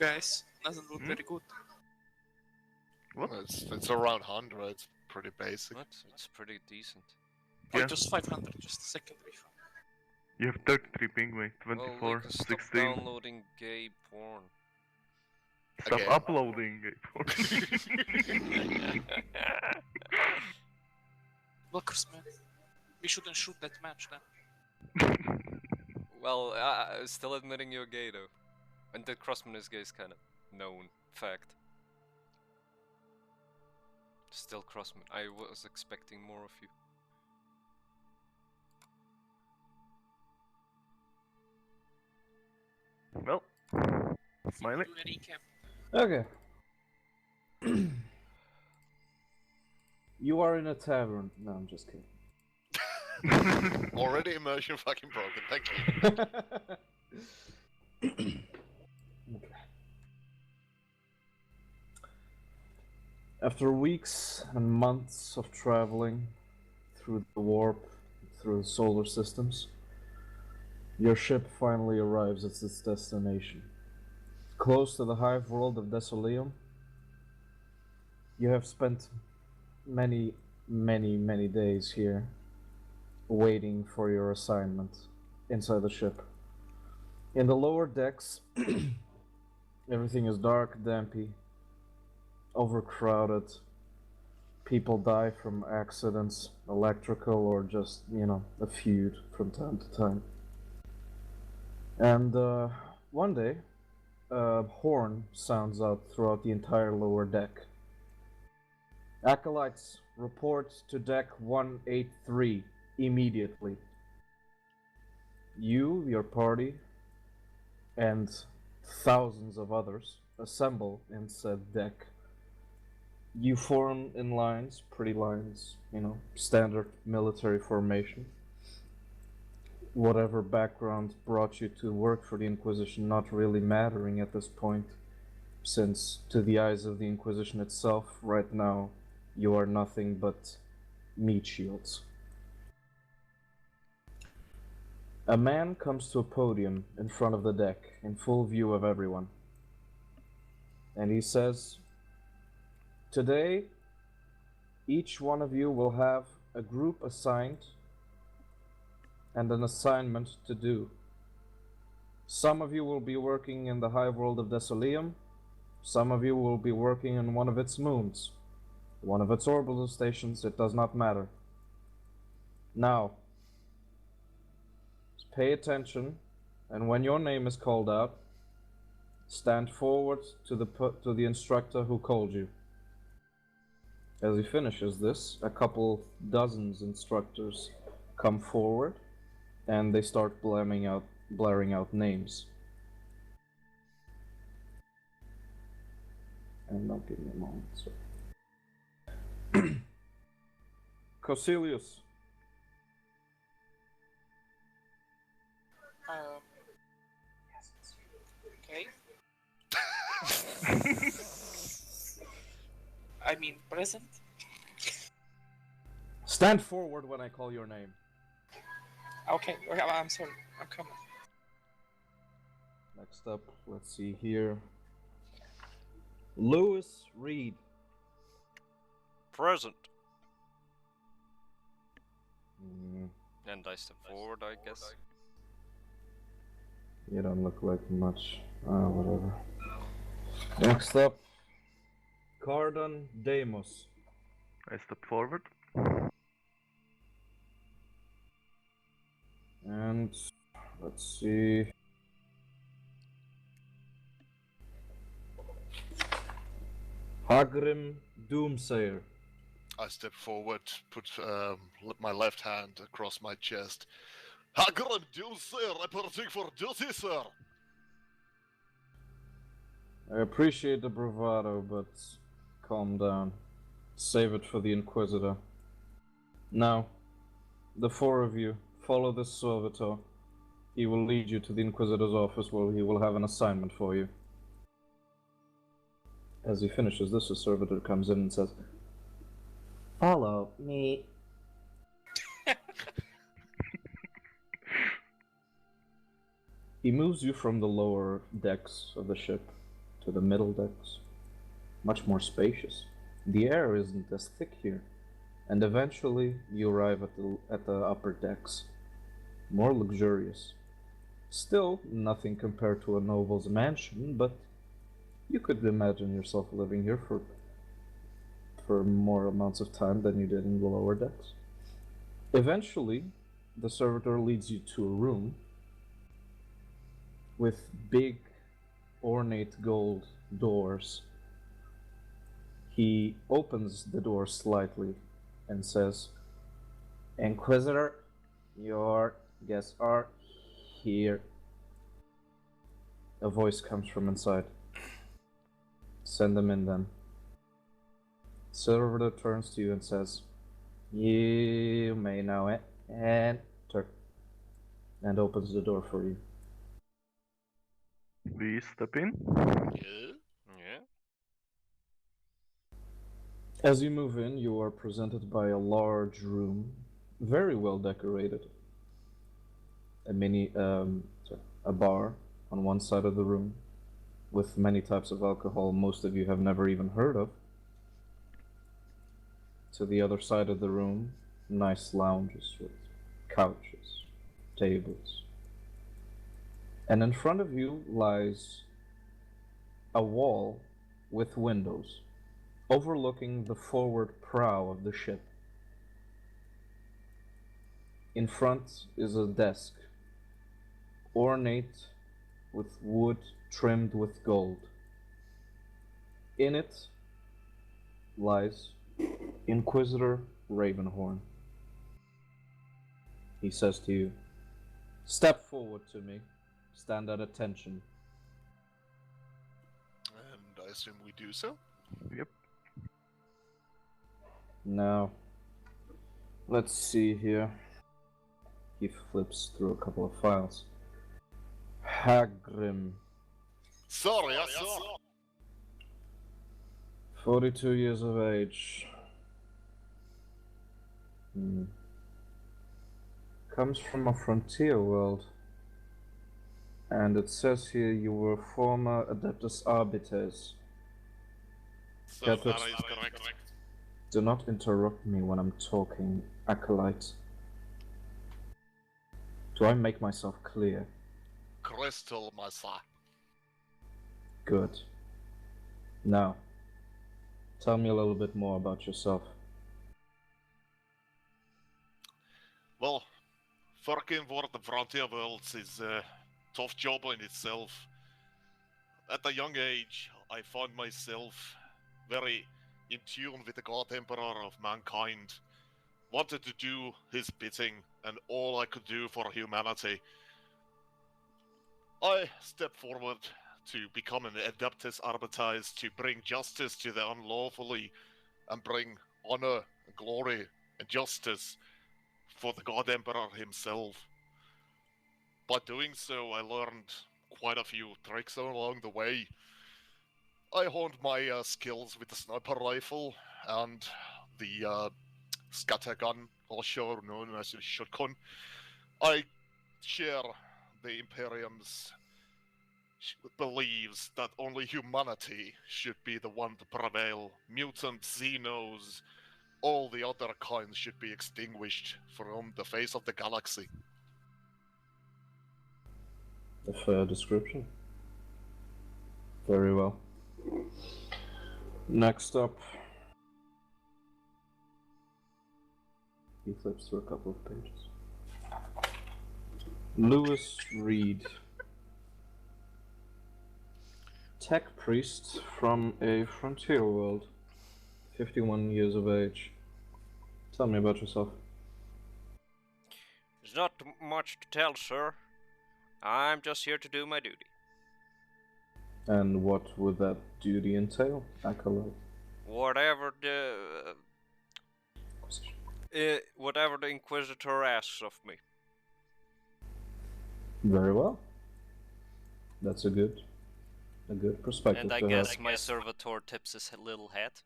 guys. Doesn't look very good. What? It's around 100. It's pretty basic. What? It's pretty decent. Oh, Yeah. it was 500 just a second before. You have 33 ping, mate. Well, 24, Lucas, stop 16. downloading gay porn. Stop Again. uploading. Lucas, man. We shouldn't shoot that match then. Well, still admitting you're gay though. And that Crossman is gay is kind of known fact. Still Crossman. I was expecting more of you. Well, Smiley. Do a recap. Okay. You are in a tavern. No, I'm just kidding. Already immersion fucking broken. Thank you. Okay. After weeks and months of traveling through the warp, through the solar systems, your ship finally arrives at its destination. Close to the hive world of Desolium, you have spent many days here waiting for your assignment inside the ship. In the lower decks, everything is dark, dampy, overcrowded. People die from accidents, electrical or just, a feud from time to time. And one day, a horn sounds out throughout the entire lower deck. Acolytes, report to deck 183 immediately. You, your party, and thousands of others assemble in said deck. You form in lines, pretty lines, standard military formation. Whatever background brought you to work for the Inquisition not really mattering at this point, since to the eyes of the Inquisition itself, right now, you are nothing but meat shields. A man comes to a podium in front of the deck, in full view of everyone. And he says, "Today, each one of you will have a group assigned and an assignment to do. Some of you will be working in the hive world of Desolium. Some of you will be working in one of its moons, one of its orbital stations, it does not matter. Now, pay attention, and when your name is called out, stand forward to the instructor who called you." As he finishes this, a couple dozens instructors come forward, and they start blaring out names. And don't give me a moment, sir. Cosilius. Okay. I mean, present. Stand forward when I call your name. Okay, I'm sorry. I'm coming. Next up, let's see here. Lewis Reed. Present. Mm, And I step forward, I guess. you don't look like much. Whatever. Next up, Cardan Deimos. I step forward. And let's see. Hagrim Doomsayer. I step forward, put my left hand across my chest. Hagrim, do sir, reporting for duty, sir. I appreciate the bravado, but calm down. Save it for the Inquisitor. Now, the four of you, follow this servitor. He will lead you to the Inquisitor's office where he will have an assignment for you. As he finishes this, the servitor comes in and says, "Follow me." He moves you from the lower decks of the ship to the middle decks. Much more spacious. The air isn't as thick here, and eventually you arrive at the upper decks. More luxurious. Still, nothing compared to a noble's mansion, but you could imagine yourself living here for more amounts of time than you did in the lower decks. Eventually, the servitor leads you to a room with big, ornate gold doors. He opens the door slightly and says, "Inquisitor, your guests are here." A voice comes from inside. "Send them in then." Servitor turns to you and says, "You may now enter," and opens the door for you. We step in. Yeah. Yeah. As you move in, you are presented by a large room, very well decorated. A bar on one side of the room, with many types of alcohol most of you have never even heard of. To the other side of the room, nice lounges with couches, tables. And in front of you lies a wall with windows, overlooking the forward prow of the ship. In front is a desk, ornate with wood trimmed with gold. In it lies Inquisitor Ravenhorn. He says to you, "Step forward to me. Stand at attention." And I assume we do so. Yep. Now, let's see here. He flips through a couple of files. Hagrim, Sorry, I saw. 42 years of age. Comes from a frontier world. And it says here you were former Adeptus Arbites. So Get that it. is correct. Do not interrupt me when I'm talking, Acolyte. Do I make myself clear? Crystal, my son. Good. Now, tell me a little bit more about yourself. Well, working for the frontier worlds is a tough job in itself. At a young age, I found myself very in tune with the God Emperor of mankind. Wanted to do his bidding and all I could do for humanity. I stepped forward to become an Adeptus Arbites to bring justice to the unlawfully and bring honor, glory, and justice for the God Emperor himself. By doing so, I learned quite a few tricks along the way. I honed my skills with the sniper rifle and the scattergun, also known as a shotgun. I share the Imperium's believes that only humanity should be the one to prevail. Mutants, Xenos, all the other kinds should be extinguished from the face of the galaxy. A fair description. Very well. Next up. He flips through a couple of pages. Lewis Reed. Tech priest from a frontier world. 51 years of age. Tell me about yourself. There's not much to tell, sir. I'm just here to do my duty. And what would that duty entail, Acolyte? Whatever the Inquisitor asks of me. Very well. That's a good perspective And I to guess have. my servitor tips his little hat.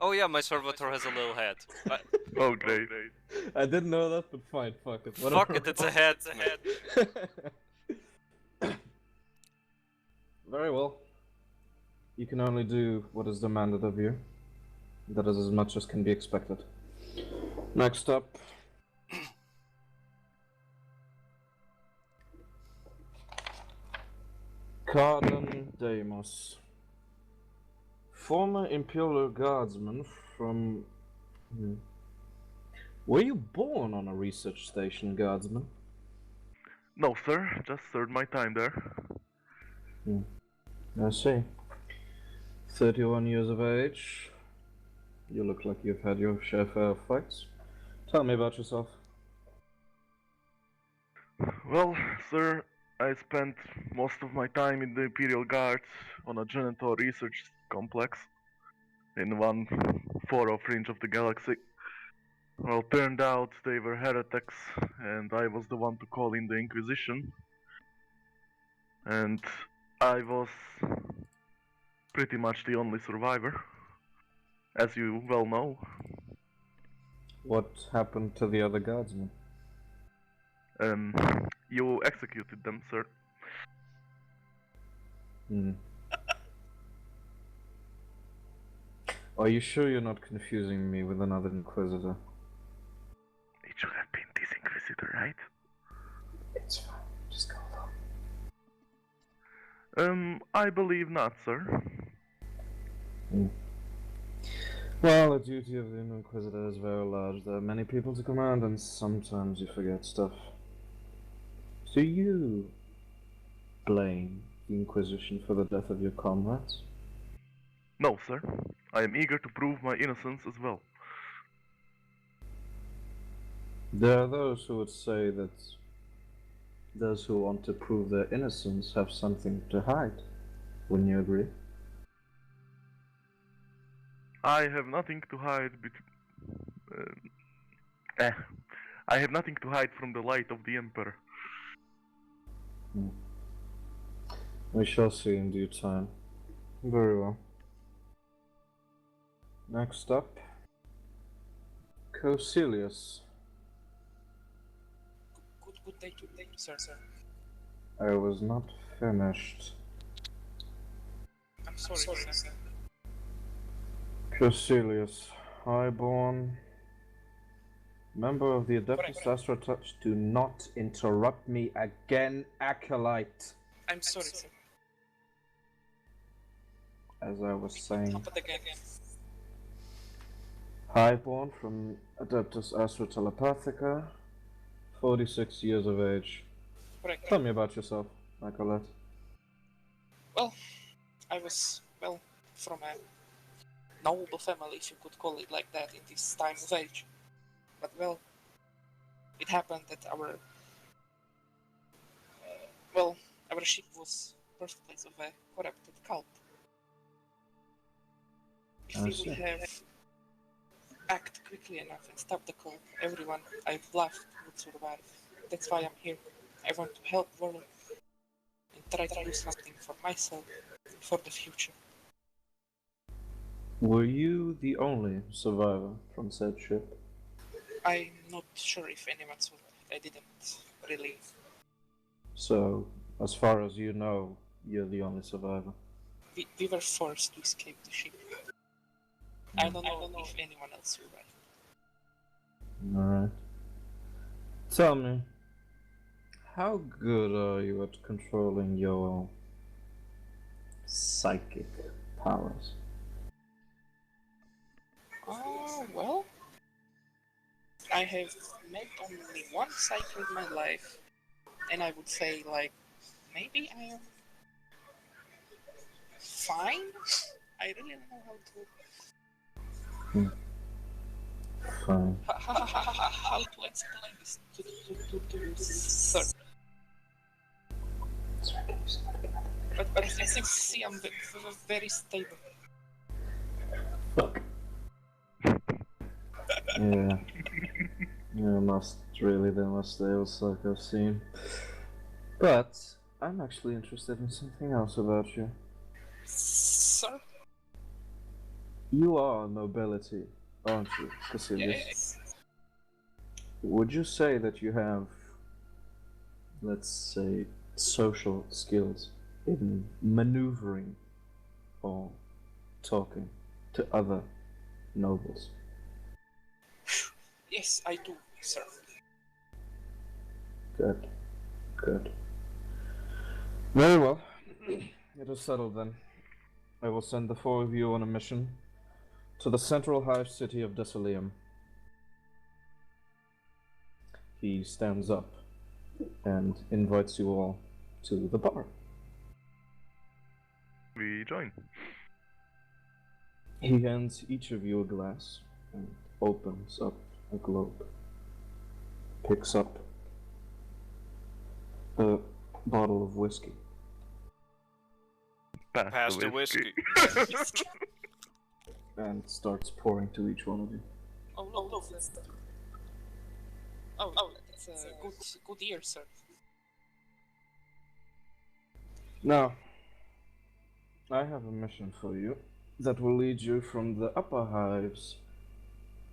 Oh yeah, my servitor has a little hat. Oh, great. I didn't know that, but fine, fuck it. Fuck it, it's a hat. can only do what is demanded of you. That is as much as can be expected. Next up. Cardan Deimos. Former Imperial Guardsman from... Were you born on a research station, Guardsman? No, sir. Just served my time there. I see. 31 years of age. You look like you've had your share of fights. Tell me about yourself. Well, sir, I spent most of my time in the Imperial Guards on a genital research complex in one far-off fringe of the galaxy. Well, turned out they were heretics, and I was the one to call in the Inquisition. And I was pretty much the only survivor, as you well know. What happened to the other guardsmen? You executed them, sir. Are you sure you're not confusing me with another Inquisitor? It should have been this Inquisitor, right? It's fine, just go along. I believe not, sir. Well, the duty of the Inquisitor is very large. There are many people to command, and sometimes you forget stuff. Do you blame the Inquisition for the death of your comrades? No, sir. I am eager to prove my innocence as well. There are those who would say that those who want to prove their innocence have something to hide. Wouldn't you agree? I have nothing to hide I have nothing to hide from the light of the Emperor. We shall see in due time. Very well. Next up, Cosilius. Good day, sir. I was not finished. I'm sorry, sir. Cosilius, highborn, member of the Adeptus Astra Touch. Do not interrupt me again, Acolyte. I'm sorry, sir. As I was saying, Happen again. highborn from Adeptus Astra Telepathica, 46 years of age. Correct. Tell me about yourself, Acolyte. Well, I was, from a noble family, if you could call it like that, in this time of age. But, it happened that our ship was birthplace of a corrupted cult. If we would have acted quickly enough and stopped the cult, everyone I've loved would survive. That's why I'm here. I want to help world and try to do something for myself, for the future. Were you the only survivor from said ship? I'm not sure if anyone saw it. I didn't really. So, as far as you know, you're the only survivor. We were forced to escape the ship. I don't know if anyone else survived. Alright. Tell me, how good are you at controlling your psychic powers? I have met only one cycle in my life, and I would say, maybe I am fine? I really don't know how to... Fine. How to explain this to sir. But as you can see, I'm very stable. Fuck. Yeah. Yeah, must really be more stable like I've seen. But I'm actually interested in something else about you. Sir? You are nobility, aren't you, Cosilius? Yes. Would you say that you have, let's say, social skills in maneuvering or talking to other nobles? Yes, I do, sir. Good. Good. Very well. It is settled then. I will send the four of you on a mission to the central hive city of Desolium. He stands up and invites you all to the bar. We join. He hands each of you a glass and opens up a globe. Picks up a bottle of whiskey. Pass the whiskey. And starts pouring to each one of you. Oh no, that's that's a good year, sir. Now, I have a mission for you that will lead you from the upper hives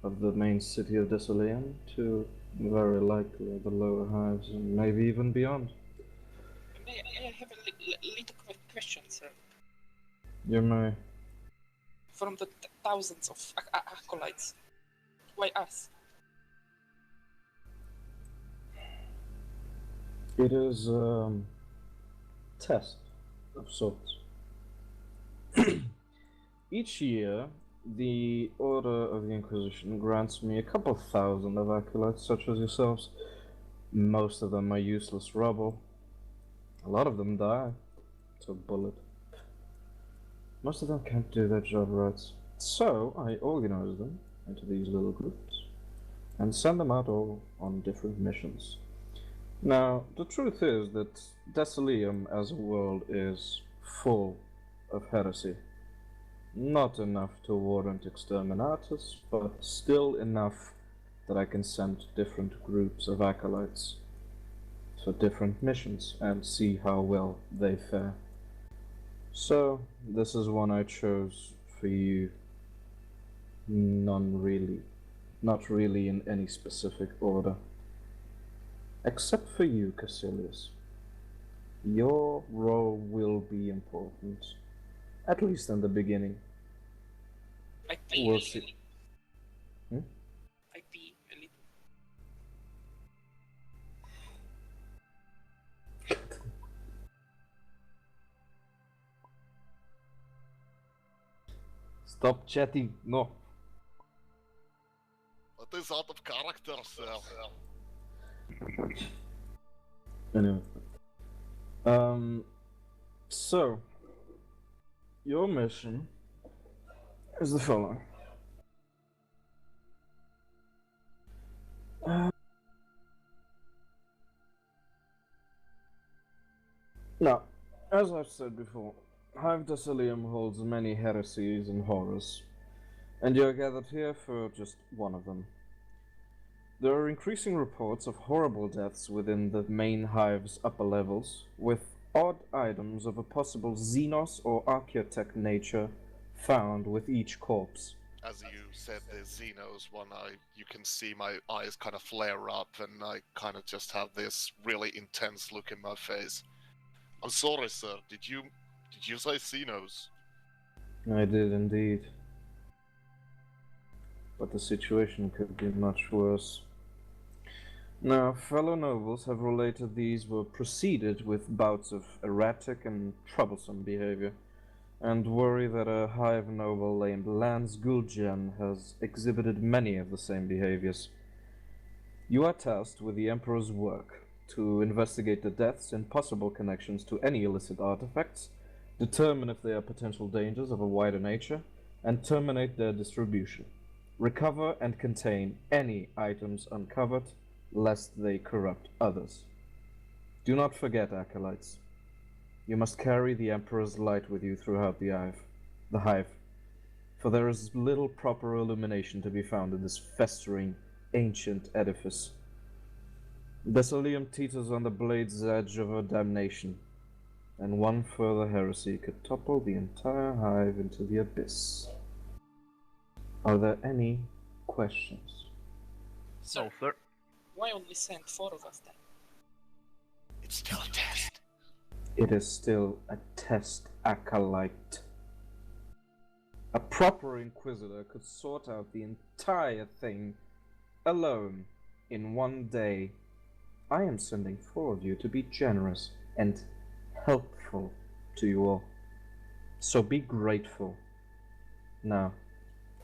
of the main city of Desolium to very likely the lower hives and maybe even beyond. May I have a little question, sir? You may. From the thousands of acolytes, why us? It is a test of sorts. Each year, the Order of the Inquisition grants me a couple thousand of acolytes such as yourselves. Most of them are useless rubble. A lot of them die to a bullet. Most of them can't do their job right. So I organize them into these little groups and send them out all on different missions. Now, the truth is that Desolium as a world is full of heresy. Not enough to warrant exterminatus, but still enough that I can send different groups of acolytes for different missions and see how well they fare. So, this is one I chose for you. Not really in any specific order. Except for you, Cassilius. Your role will be important. At least in the beginning. I pee We'll a see. little. Hmm? I pee a little. Stop chatting. No. It is out of character, sir. Anyway. So, your mission is the following. Now, as I've said before, Hive Desolium holds many heresies and horrors, and you're gathered here for just one of them. There are increasing reports of horrible deaths within the main hive's upper levels, with odd items of a possible Xenos or Archaeotech nature found with each corpse. As you said, the Xenos one, you can see my eyes kind of flare up, and I kind of just have this really intense look in my face. I'm sorry, sir. Did you say Xenos? I did indeed. But the situation could be much worse. Now, fellow nobles have related these were preceded with bouts of erratic and troublesome behavior, and worry that a hive noble named Lance Gul'jen has exhibited many of the same behaviors. You are tasked with the Emperor's work to investigate the deaths and possible connections to any illicit artifacts, determine if they are potential dangers of a wider nature, and terminate their distribution. Recover and contain any items uncovered, lest they corrupt others. Do not forget, acolytes. You must carry the Emperor's light with you throughout the hive, for there is little proper illumination to be found in this festering, ancient edifice. Desolium teeters on the blade's edge of a damnation, and one further heresy could topple the entire hive into the abyss. Are there any questions? Sir, No, sir. why only send 4 of us then? It's still a test. It is still a test, acolyte. A proper Inquisitor could sort out the entire thing alone in one day. I am sending 4 of you to be generous and helpful to you all. So be grateful. Now,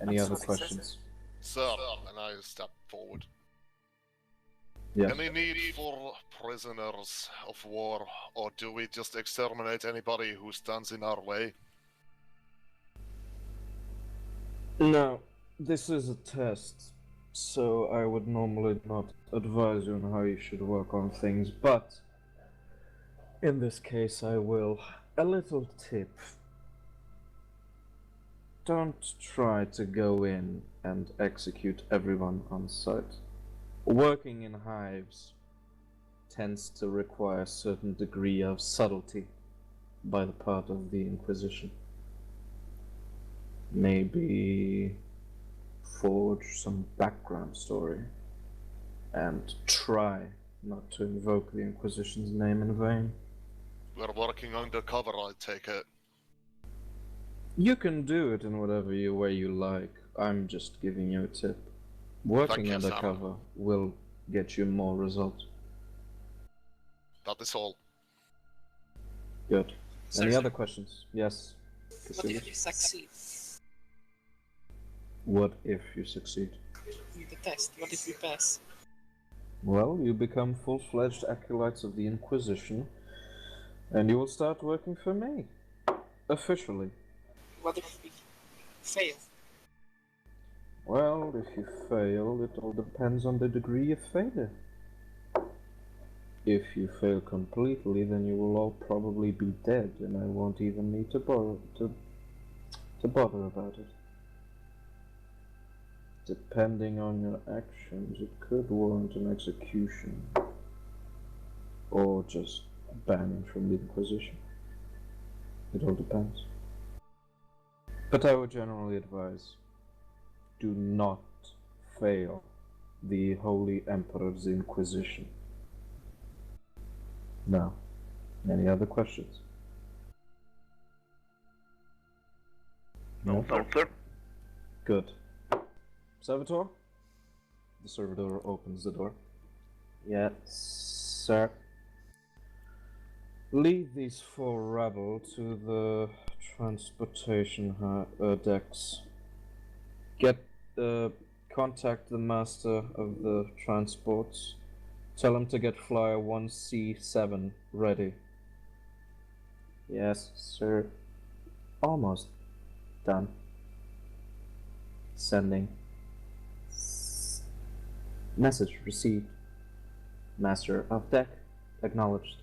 any other questions? Sir, and I step forward. Yes. Any need for prisoners of war, or do we just exterminate anybody who stands in our way? No, this is a test, so I would normally not advise you on how you should work on things, but in this case I will. A little tip. Don't try to go in and execute everyone on sight. Working in hives tends to require a certain degree of subtlety by the part of the Inquisition. Maybe forge some background story and try not to invoke the Inquisition's name in vain. We're working undercover, I take it. You can do it in whatever way you like. I'm just giving you a tip. Working Thank you, Sam. undercover will get you more results. That is all. Good. Any Sir, other questions? Yes. what if you succeed What if you succeed? with the test? What if you pass? Well, you become full-fledged acolytes of the Inquisition, and you will start working for me. Officially. What if we fail? Well, if you fail, it all depends on the degree of failure. If you fail completely, then you will all probably be dead, and I won't even need to bother about it. Depending on your actions, it could warrant an execution, or just banning from the Inquisition. It all depends. But I would generally advise, do not fail the Holy Emperor's Inquisition. Now, any other questions? No, sir. Good. Servitor? The servitor opens the door. Yes, sir. Lead these 4 rabble to the transportation decks. Contact the master of the transports. Tell him to get flyer 1C7 ready. Yes, sir. Almost done. Sending. Message received. Master of deck acknowledged.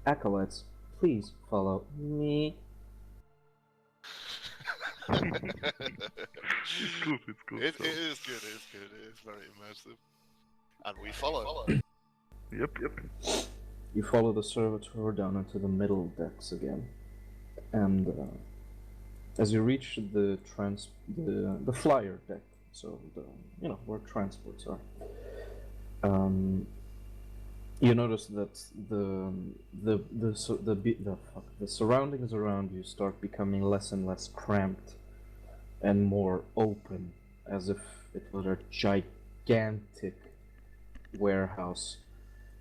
Acolytes, please follow me. It's good, it's good. It so. is good, it's good, it's very immersive. And we follow. Yep. You follow the servitor down into the middle decks again, and as you reach the flyer deck, so where transports are, you notice that the surroundings around you start becoming less and less cramped and more open, as if it were a gigantic warehouse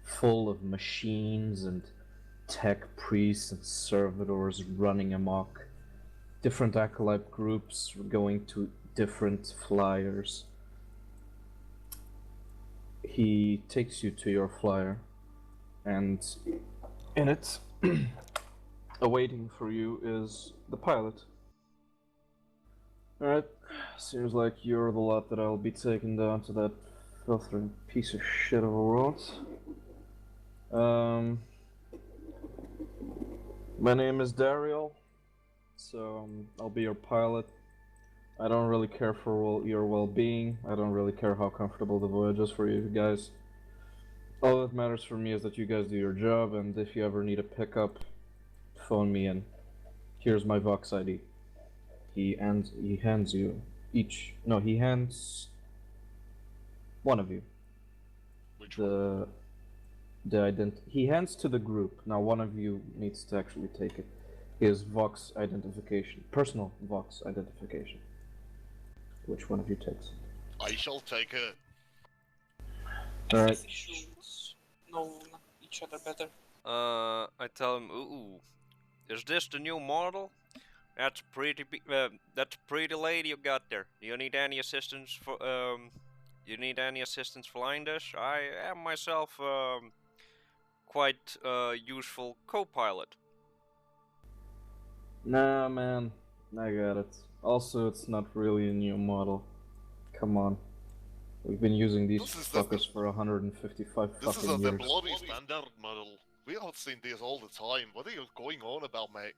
full of machines and tech priests and servitors running amok. Different acolyte groups going to different flyers. He takes you to your flyer, and in it, awaiting for you is the pilot. Alright, seems like you're the lot that I'll be taking down to that filtering piece of shit of a world. My name is Dariel, so I'll be your pilot. I don't really care for your well-being. I don't really care how comfortable the voyage is for you guys. All that matters for me is that you guys do your job, and if you ever need a pickup, phone me in. Here's my Vox ID. He hands you each. No, he hands one of you Which one? he hands to the group. Now one of you needs to actually take it. his Vox identification, personal Vox identification. Which one of you takes? I shall take it. Alright. We should know each other better. I tell him, ooh, is this the new model? That's that's a pretty lady you got there. Do you need any assistance for flying this? I am myself quite useful co-pilot. Nah, man, I got it. Also, it's not really a new model. Come on. We've been using these fuckers for 155 This is fucking the years. bloody standard model. We have seen these all the time. What are you going on about, mate?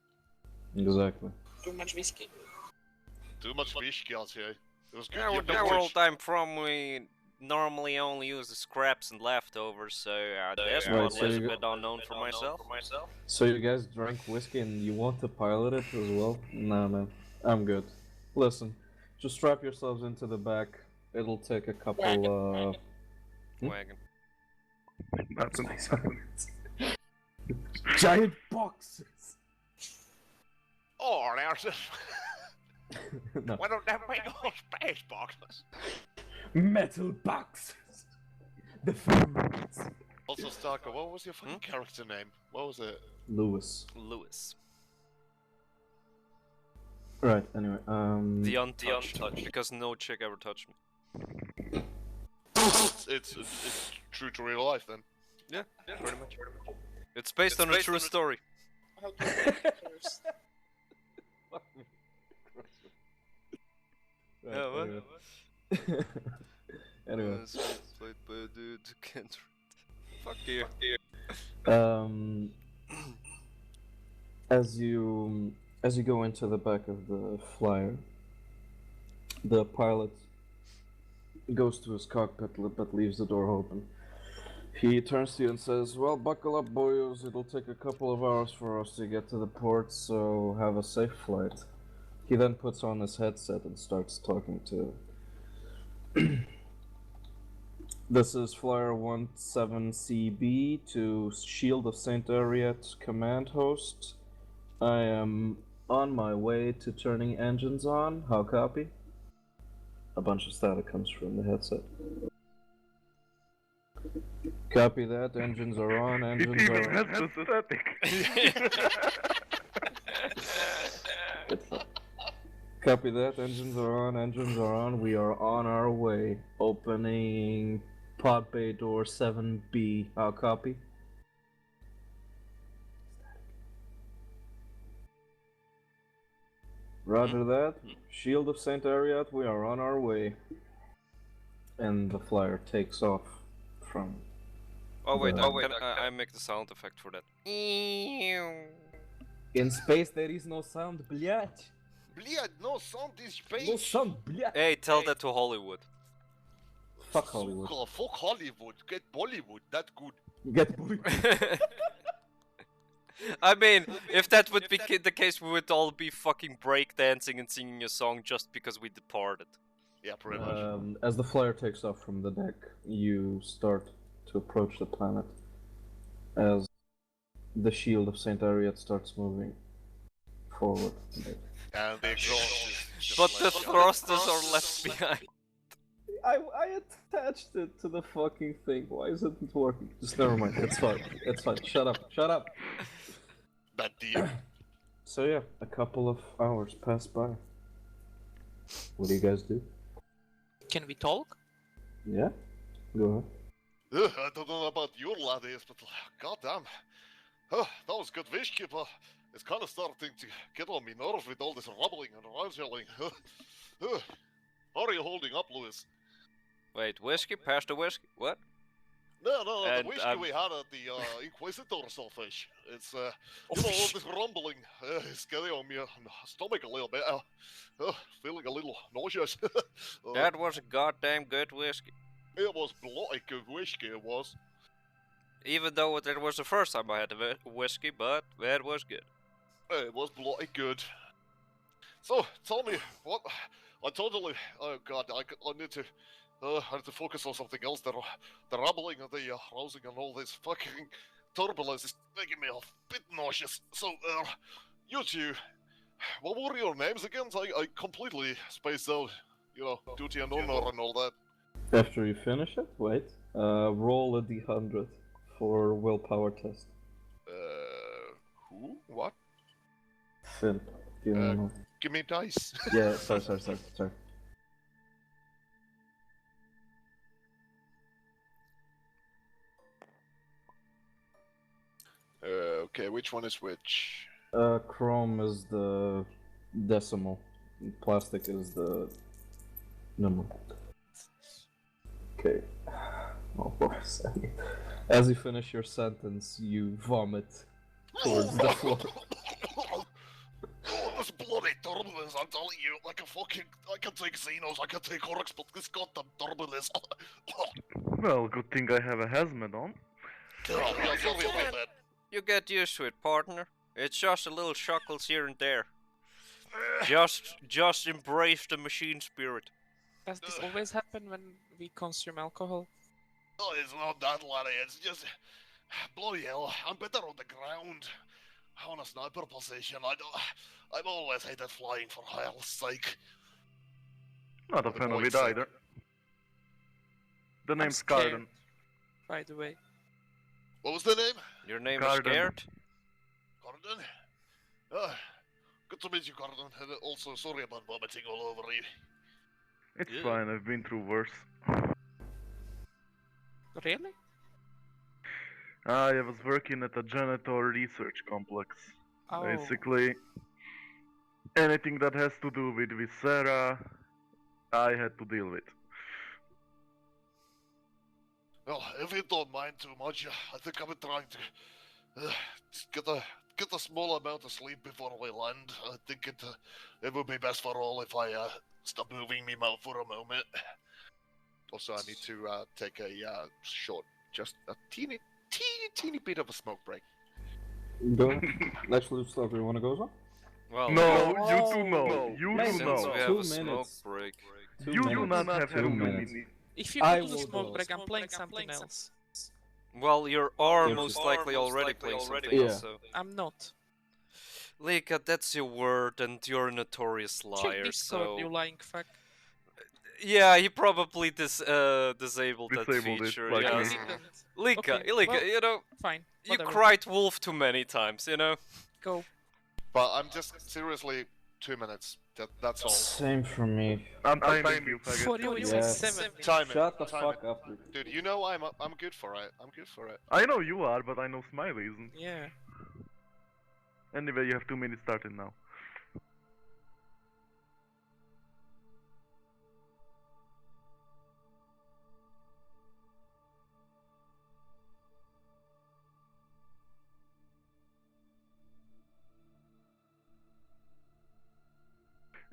Exactly. Too much whiskey. Too much whiskey out here. It was good. Yeah, you with the know world which- I'm from, we normally only use the scraps and leftovers, so this Right, model so is a you bit unknown for myself. So you guys drank whiskey and you want to pilot it as well? Nah, man. I'm good. Listen, just strap yourselves into the back. It'll take a couple, Wagon. Nothing. Giant boxes! Oh, there's it. No. Why don't they make all space boxes? Metal boxes! The foods! Also, Starker, what was your fucking character name? What was it? Lewis. Lewis. Right, anyway, The untouched, because no chick ever touched me. It's true to real life then. Yeah, pretty much. It's based on a true story. How to make it first. Right, Yeah, what? anyway. Played by a dude who can't read. Fuck you. As you go into the back of the flyer, the pilot goes to his cockpit but leaves the door open. He turns to you and says, "Well, buckle up, boyos. It'll take a couple of hours for us to get to the port, so have a safe flight." He then puts on his headset and starts talking to... This is Flyer 17CB to Shield of St. Ariet command host. I am on my way to turning engines on. How copy? A bunch of static comes from the headset. Copy that. Engines are on. It Engines even are has the static. Good fuck. Copy that. Engines are on. Engines are on. We are on our way. Opening pod bay door 7B. How copy? Roger that. Shield of St. Ariat, we are on our way. And the flyer takes off from... Oh wait, The- I make the sound effect for that. In space there is no sound, блядь! Блядь, no sound is space. No sound, блядь! Hey, tell that to Hollywood. Fuck Hollywood. Suka, fuck Hollywood. Get Bollywood. That good. Get bullied. I mean, if that would be the case, we would all be fucking breakdancing and singing a song just because we departed. Yeah, pretty much. As the flyer takes off from the deck, you start to approach the planet. As the shield of St. Ariat starts moving forward. And the exhaust is just But the like- thrusters are left behind. I attached it to the fucking thing. Why isn't it working? Just never mind. It's fine. It's fine. Shut up. Shut up. Bad deal. So yeah, a couple of hours pass by. What do you guys do? Can we talk? Yeah? Go ahead. I don't know about your laddies, but goddamn. That was good whiskey, but it's kind of starting to get on me nerves with all this rubbling and arousing. How are you holding up, Lewis? Wait, whiskey? Pass the whiskey? What? No, the And, whiskey we had at the Inquisitor's office. It's, all this rumbling is getting on my stomach a little bit. Feeling a little nauseous. That was a goddamn good whiskey. It was bloody good whiskey, it was. Even though it was the first time I had a whiskey, but it was good. It was bloody good. So, tell me, what... I totally... Oh god, I need to... I have to focus on something else. The rumbling and the rousing and all this fucking turbulence is making me a bit nauseous. So, You two, what were your names again? I completely spaced out. You know, duty and honor and all that. After you finish it, wait. Roll a d100 for willpower test. Who? What? Finn. Give me a moment. Give me dice. Yeah, sorry. Okay, which one is which? Chrome is the decimal. Plastic is the number. Okay. Oh, boys. As you finish your sentence, you vomit towards the floor. Oh, this bloody turbulence, I'm telling you, I can take Xenos, I can take Horrocks, but this goddamn turbulence. Well, good thing I have a hazmat on. Oh, yeah, sorry about that. You get used to it, partner. It's just a little shuckles here and there. Just embrace the machine spirit. Does this always happen when we consume alcohol? Oh, it's not that, laddie, it's just... Bloody hell, I'm better on the ground. On a sniper position, I've always hated flying for hell's sake. Not a For the fan of boy's it sake. either. The name's scared. Carden. By the way. What was the name? Your name Garden. is scared? Gordon? Good to meet you, Gordon. And also, sorry about vomiting all over you. It's Yeah. fine, I've been through worse. Really? I was working at a janitor research complex. Oh. Basically, anything that has to do with Viscera, I had to deal with. Well, if you don't mind too much, I think I've been trying to just get a small amount of sleep before we land. I think it would be best for all if I stop moving me mouth for a moment. Also, I need to take a short, just a teeny bit of a smoke break. Go. Actually, Slugger, you wanna go on? Well, No, you No. do know. You Mate, do since we know. have 2 a smoke minutes. break. You do not have 2 2 minutes. minutes. If you I go to the will smoke go. break, I'm playing something else. Well, you are Yes, most yes. likely already playing something Yeah. else, so... I'm not. Lika, that's your word, and you're a notorious Check liar, Discord, so... you lying fuck. Yeah, he probably disabled that Disabled it, feature, like I me. yes. didn't. Lika, Okay, Lika, well, you know, Fine. you Whatever. cried wolf too many times, you know? Go. But I'm just seriously 2 minutes. That's all. Same for me. I'm timing you, faggot. For you, it's Yeah. 7 minutes. Time it. Shut the time fuck it. up. Dude, you know I'm good for it. I'm good for it. I know you are, but I know Smiley isn't. Yeah. Anyway, you have 2 minutes starting now.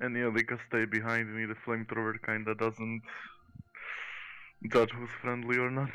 And yeah, Lika, stay behind me. The flamethrower kinda doesn't judge who's friendly or not.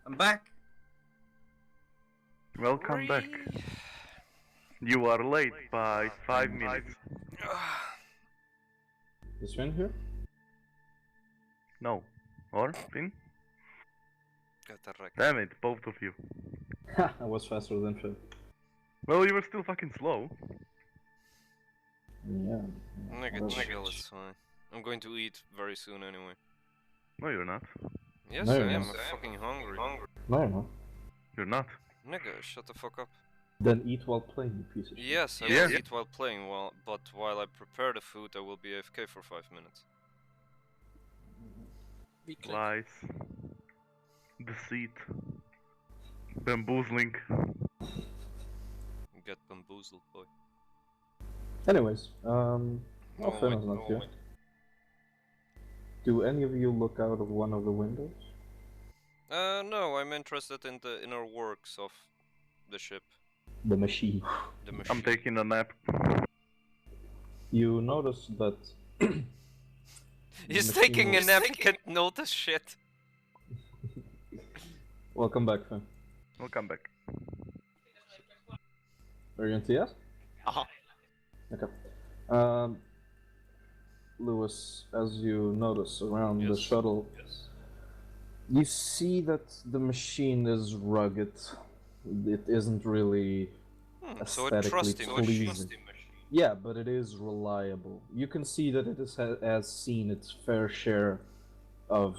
I'm back. Welcome back. You are late by 5 minutes. Is Finn here? No. Or, Finn? Got the wreck. Damn it, both of you. Ha! I was faster than Finn. Well, you were still fucking slow. Yeah. Nigga, whatever. chill, it's fine. I'm going to eat very soon anyway. No, you're not. Yes, No, I you're am. not. I'm fucking hungry. No, you're not. You're not. Nigga, shut the fuck up. Then eat while playing, you piece of shit. Yes, I Yeah. will eat while playing, but while I prepare the food, I will be AFK for 5 minutes. Weekly. Lies. Deceit. Bamboozling. Get bamboozled, boy. Anyways, No, Finn wait, is not no, here. wait. Do any of you look out of one of the windows? No, I'm interested in the inner works of the ship, The machine. the machine. I'm taking a nap. You notice that. He's the taking a machine nap, can't notice shit. Welcome back, Finn. Welcome back. Are you in TS? Uh-huh. Okay. Lewis, as you notice around the Yes. shuttle, you see that the machine is rugged. It isn't really So a aesthetically trusty pleasing. machine. Yeah, but it is reliable. You can see that it has seen its fair share of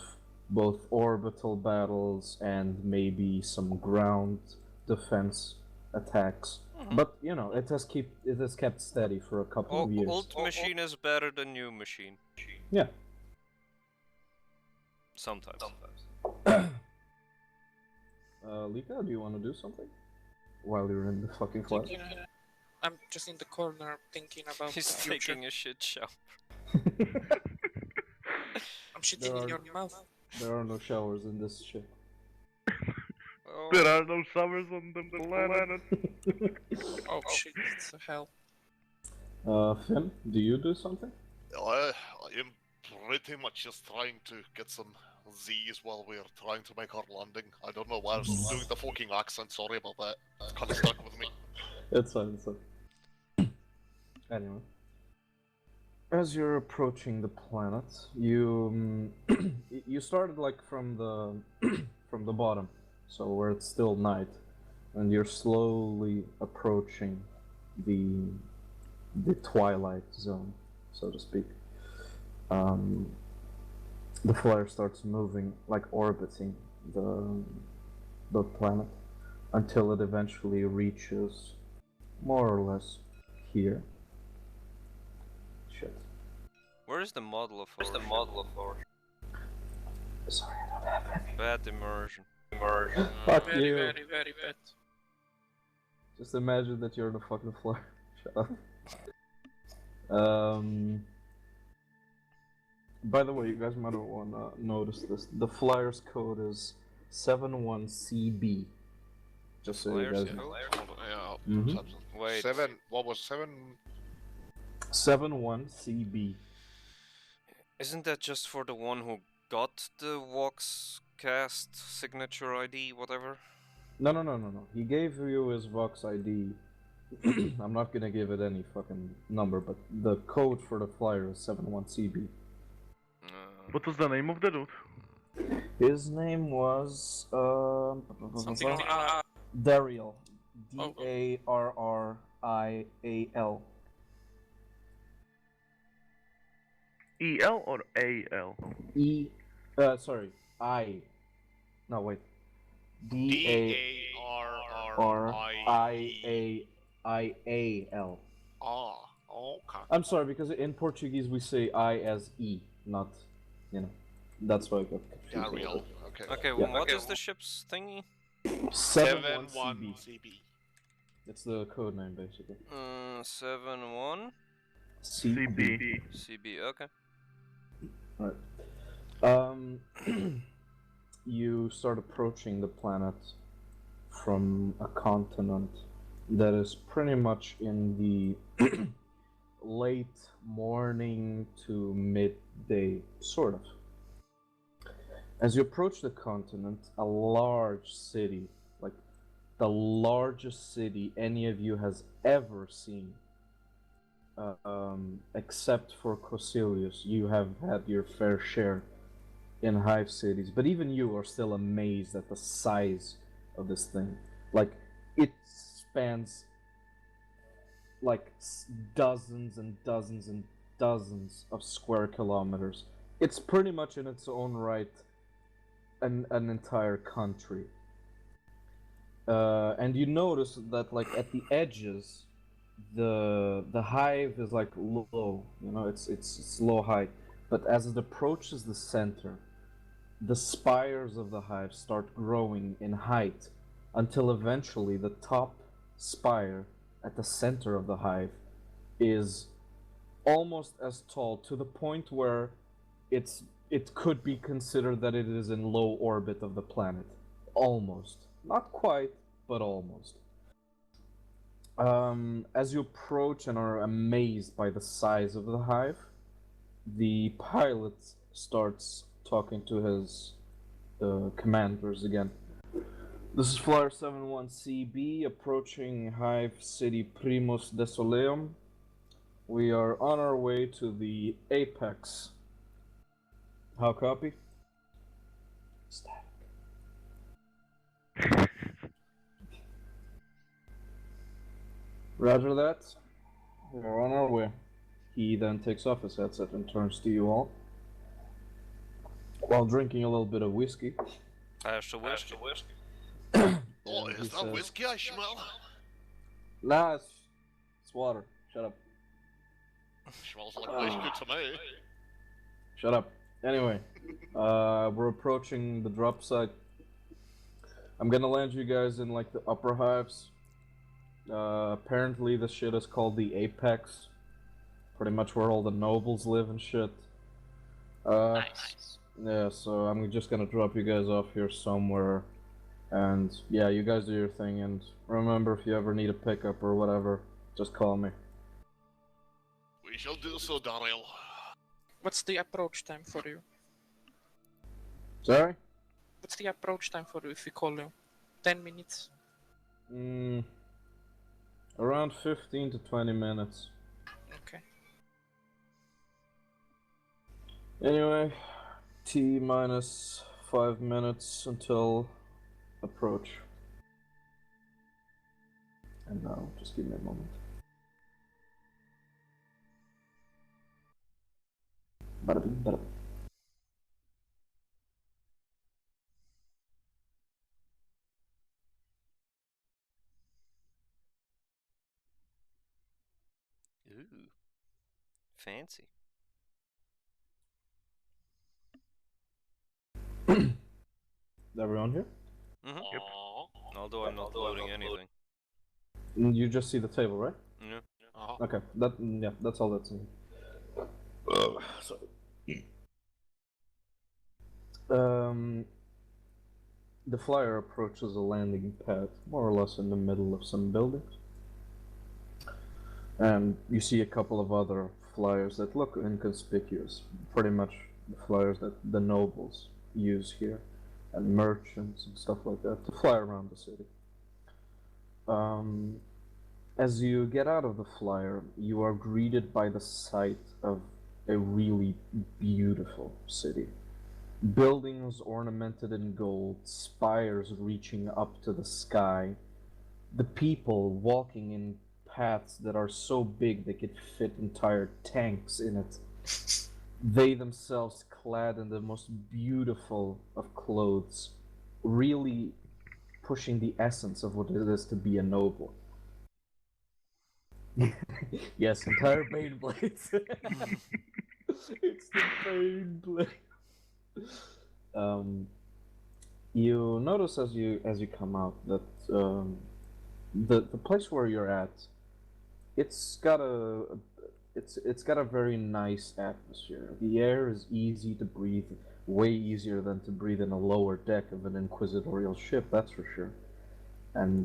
both orbital battles and maybe some ground defense attacks. But you know, it has kept steady for a couple of years. Old machine is better than new machine. Yeah. Sometimes. Lika, do you want to do something while you're in the fucking flight? Thinking, I'm just in the corner thinking about He's the future. taking a shit shower. I'm shitting There in are- your mouth. There are no showers in this ship. Oh, There are no showers on the planet. Oh shit, it's a hell. Finn, do you do something? I am pretty much just trying to get some Z's while we're trying to make our landing. I don't know why I was doing the fucking accent, sorry about that. It's kinda stuck with me. It's fine, it's fine. Anyway. As you're approaching the planet, you you started like from the from the bottom, so where it's still night, and you're slowly approaching the twilight zone, so to speak. The flare starts moving, like orbiting the planet, until it eventually reaches more or less here. Shit. where is the model of our Sorry, I don't have any. bad immersion? Fuck Very, you. very, very bad. Just imagine that you're in the fucking flare. Shut up. By the way, you guys might wanna notice this. The flyer's code is 71CB. Just so you Flyer's guys know. code? Yeah. Mhm. Wait. What was 7? 71CB. Isn't that just for the one who got the Vox cast signature ID, whatever? No. He gave you his Vox ID. I'm not gonna give it any fucking number, but the code for the flyer is 71CB. What was the name of the dude? His name was Something Dariel. Oh. Darrial. EL or AL? Sorry, I. No, wait. Darrial. Ah, okay. I'm sorry, because in Portuguese we say I as E, not, you know. That's why I got confused. Dariel. Okay. Okay, Yeah. what is the ship's thingy? 71CB. CB. It's the code name, basically. 71 CB. CB, okay. You start approaching the planet from a continent that is pretty much in the late morning to midday, sort of. As you approach the continent, a large city, like the largest city any of you has ever seen, except for Cosilius, you have had your fair share in hive cities, but even you are still amazed at the size of this thing. Like, it spans like dozens and dozens and dozens of square kilometers. It's pretty much in its own right an entire country. And you notice that like at the edges, the hive is like low, you know, it's low height. But as it approaches the center, the spires of the hive start growing in height until eventually the top spire at the center of the hive is almost as tall, to the point where it could be considered that it is in low orbit of the planet. Almost. Not quite, but almost. As you approach and are amazed by the size of the hive, the pilot starts talking to his commanders again. This is Flyer 71CB approaching Hive City Primus Desoleum. We are on our way to the apex. How copy? Static. Roger that. We're on our way. He then takes off his headset and turns to you all, while drinking a little bit of whiskey. Pass the whiskey. Oh, And he is that says, whiskey I smell? Nah, it's water. Shut up. Smells like whiskey to me. Shut up. Anyway, we're approaching the drop site. I'm gonna land you guys in like the upper hives. Apparently this shit is called the Apex. Pretty much where all the nobles live and shit. Nice. Yeah, so I'm just gonna drop you guys off here somewhere. And yeah, you guys do your thing, and remember, if you ever need a pickup or whatever, just call me. We shall do so, Daryl. What's the approach time for you? Sorry? What's the approach time for you if we call you? 10 minutes? Around 15 to 20 minutes. Okay. Anyway, T minus 5 minutes until approach. And now, just give me a moment. Bada bing, bada bing. Ooh. Fancy. Is everyone here? Mm-hmm. Yep. Although I'm not loading anything. You just see the table, right? Yeah. Okay, yeah, that's all that's in. Sorry. The flyer approaches a landing pad, more or less in the middle of some buildings. And you see a couple of other flyers that look inconspicuous. Pretty much the flyers that the nobles use here, and merchants and stuff like that, to fly around the city. As you get out of the flyer, you are greeted by the sight of a really beautiful city. Buildings ornamented in gold, spires reaching up to the sky, the people walking in paths that are so big they could fit entire tanks in it. They themselves clad in the most beautiful of clothes, really pushing the essence of what it is to be a noble. Yes, entire Bane Blades. It's the Bane Blade. You notice as you come out that the place where you're at, it's got a very nice atmosphere. The air is easy to breathe, way easier than to breathe in a lower deck of an inquisitorial ship, that's for sure. And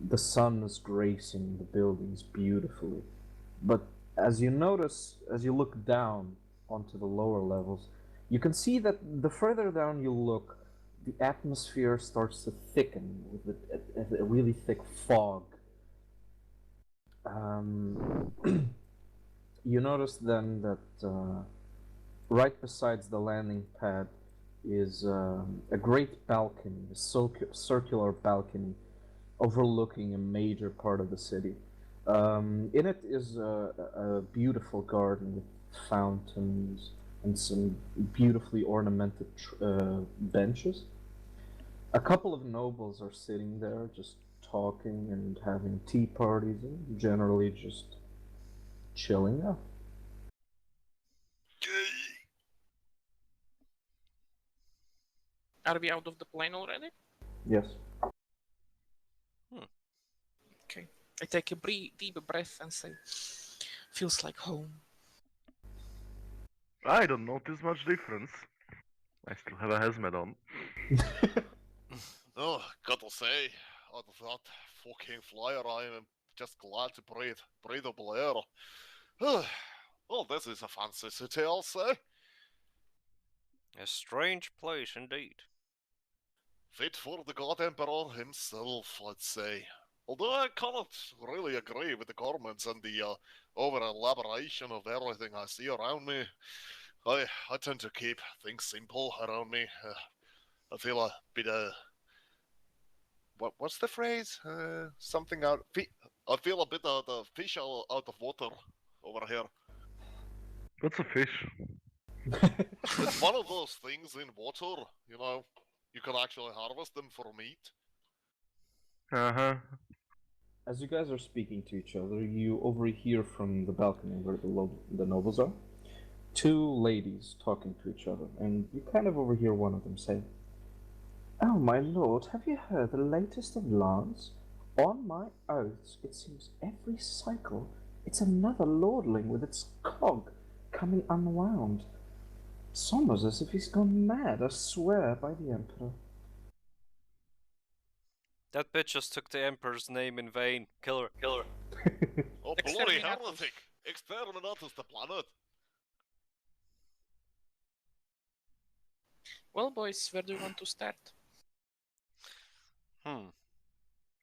the sun is gracing the buildings beautifully. But as you notice, as you look down onto the lower levels, You can see that the further down you look, the atmosphere starts to thicken with a really thick fog. You notice then that right besides the landing pad is a great balcony, a circular balcony overlooking a major part of the city. In it is a beautiful garden with fountains and some beautifully ornamented benches. A couple of nobles are sitting there just talking and having tea parties and generally just chilling out. Are we out of the plane already? Yes. Okay. I take a deep breath and say, feels like home. I don't notice much difference. I still have a hazmat on. Oh, gotta say, out of that fucking flyer, I am just glad to breathe breathable air. Well, this is a fancy city, I'll say. A strange place indeed. Fit for the God Emperor himself, I'd say. Although I cannot really agree with the comments and the over-elaboration of everything I see around me. I tend to keep things simple around me. I feel a bit what's the phrase? Something out. I feel a bit of the fish out of water over here. What's a fish? It's one of those things in water, you know. You can actually harvest them for meat. Uh-huh. As you guys are speaking to each other, you overhear from the balcony where the nobles are two ladies talking to each other, and you kind of overhear one of them say, "Oh, my lord, have you heard the latest of Lance? On my oaths, it seems every cycle it's another lordling with its cog coming unwound. It's almost as if he's gone mad, I swear by the Emperor." That bitch just took the Emperor's name in vain. Kill her. Oh, bloody Exterminatus. heretic! Exterminatus the planet! Well, boys, where do you want to start?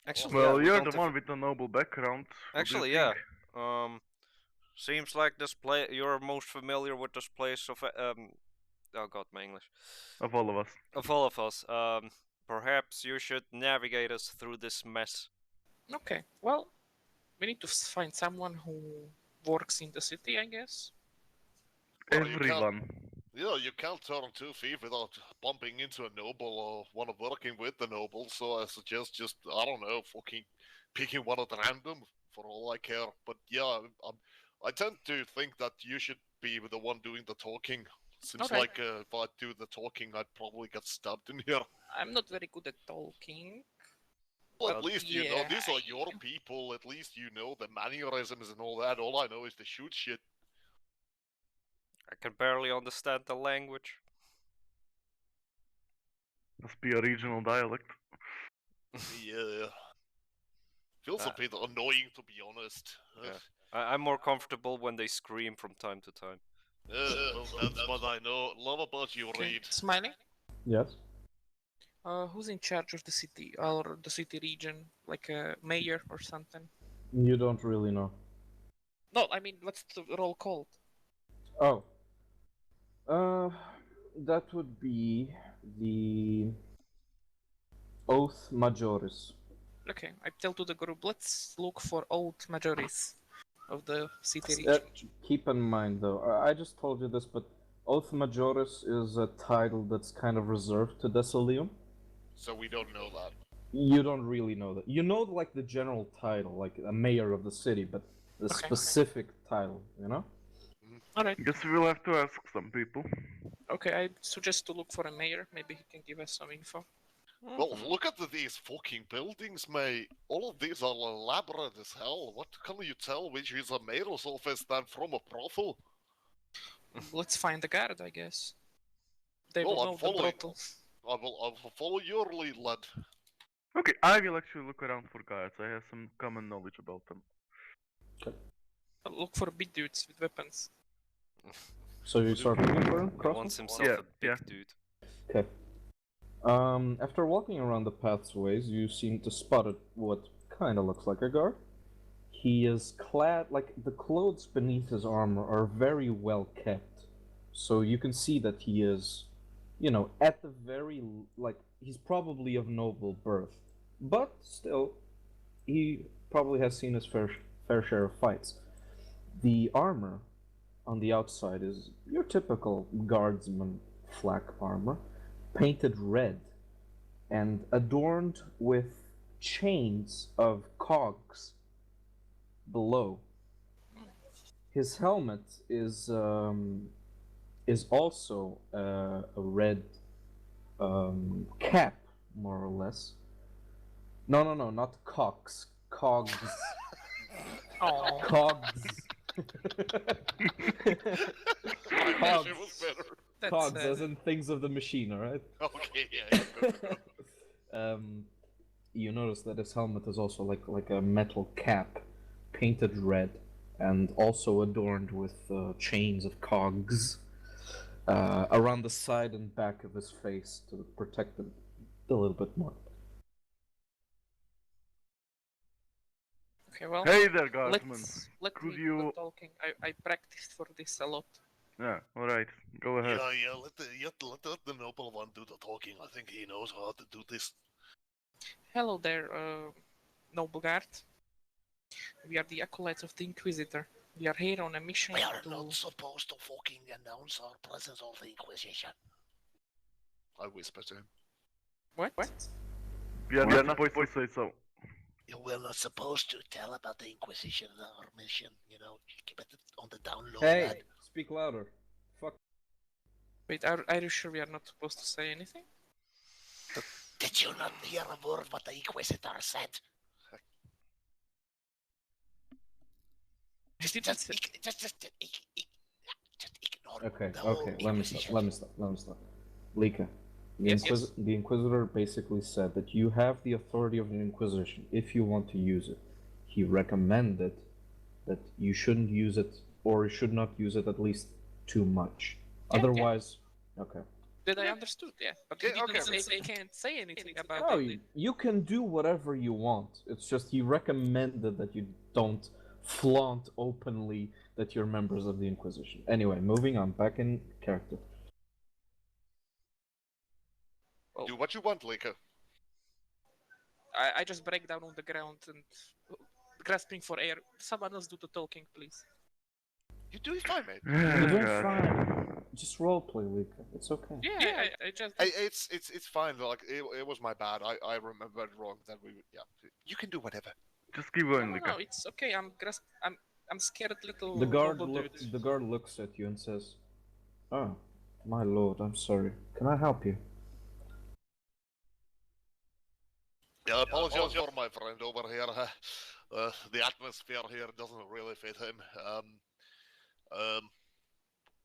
Actually, Well, we you're don't the one with the noble background. What do Actually, you yeah. think? Seems like this place. You're most familiar with this place of Oh god, my English. Of all of us. Of all of us. Perhaps you should navigate us through this mess. Okay, well, we need to find someone who works in the city, I guess. Well, you can't- Everyone. Yeah, you can't turn 2 feet without bumping into a noble or one of working with the noble, so I suggest just, I don't know, fucking picking one at random for all I care. But yeah, I tend to think that you should be the one doing the talking. Seems Alright. like if I do the talking, I'd probably get stabbed in here. I'm not very good at talking. Well, at But least you know, yeah, these are your people, at least you know the mannerisms and all that. All I know is the shoot shit. I can barely understand the language. Must be a regional dialect. Yeah. Feels a bit annoying, to be honest. Yeah. I'm more comfortable when they scream from time to time. Well, that's what I know. Love about you, okay. Reed. Smiley? Yes? Who's in charge of the city or the city region? Like a mayor or something? You don't really know. No, I mean, what's the role called? Oh. That would be the Oath Majoris. Okay, I tell to the group, let's look for old majoris of the city Uh, region. keep in mind, though, I just told you this, but Oath Majoris is a title that's kind of reserved to Decilium. So we don't know that. You don't really know that. You know, like, the general title, like a mayor of the city, but the Okay. specific title, you know? Alright, Guess we will have to ask some people. okay, I suggest to look for a mayor. Maybe he can give us some info. Well, look at these fucking buildings, mate. All of these are elaborate as hell. What can you tell which is a mayor's office than from a brothel? Let's find the guard, I guess. They Well, will I'm know the following. brothel. I will follow your lead, lad. Okay, I will actually look around for guards. I have some common knowledge about them. Look for big dudes with weapons. So you start looking for him, He Crossman? wants himself Yeah, a big yeah. dude. Okay. After walking around the pathways, you seem to spot what kind of looks like a guard. He is clad, like, the clothes beneath his armor are very well kept. So you can see that he is, at the very, like, he's probably of noble birth. But still, he probably has seen his fair share of fights. The armor on the outside is your typical guardsman flak armor, painted red and adorned with chains of cogs below. His helmet is also a red cap, more or less. No, not cogs. Cogs. Oh, Cogs. I wish it was better. that's Cogs, as in things of the machine, alright? Okay, yeah, go, go, go. You notice that his helmet is also like a metal cap, painted red, and also adorned with chains of cogs around the side and back of his face to protect him a little bit more. okay. Well, Hey there, guardsman. let Could me do you? the talking. I practiced for this a lot. Yeah, all right. Go ahead. Yeah, let the noble one do the talking. I think he knows how to do this. Hello there, noble guard. We are the acolytes of the Inquisitor. We are here on a mission We are to. not supposed to fucking announce our presence of the Inquisition. I whisper to him. What? We are not supposed to say so. You were not supposed to tell about the Inquisition and our mission. You know, keep it on the down low. Hey, lad. speak louder. Fuck. Wait, are you sure we are not supposed to say anything? Did you not hear a word what the Inquisitor said? Just ignore Okay, the whole okay, let me Inquisition. stop. Lika, Yes. the Inquisitor basically said that you have the authority of the Inquisition if you want to use it. He recommended that you shouldn't use it, or you should not use it at least too much. Yeah, Otherwise, okay. Did I understood? Yeah, but Yeah, he didn't okay. say they can't say anything about No, it. you can do whatever you want. It's just he recommended that you don't flaunt openly that you're members of the Inquisition. Anyway, moving on, back in character. Well, Do what you want, Lika. I just break down on the ground and grasping for air. Someone else do the talking, please. You do it fine, mate. You're doing God. fine. Just roleplay, Lika. It's okay. Yeah, I just. It's fine. Like it was my bad. I remembered wrong. That we yeah. You can do whatever. Just keep going, No, Lika. it's okay. I'm scared little. The guard noble dude. the guard looks at you and says, "Oh, my lord, I'm sorry. Can I help you?" Yeah, I apologize for my friend over here. The atmosphere here doesn't really fit him.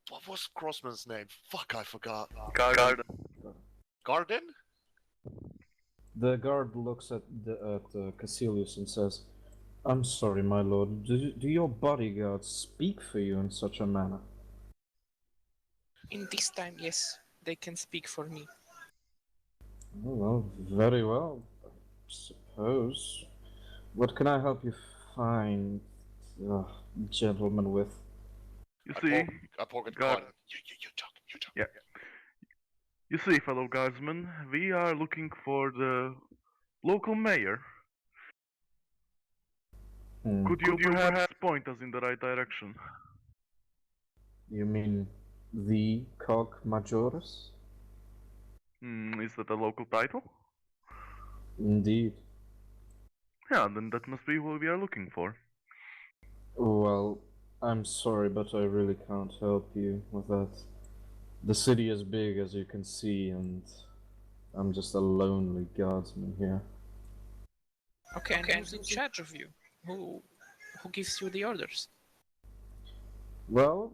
What was Crossman's name? Fuck, I forgot. Garden. Garden? The guard looks at Cassilius and says, "I'm sorry, my lord. Do your bodyguards speak for you in such a manner?" In this time, yes, they can speak for me. Oh, well, very well, I suppose. What can I help you find, gentlemen, with? You see, I pocket Guard. gun. You talk. Yeah. You see, fellow guardsmen, we are looking for the local mayor. Could you perhaps point us in the right direction? You mean the Cog Majoris? Is that a local title? Indeed. Yeah, then that must be what we are looking for. Well, I'm sorry, but I really can't help you with that. The city is big, as you can see, and I'm just a lonely guardsman here. Okay, and who's in charge of you? Who gives you the orders? Well,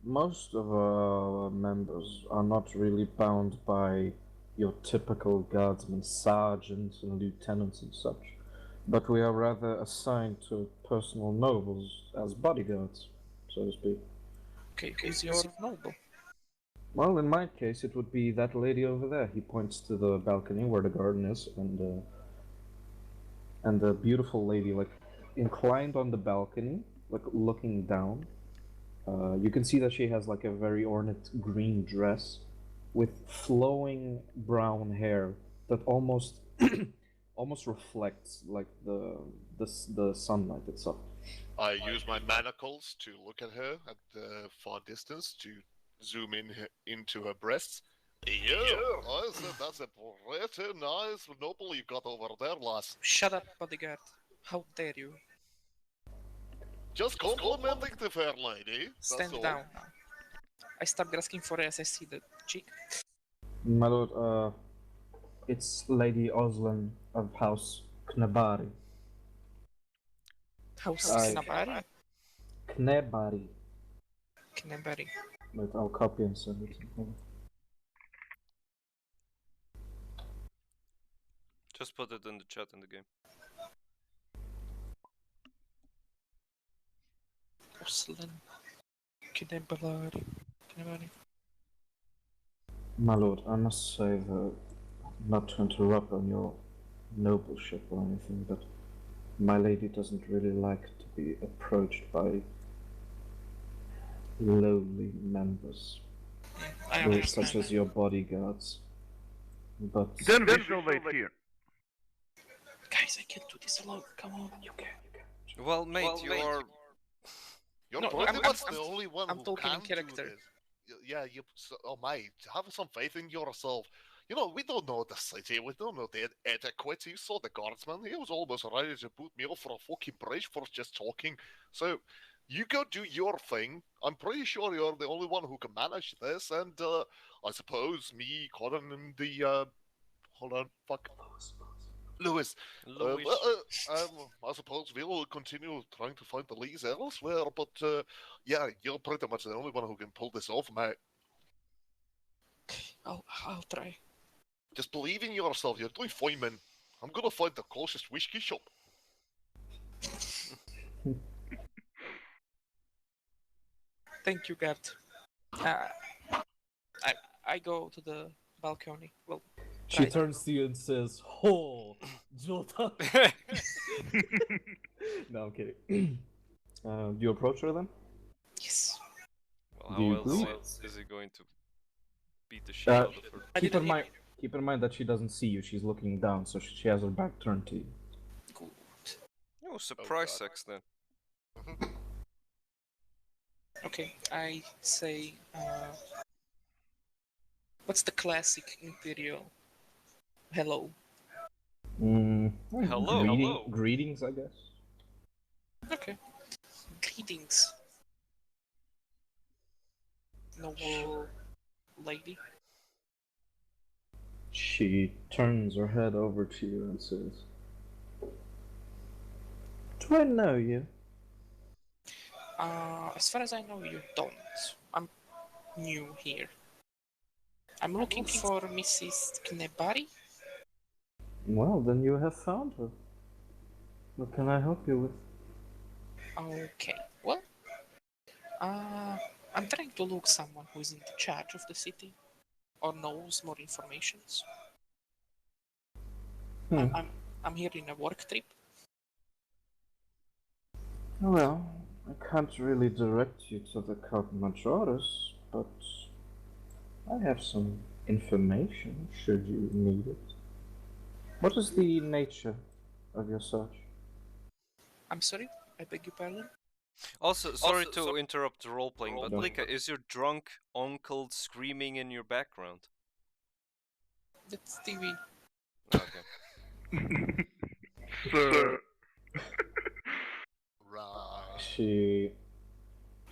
most of our members are not really bound by your typical guardsmen, sergeants and lieutenants and such, but we are rather assigned to personal nobles as bodyguards, so to speak. Okay, who's your noble? Well, in my case, it would be that lady over there. He points to the balcony where the garden is, and the beautiful lady, like, inclined on the balcony, like, looking down. You can see that she has, like, a very ornate green dress with flowing brown hair that almost almost reflects, like, the sunlight itself. I use my manacles to look at her at the far distance to zoom into her breasts. Yeah, I said that's a pretty nice noble you got over there, lass. Shut up, bodyguard. How dare you? Just complimenting the fair lady. Stand That's all. down now. I start grasping for it as I see the chick. My lord, it's Lady Oslan of House Knebari. House I- Knabari? Knebari. Knabari. Wait, I'll copy and send it. Just put it in the chat in the game. Oslan. Knabari. Knabari. My lord, I must say that, not to interrupt on your nobleship or anything, but my lady doesn't really like to be approached by lowly members, I such understand. as your bodyguards. But Then we shall wait here. Guys, I can't do this alone. Come on. you can. Well, mate, you're. You're No, pretty I'm- much I'm- the only one I'm who talking in can character. do this. Yeah, oh mate, have some faith in yourself. You know, we don't know the city, we don't know the etiquette. You saw the guardsman, he was almost ready to put me off for a fucking bridge for just talking. So, you go do your thing. I'm pretty sure you're the only one who can manage this, and I suppose me, Conan, and the hold on, fuck, Lewis. Louis. I suppose we'll continue trying to find the leads elsewhere, but yeah, you're pretty much the only one who can pull this off, mate. I'll try. Just believe in yourself. You're doing fine, man. I'm gonna find the closest whiskey shop. Thank you, guard. I go to the balcony. Well, She Right. turns to you and says, "Ho, Jota." No, I'm kidding. Do you approach her then? yes. Well, Do you how believe- else is he going to beat the shit out of her? I Keep didn't in hear mind, keep in mind that she doesn't see you. She's looking down, so she has her back turned to you. Good. Oh, surprise God. sex then. Okay, I say, what's the classic Imperial hello? Hello. Hello. Greetings, I guess. Okay. Greetings, noble lady. She turns her head over to you and says, "Do I know you?" As far as I know, you don't. I'm new here. I'm looking for Mrs. Knebari. Well, then you have found her. What can I help you with? Okay, well, I'm trying to look someone who is in charge of the city or knows more informations. Hmm. I'm here in a work trip. Well, I can't really direct you to the Count Majoris, but I have some information should you need it. What is the nature of your search? I'm sorry, I beg your pardon. Also, sorry to interrupt the role playing, but No. Lika, is your drunk uncle screaming in your background? That's TV. Okay. Sir. Right. She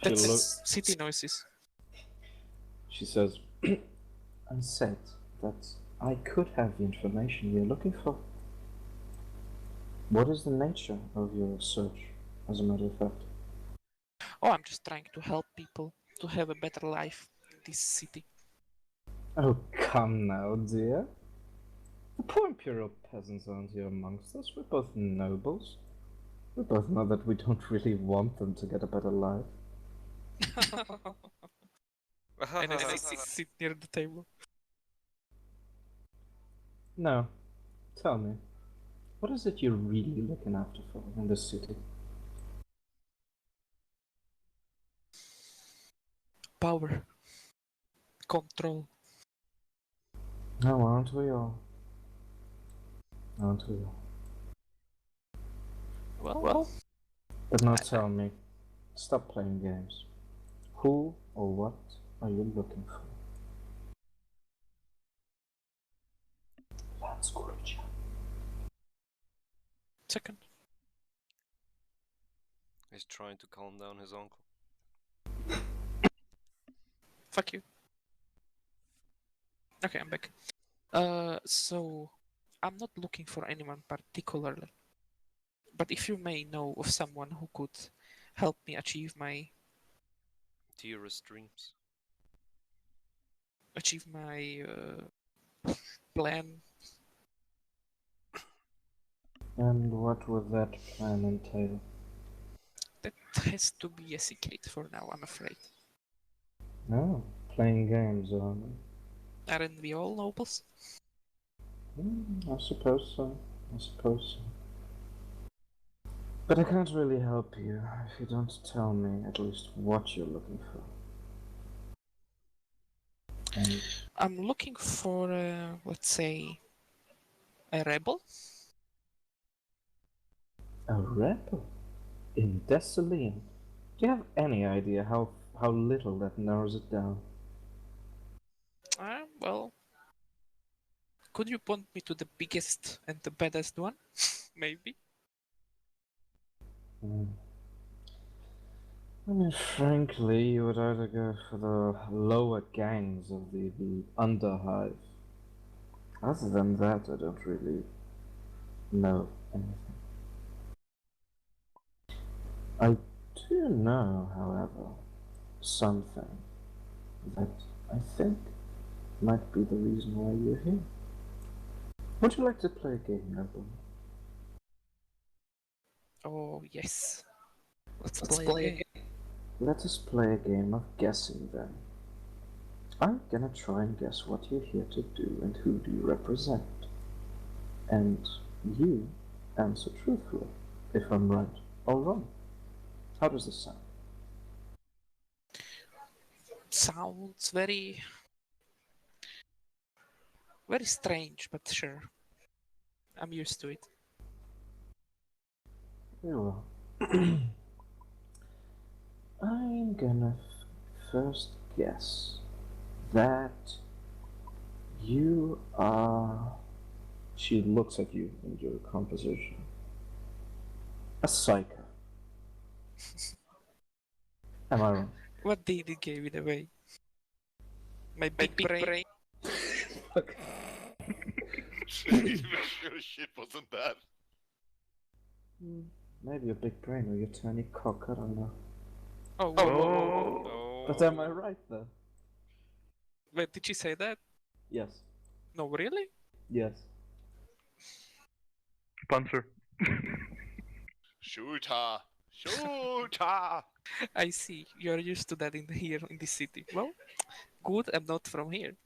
That's looks. city noises. She says, "I said that I could have the information you're looking for. What is the nature of your search, as a matter of fact?" Oh, I'm just trying to help people to have a better life in this city. Oh, come now, dear. The poor imperial peasants aren't here amongst us. We're both nobles. We both know that we don't really want them to get a better life. And I sit near the table. No. Tell me, what is it you're really looking after for in this city? Power. Control. Oh, aren't we all? Aren't we all? Well. But now tell me, stop playing games. Who or what are you looking for? Lance Courage. Second. He's trying to calm down his uncle. Fuck you. Okay, I'm back. So I'm not looking for anyone particularly, but if you may know of someone who could help me achieve my Dearest dreams. plan, And what would that plan entail? that has to be a secret for now, I'm afraid. Oh, playing games, Aren't we all nobles? I suppose so. I suppose so. But I can't really help you if you don't tell me at least what you're looking for. And I'm looking for, let's say, a rebel. a rebel? In Thessalian? Do you have any idea how little that narrows it down? Well, could you point me to the biggest and the baddest one? Maybe. I mean, frankly, you would either go for the lower gangs of the Underhive. Other than that, I don't really know anything. I do know, however, something that I think might be the reason why you're here. Would you like to play a game, Rebel? Oh, yes. Let's play a game. Let us play a game of guessing then. I'm gonna try and guess what you're here to do and who do you represent. And you answer truthfully if I'm right or wrong. How does this sound? Sounds very strange, but sure. I'm used to it. Very well. I'm gonna first guess that you are. She looks at you in your composition. A psycho. Am I wrong? What did it give it away? My big brain. Sure shit wasn't that. Maybe your big brain or your tiny cock, I don't know. Oh, whoa, whoa, whoa. Oh. But am I right though? Wait, did she say that? Yes. No, really? Yes. Punch her. Shoot her! Shoot her! I see. You're used to that here in this city. Well, good, I'm not from here.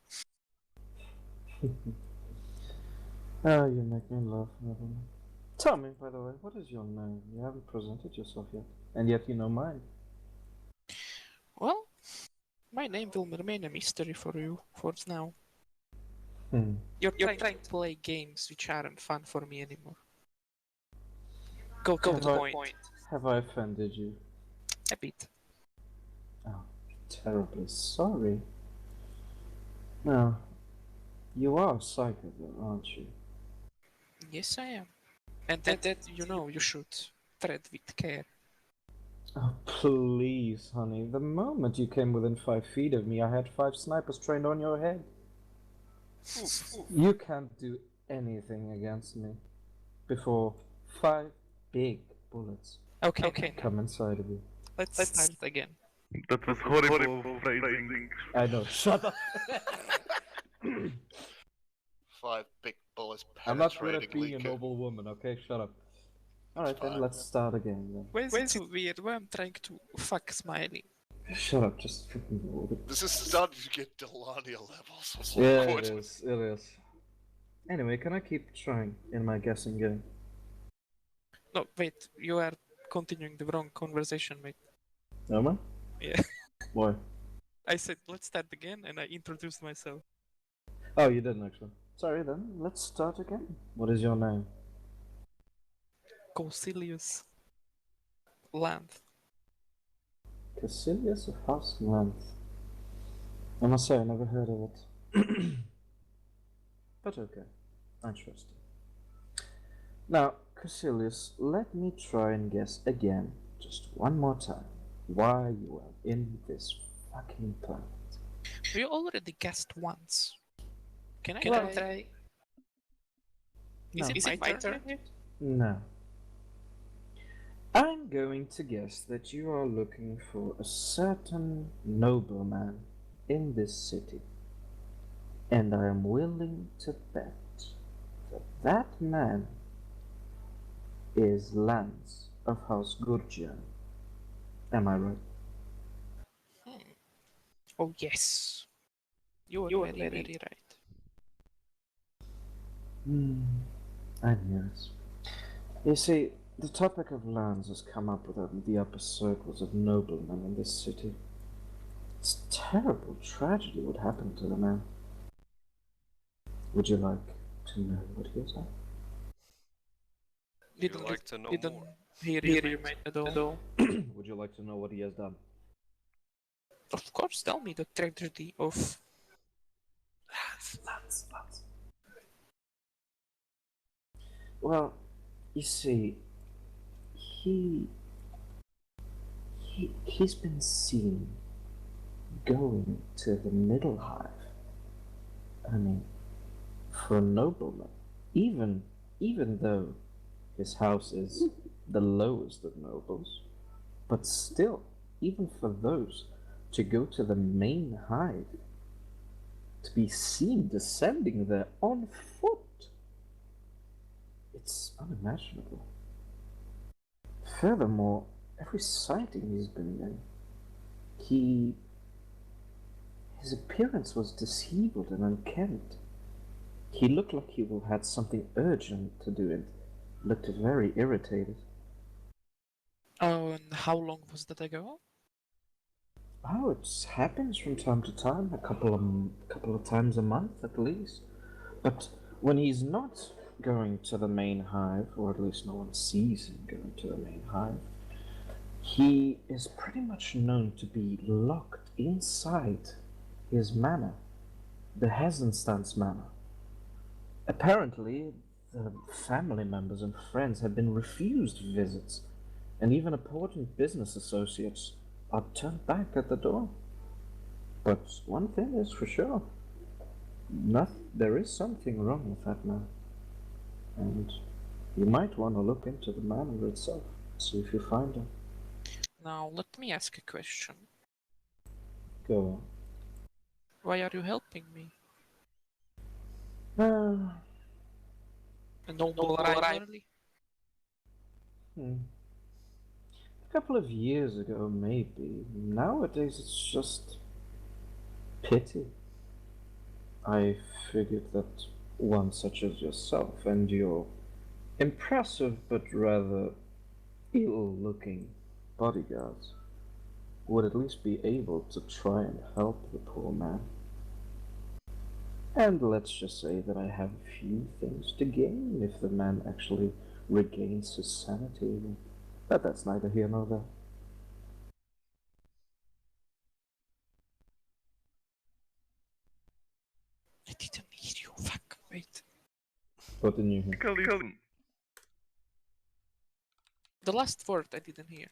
Oh, you make me laugh, Evelyn. Tell me, by the way, what is your name? You haven't presented yourself yet. And yet you know mine. Well, my name will remain a mystery for you for now. You're trying to play games which aren't fun for me anymore. Go to the point. Have I offended you? A bit. Oh, terribly sorry. No. You are a psycho, though, aren't you? Yes, I am. And that you know, you should tread with care. Oh, please, honey. The moment you came within 5 feet of me, I had 5 snipers trained on your head. You can't do anything against me before 5 big bullets Okay. come inside of you. Let's start again. That was horrible phrasing. I know. Shut up. 5 big bullets I'm not good at penetrating being a Lincoln. noble woman, okay? Shut up. Alright, then fine. let's start again then. Why is it so weird? Why I'm trying to fuck Smiley? Shut up, just fucking roll it. This is starting to get Delania levels of Yeah, awkward. it is. Anyway, can I keep trying in my guessing game? No, wait, you are continuing the wrong conversation, mate. Am I? Yeah. Why? I said, let's start again, and I introduced myself. Oh, you didn't actually. Sorry then, let's start again. What is your name? Caecilius Land. Caecilius of House Length. I must say, I never heard of it. But okay, I trust you. Now, Caecilius, let me try and guess again, just one more time, why you are in this fucking planet. You already guessed once. Can I Well, try? No. Is it my turn? No. I'm going to guess that you are looking for a certain nobleman in this city. And I am willing to bet that that man is Lance of House Gurjian. Am I right? Oh, yes. You are very, very right. I knew it. You see, the topic of lands has come up within the upper circles of noblemen in this city. It's a terrible tragedy what happened to the man. Would you like to know what he has done? Would you like to know Didn't more? hear you, mate, at all. Would you like to know what he has done? Of course, tell me the tragedy of... Lance. Well, you see, he's been seen going to the Middle Hive. I mean, for a nobleman, even though his house is the lowest of nobles, but still, even for those to go to the main hive, to be seen descending there on foot, it's unimaginable. Furthermore, every sighting he's been in, his appearance was disheveled and unkempt. He looked like he had something urgent to do and looked very irritated. Oh, and how long was that ago? Oh, it happens from time to time, a couple of times a month at least. But when he's not going to the main hive, or at least no one sees him going to the main hive, he is pretty much known to be locked inside his manor, the Hesenstans manor. Apparently, the family members and friends have been refused visits, and even important business associates are turned back at the door. But one thing is for sure, there is something wrong with that man. And you might want to look into the manor itself, see if you find him. Now, let me ask a question. Go on. Why are you helping me? Uh, A noble rivalry? A couple of years ago, maybe. Nowadays, it's just pity. I figured that one such as yourself and your impressive but rather ill-looking bodyguards would at least be able to try and help the poor man. And let's just say that I have a few things to gain if the man actually regains his sanity. But that's neither here nor there. I didn't hear you, fuck, wait. What didn't you hear? Askellon. The last word I didn't hear.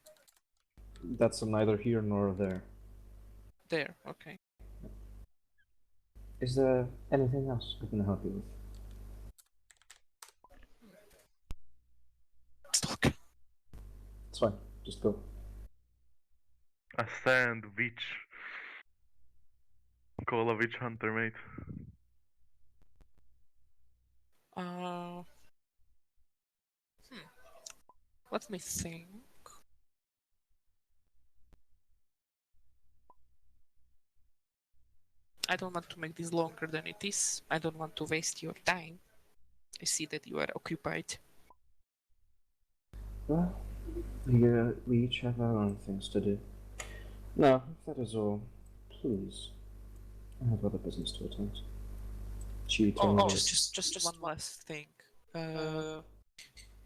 That's neither here nor there. There, okay. Is there anything else I can help you with? Stalker. It's fine, just go. A sandwich. Call a witch hunter, mate. Uh... Let me think. I don't want to make this longer than it is. I don't want to waste your time. I see that you are occupied. Well, we each have our own things to do. Now, if that is all, please, I have other business to attend. She turns Oh, just one last thing.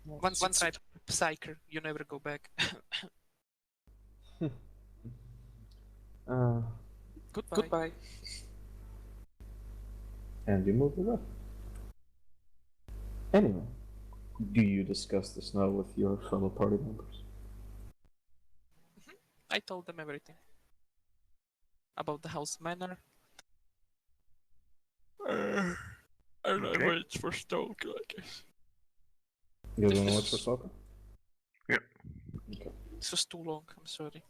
Once you try Psyker, you never go back. Goodbye. And you move away. Anyway, do you discuss this now with your fellow party members? I told them everything. About the house manor. And Okay. I wait for Stoke, I guess. You don't know what's for soccer? Yeah. Okay. This was too long, I'm sorry.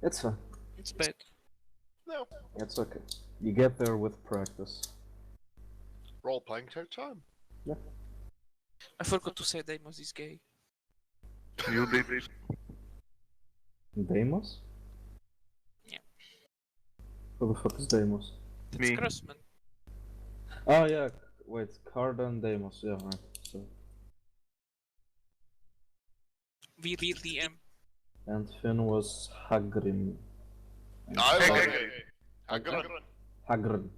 It's fine. It's bad. No. It's okay. You get there with practice. Role playing take time. I forgot to say Deimos is gay. You did it. Deimos? Yeah. Who the fuck is Deimos? That's Me. Grossman. Oh yeah, wait, Cardan Deimos, yeah, right. So, VDM. and Finn was Hagrim. I Hey, like hey, it. Hagrid. Hagrim.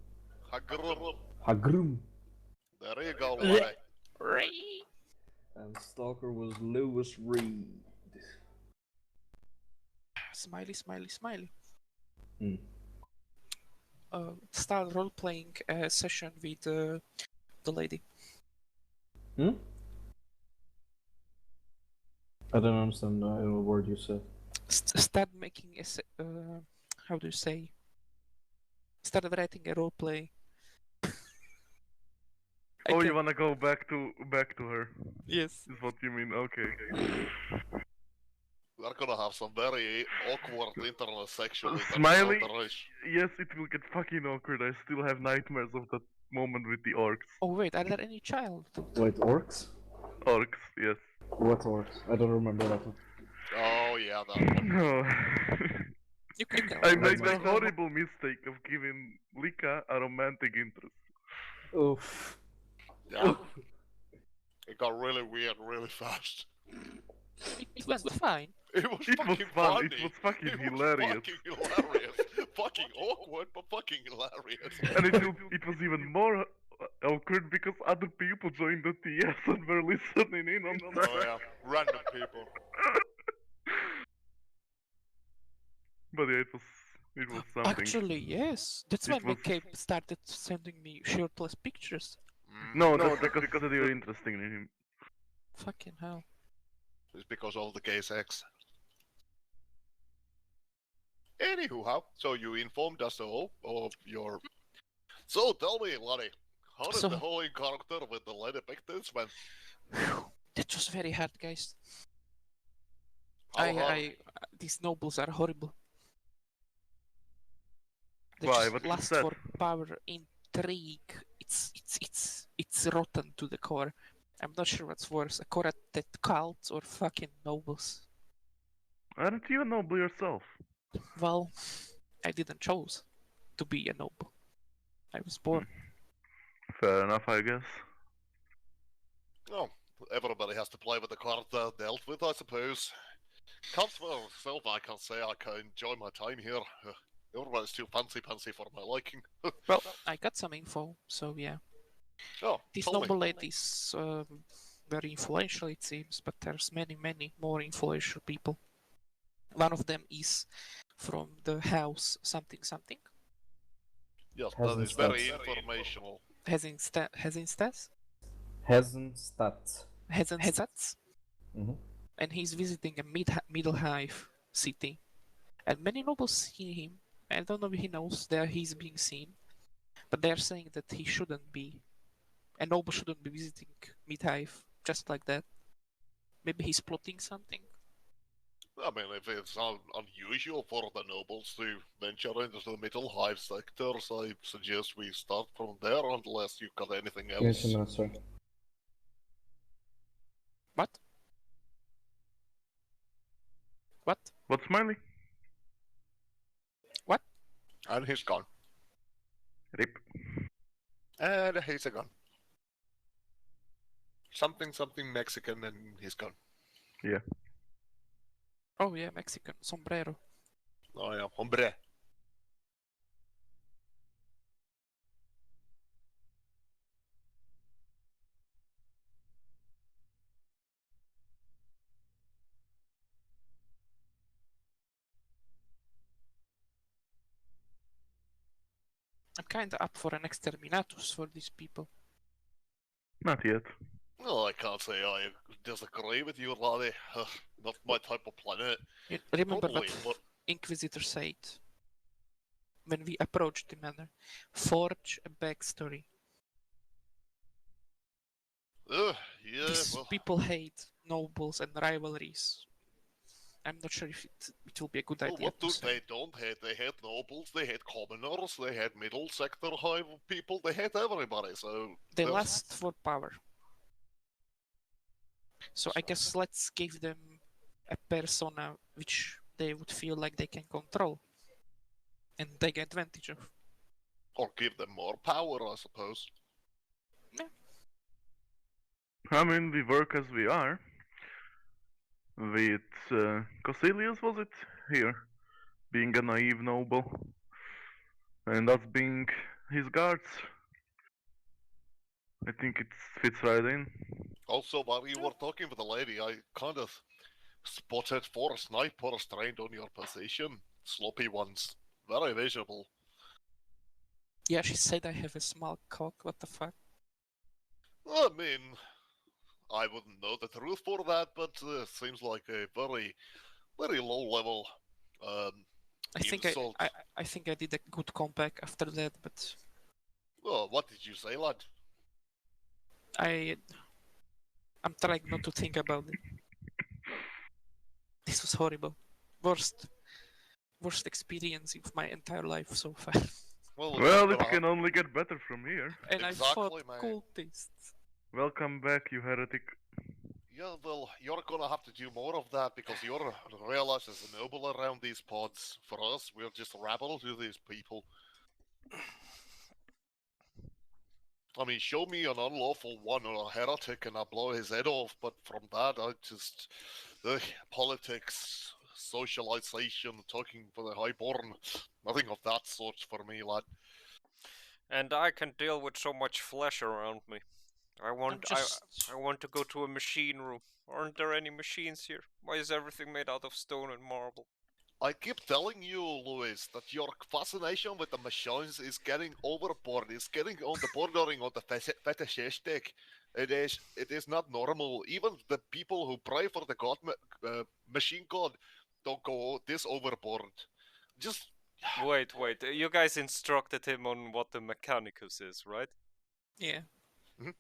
Hagrid. Hagrim. There you go, Larry. Ray. And Stalker was Lewis Reed. Smiley, smiley, smiley. Hmm. Start role-playing session with the lady. Hmm? I don't understand a word you said. Start making a how do you say? Start writing a role-play. Oh, you wanna go back to her? Yes. Is what you mean? Okay. We're gonna have some very awkward intersexual Smiley? encounters. Yes, it will get fucking awkward. I still have nightmares of that moment with the orcs. Oh wait, are there any child? Wait, orcs? Orcs, yes. What orcs? I don't remember that one. Oh yeah, that one. No. You can I That made might- the horrible mistake of giving Lika a romantic interest. Oof. Yeah. It got really weird really fast. It went fine. It was It was fucking fun, funny. it was fucking It was hilarious. fucking hilarious. Fucking awkward, but fucking hilarious. And it was even more awkward because other people joined the TS and were listening in on that. Oh yeah, random people. But yeah, it was something. Actually, yes. That's why It was- McCabe started sending me shirtless pictures. No, that's because you're interesting in him. Fucking hell. It's because of the gay sex. Anywho, so you informed us all of your... So tell me, Larry, how did So- the whole encounter with the lady pictures went? That was very hard, guys. How hard? These nobles are horrible. They Why? just What you lust said? for power, intrigue. It's rotten to the core. I'm not sure what's worse, a corrupted cult or fucking nobles. Aren't you a noble yourself? Well, I didn't choose to be a noble. I was born. Fair enough, I guess. Oh, everybody has to play with the cards they're dealt with, I suppose. Can't for myself, I can't say I can enjoy my time here. Everybody's too fancy for my liking. Well, I got some info, so yeah. Oh, This tell me. noble lady is very influential, it seems, but there's many more influential people. One of them is from the house something. Yes, Hasn't that is very stats. informational. Hesenstadt. Hesenstadt. Hesenstadt. Mm-hmm. And he's visiting a Middle Hive city. And many nobles see him. I don't know if he knows that he's being seen. But they're saying that he shouldn't be. A noble shouldn't be visiting Mid-Hive just like that. Maybe he's plotting something. I mean, if it's unusual for the nobles to venture into the Middle Hive sectors, I suggest we start from there unless you got anything Give me else. 2 minutes, sir. What? What? What's Smiley? And he's gone. Rip. And he's a gun. Something Mexican, and he's gone. Yeah. Oh yeah, Mexican sombrero. Oh yeah, hombre. I'm kinda up for an exterminatus for these people. Not yet. Well, I can't say I disagree with you, laddie. Not my type of planet. You remember Totally, what but Inquisitor said when we approached the manor? Forge a backstory. yeah, These well, people hate nobles and rivalries. I'm not sure if it will be a good well, idea what to do say. they don't hate? They hate nobles, they hate commoners, they hate middle sector high people, they hate everybody. So They there's- lust for power. So I guess let's give them a persona which they would feel like they can control and take advantage of. or give them more power, I suppose. I mean, we work as we are. With Cosilius, was it? Here. Being a naive noble. And us being his guards. I think it fits right in. Also, while you were talking with the lady, I kind of spotted 4 snipers trained on your position. Sloppy ones. Very visible. Yeah, she said I have a small cock. What the fuck? I mean, I wouldn't know the truth for that, but seems like a very, very low level I think insult. I think I did a good comeback after that, but Oh, what did you say, lad? I'm trying not to think about it. This was horrible. Worst experience of my entire life so far. Well, it can only get better from here. And Exactly, I fought man. cultists. Welcome back, you heretic. Yeah, well, you're gonna have to do more of that because you're realized as a noble around these pods. For us, we're just rabble to these people. I mean, show me an unlawful one or a heretic and I blow his head off, but from that, I just. Politics, socialization, talking for the highborn, nothing of that sort for me, lad. And I can deal with so much flesh around me. I want to go to a machine room. Aren't there any machines here? Why is everything made out of stone and marble? I keep telling you, Louis, that your fascination with the machines is getting overboard. It's getting on the bordering on the fetishistic. It is not normal. Even the people who pray for the machine god don't go this overboard. Just Wait. You guys instructed him on what the Mechanicus is, right? Yeah. Mhm.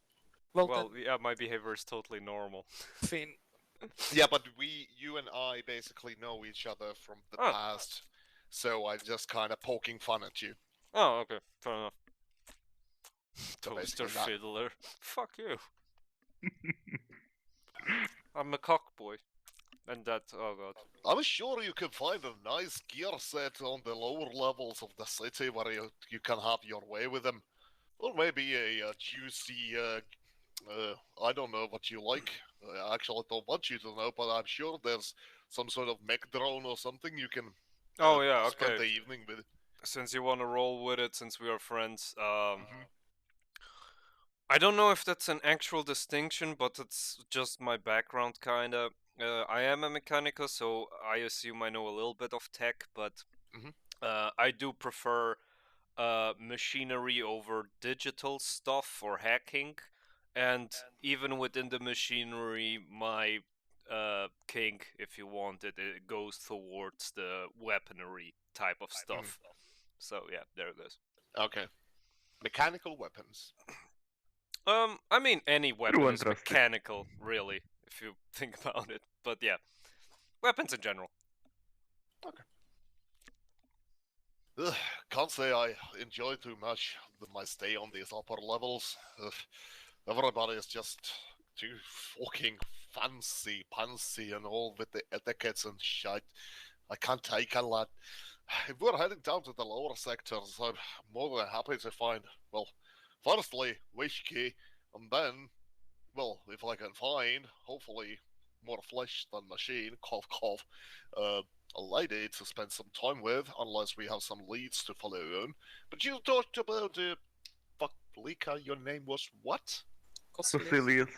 Well, yeah, my behavior is totally normal. Finn. yeah, but you and I basically know each other from the past, so I'm just kind of poking fun at you. Oh, okay, fair enough. So Toaster basically that. fiddler. Fuck you. I'm a cockboy. And that, oh god. I'm sure you can find a nice gear set on the lower levels of the city where you can have your way with them. Or maybe a juicy, I don't know what you like. Actually, I don't want you to know, but I'm sure there's some sort of mech drone or something you can Oh yeah, spend okay. the evening with. Since you want to roll with it, since we are friends, I don't know if that's an actual distinction, but it's just my background, kinda. I am a mechanical, so I assume I know a little bit of tech, but I do prefer machinery over digital stuff or hacking, and even within the machinery, my kink, if you want it, it goes towards the weaponry type of stuff. So yeah, there it is. Okay. Mechanical weapons. I mean, any weapon is interesting. mechanical, really, if you think about it. But yeah, weapons in general. Okay. Can't say I enjoy too much my stay on these upper levels. Everybody is just too fucking fancy, pantsy, and all with the etiquettes and shit. I can't take a lot. If we're heading down to the lower sectors, I'm more than happy to find, well, firstly, whiskey, and then, well, if I can find, hopefully, more flesh than machine, cough cough, a lady to spend some time with, unless we have some leads to follow on. But you talked about, fuck, Lika, your name was what? Cecilius.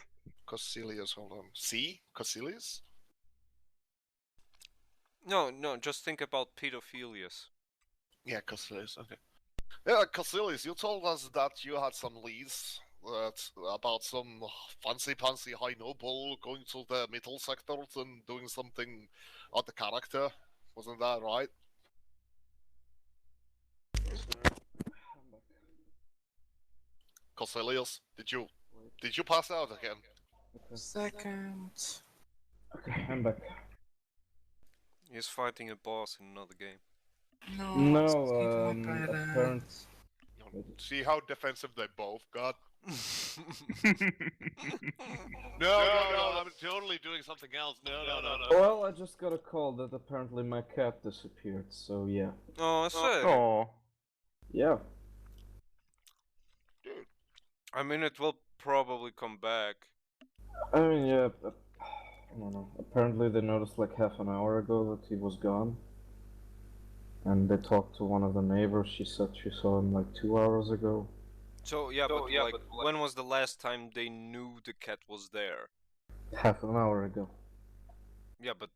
Cosilius, hold on. C? Cosilius? No, just think about pedophilius. Yeah, Cosilius, okay. Yeah, Cosilius, you told us that you had some leads about some fancy high noble going to the middle sectors and doing something out the character. Wasn't that right? Cosilius, did you pass out again? Okay. Second. Okay, I'm back. He's fighting a boss in another game. No, I was No, talking to my apparent. parents. See how defensive they both got? No, I'm totally doing something else. No. Well, I just got a call that apparently my cat disappeared, so yeah. Oh, sick. Oh, Yeah. Dude, I mean, it will probably come back. I mean, yeah, but, I don't know. Apparently they noticed like half an hour ago that he was gone. And they talked to one of the neighbors, she said she saw him like 2 hours ago. So yeah, but like, when was the last time they knew the cat was there? Half an hour ago. Yeah, but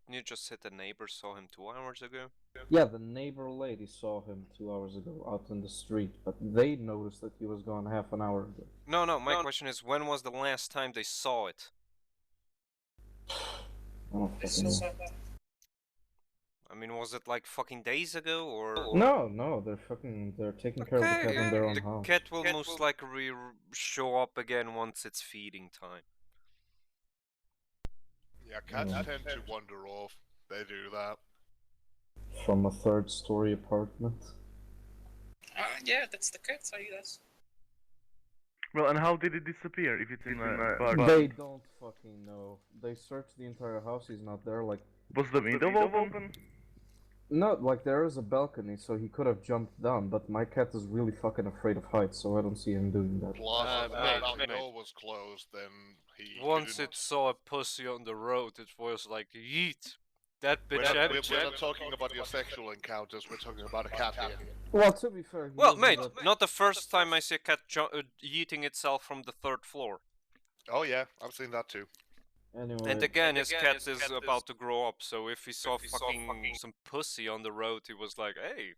you just said the neighbor saw him 2 hours ago. Yeah, the neighbor lady saw him 2 hours ago out in the street, but they noticed that he was gone half an hour ago. No, my question is, when was the last time they saw it? I don't fucking know. I mean, was it like fucking days ago, or...? No, they're taking care of the cat in their own the house. cat will most likely show up again once it's feeding time. yeah, cats tend to wander off. They do that. From a third-story apartment. Yeah, that's the cat, I guess. well, and how did it disappear if it's in a bar? They don't fucking know. They searched the entire house, he's not there, like... Was the window open? No, like there is a balcony, so he could have jumped down, but my cat is really fucking afraid of heights, so I don't see him doing that. Plus, if mate, that door was closed, then he. Once couldn't- it saw a pussy on the road, it was like, yeet! That We're bitch had we're not talking about your sexual encounters. We're talking about a cat here. Well, to be fair... he Well, wasn't mate, that- not the first time I see a cat yeeting itself from the third floor. Oh yeah, I've seen that too. Anyway... And again, his cat is about to grow up, so if he saw fucking some pussy on the road, he was like, hey,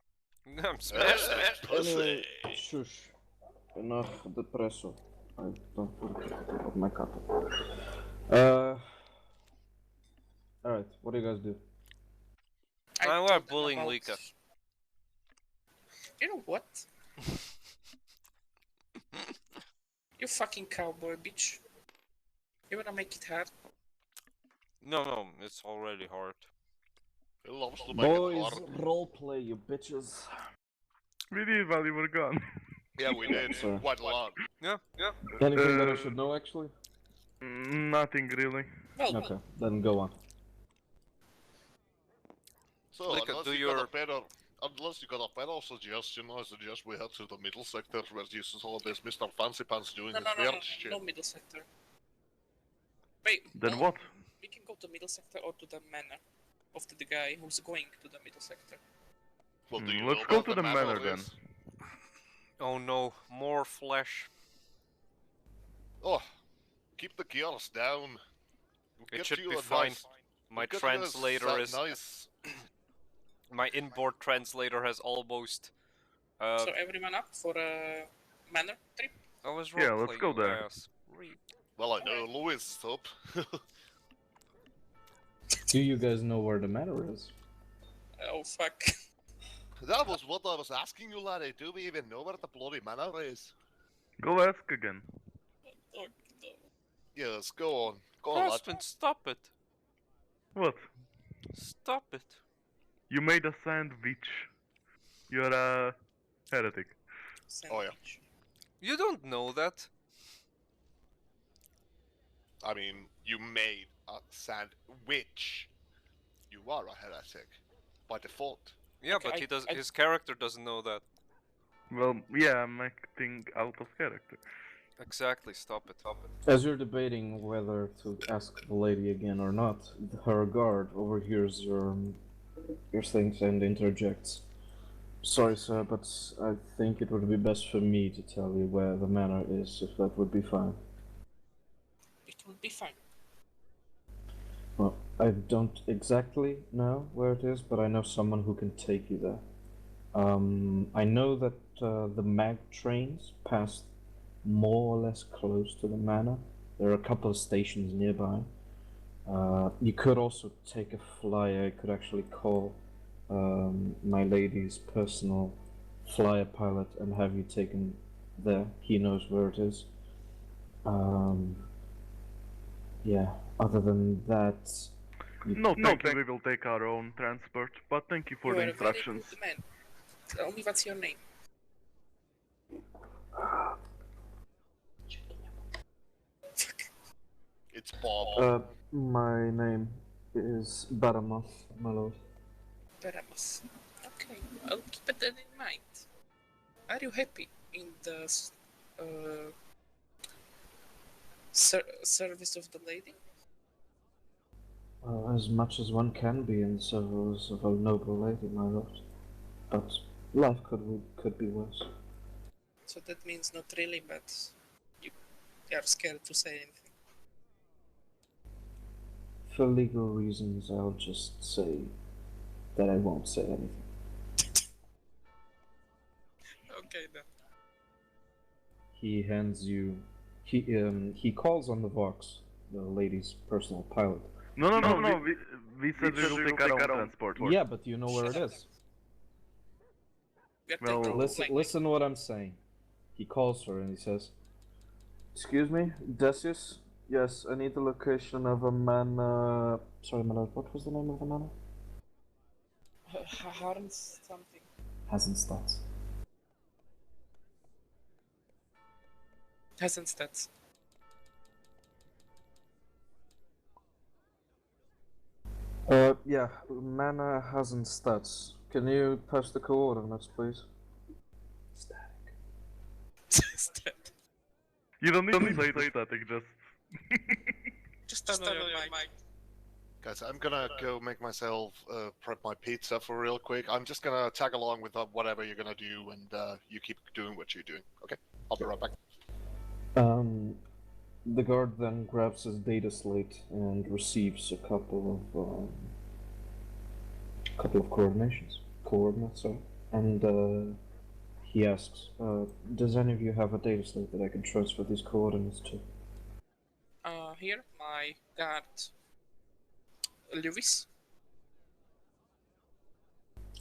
I'm smashing it. Anyway, shush. Enough depresso. I don't put it of my cat. Alright, what do you guys do? I told were them bullying about- Lika. You know what? You fucking cowboy bitch. You wanna make it hard? No, it's already hard. He loves to make it Boys, hard. roleplay, you bitches. We did while you were gone. Yeah, we did Sorry. quite a lot. Yeah. Anything that I should know, actually? Nothing really. Well, Okay, then go on. So Lika, unless do you your- got a better suggestion, I suggest we head to the middle sector where you saw this Mr. Fancy Pants doing no, his no, no, weird no, shit. no middle sector. Wait, Then no, what? We can go to middle sector or to the manor of the guy who's going to the middle sector. Well, do you Let's know go what to the manor is? then. Oh no, more flesh. Oh, keep the gears down. We'll It get should you be a fine. nice- My we'll get you a translator is... nice. My inboard translator has almost... So everyone up for a manor trip? I was Yeah, let's role-playing, go you there. ass. Read. Well, I know Louis up. Do you guys know where the manor is? Oh fuck. That was what I was asking you, laddie. Do we even know where the bloody manor is? Go ask again. Oh, no. Yes, go on. Go on, lad. Husband, stop it. What? Stop it. You made a sandwich. You're a heretic. Oh, yeah. Sandwich. You don't know that. I mean, you made a sandwich. You are a heretic. by default. Yeah, Okay, but he does. His character doesn't know that. Well, yeah, I'm acting out of character. Exactly. Stop it. As you're debating whether to ask the lady again or not, her guard overhears your things and interjects. Sorry, sir, but I think it would be best for me to tell you where the manor is, if that would be fine. It will be fine. Well, I don't exactly know where it is, but I know someone who can take you there. I know that the mag trains pass more or less close to the manor. There are a couple of stations nearby. You could also take a flyer. I could actually call my lady's personal flyer pilot and have you taken there. He knows where it is. Yeah, other than that... No, thank you, we will take our own transport, but thank you for You the are a very instructions. good man. Tell me what's your name. It's Bob. My name is Baramoth, my lord. Paramus. Okay, I'll keep that in mind. Are you happy in the service of the lady? As much as one can be in the service of a noble lady, my lord. But life could be worse. So that means not really, but you are scared to say anything. For legal reasons, I'll just say that I won't say anything. Okay then. He hands you... He calls on the Vox, the lady's personal pilot. No, we said we will take our own transport. Yeah, but you know where it is. We are Well, taking Listen to what I'm saying. He calls her and he says, "Excuse me, Decius? Yes, I need the location of a man, Sorry, my lord, what was the name of the manor? Harms something. Hasenstadt. Hasenstadt. Yeah, manor Hasenstadt. Can you post the coordinates, please? Static. You don't need to say the static, Just turn on your mic. Guys, I'm gonna go make myself prep my pizza for real quick. I'm just gonna tag along with whatever you're gonna do, and you keep doing what you're doing. Okay, I'll be right back. The guard then grabs his data slate and receives a couple of coordinates, sorry. And he asks, does any of you have a data slate that I can transfer these coordinates to? Here, my guard, Lewis.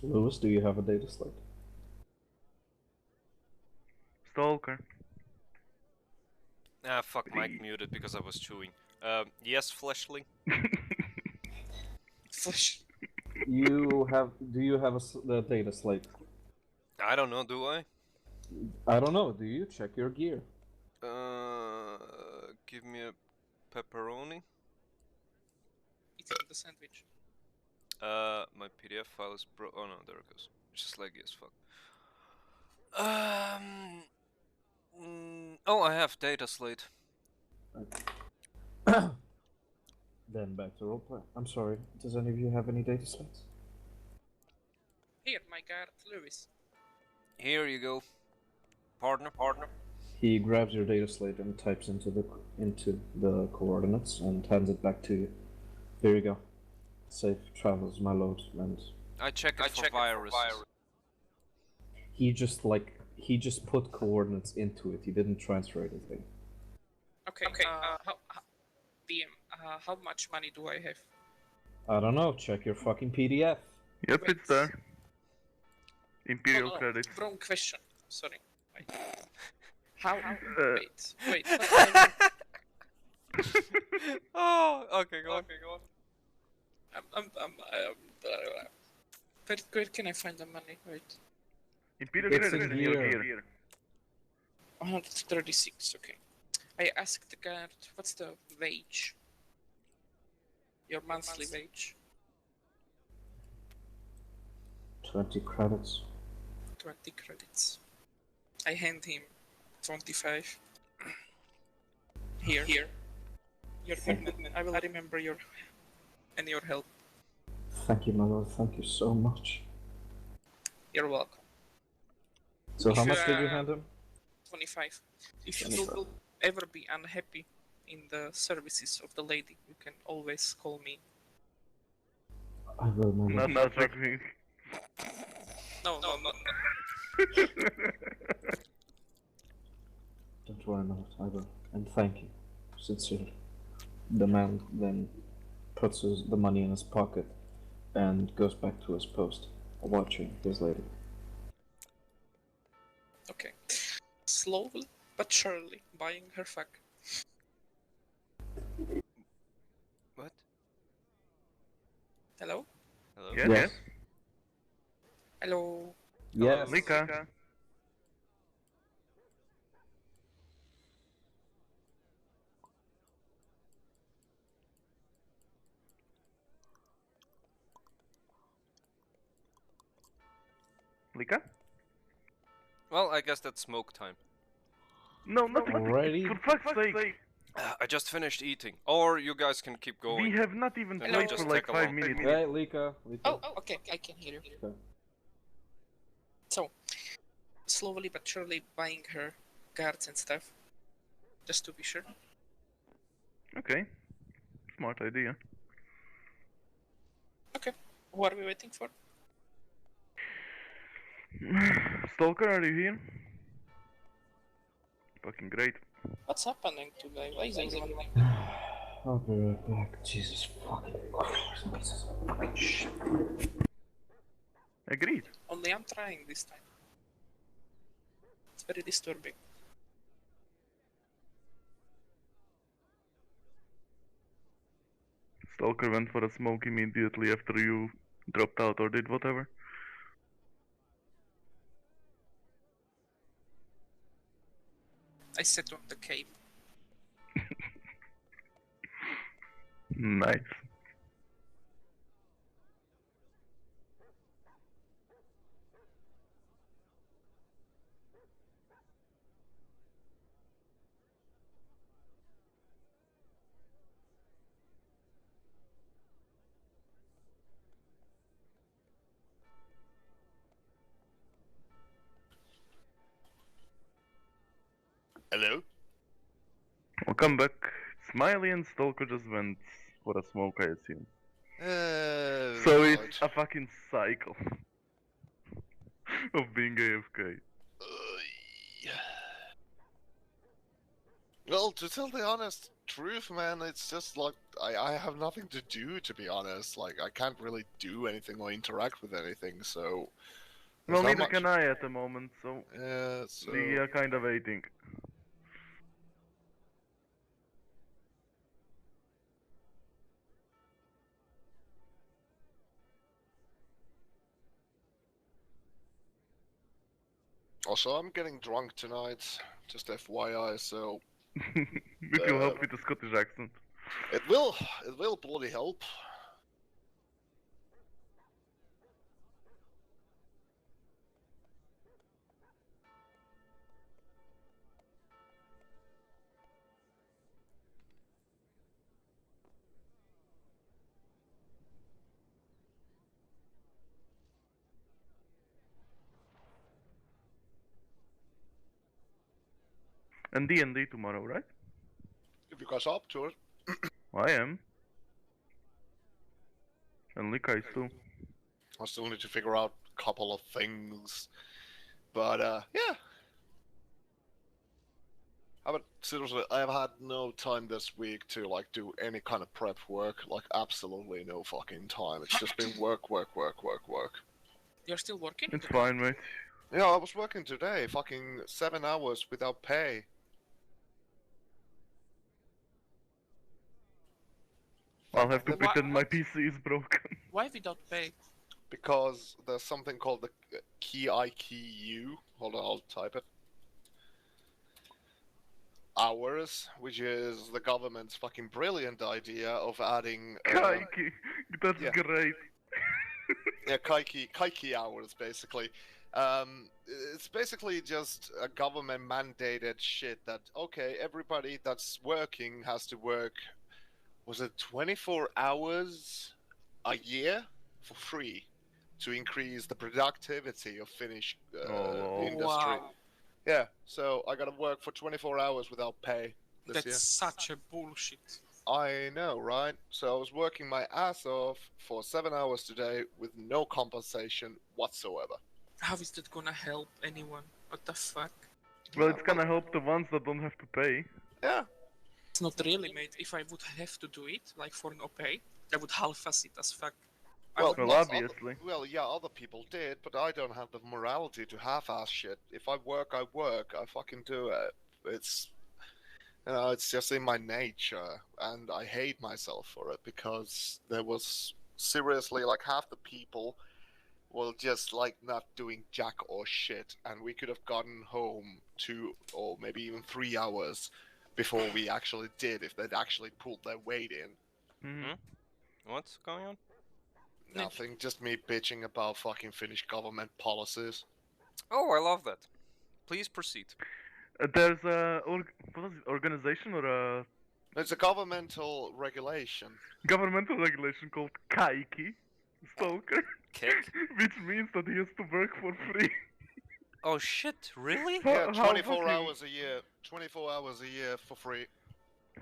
Lewis, do you have a data slate? Stalker. Ah, fuck, mic muted because I was chewing. Yes, Fleshling. Flash. Do you have a data slate? I don't know, do I? I don't know, do you? Check your gear. Give me a pepperoni. Eating the sandwich. My PDF file is oh no, there it goes. It's just laggy as fuck. Oh, I have data slate. Then back to roleplay. I'm sorry, does any of you have any data slates? Here, my guard, Lewis. Here you go. Partner. He grabs your data slate and types into the coordinates and hands it back to you. Here you go. Safe travels, my lord. And I check it for viruses. he just put coordinates into it. He didn't transfer anything. Okay. DM. How much money do I have? I don't know. Check your fucking PDF. Yep, Wait. it's there. Imperial No, credits. wrong question. Sorry. Wait. How? Wait. Oh, okay, go on. Where can I find the money? Wait. Imperial It's credits in in your here. gear. 136, okay. I asked the guard, what's the wage? Your monthly wage? 20 credits. 20 credits. I hand him 25. Here. Your commitment. I will remember your help. Thank you, my lord. Thank you so much. You're welcome. So If how you, much did you hand him? 25. If you 25. will ever be unhappy in the services of the lady, you can always call me. I will, my lord. Not me. No. Don't worry, my lord. I will. And thank you. Sincerely. The man then puts the money in his pocket and goes back to his post, watching his lady. Okay. Slowly but surely buying her fuck. What? Hello? Hello? Yes. Hello? Yes. Lika. Lika? Well, I guess that's smoke time. No, not Alrighty. For fuck's sake. I just finished eating. Or you guys can keep going. We have not even Then played I'll for just like take 5 along. minutes. Hey, Lika. Oh, okay. I can hear you. Okay. So, slowly but surely buying her guards and stuff. Just to be sure. Okay. Smart idea. Okay. Who are we waiting for? Stalker, are you here? Fucking great. What's happening today? Why is everyone like I'll be right back. Jesus fucking Christ. Pieces of fucking shit. Agreed. Only I'm trying this time. It's very disturbing. Stalker went for a smoke immediately after you dropped out or did whatever. I sat on the cape. Nice. Hello? Welcome back. Smiley and Stalker just went for a smoke, I assume. So Right. it's a fucking cycle of being AFK. Well, to tell the honest truth, man, it's just like I have nothing to do, to be honest. Like, I can't really do anything or interact with anything, so. Well, there's not neither much. can I at the moment, so Yeah, so. we are kind of waiting. Also, I'm getting drunk tonight, just FYI, so. If you help with the Scottish accent. It will bloody help. And D&D tomorrow, right? If you guys are up to it. I am. And Lika is too. I still need to figure out a couple of things. But, yeah. But seriously, I've had no time this week to, like, do any kind of prep work. Like, absolutely no fucking time. It's just been work. You're still working? It's fine, mate. Yeah, I was working today, fucking 7 hours without pay. I'll have to Why- pretend my what? PC is broken. Why without pay? Because there's something called the key IKU. Hold on, I'll type it. Hours, which is the government's fucking brilliant idea of adding. Crikey, that's yeah. great. Yeah, Kaiki hours, basically. It's basically just a government mandated shit that, okay, everybody that's working has to work, was it 24 hours a year for free to increase the productivity of Finnish industry. Wow, Yeah, so I gotta work for 24 hours without pay this that's year. such a bullshit. I know, right? So I was working my ass off for 7 hours today with no compensation whatsoever. How is that gonna help anyone? What the fuck? Well, it's gonna help the ones that don't have to pay. Yeah. It's not really, mate. If I would have to do it, like for no pay, I would half-ass it as fuck. Well, Well, other- obviously. yeah, other people did, but I don't have the morality to half-ass shit. If I work, I work. I fucking do it. It's, it's just in my nature, and I hate myself for it because there was seriously like half the people were just like not doing jack or shit, and we could have gotten home 2 or maybe even 3 hours before we actually did if they'd actually pulled their weight in. Mhm. What's going on? Nothing, just me bitching about fucking Finnish government policies. Oh, I love that. Please proceed. There's a what was it, organization or a It's a governmental regulation. governmental regulation called Kaiki Stalker, Kick? which means that he has to work for free. Oh shit, really? Yeah, How 24 fucking- hours a year. 24 hours a year for free.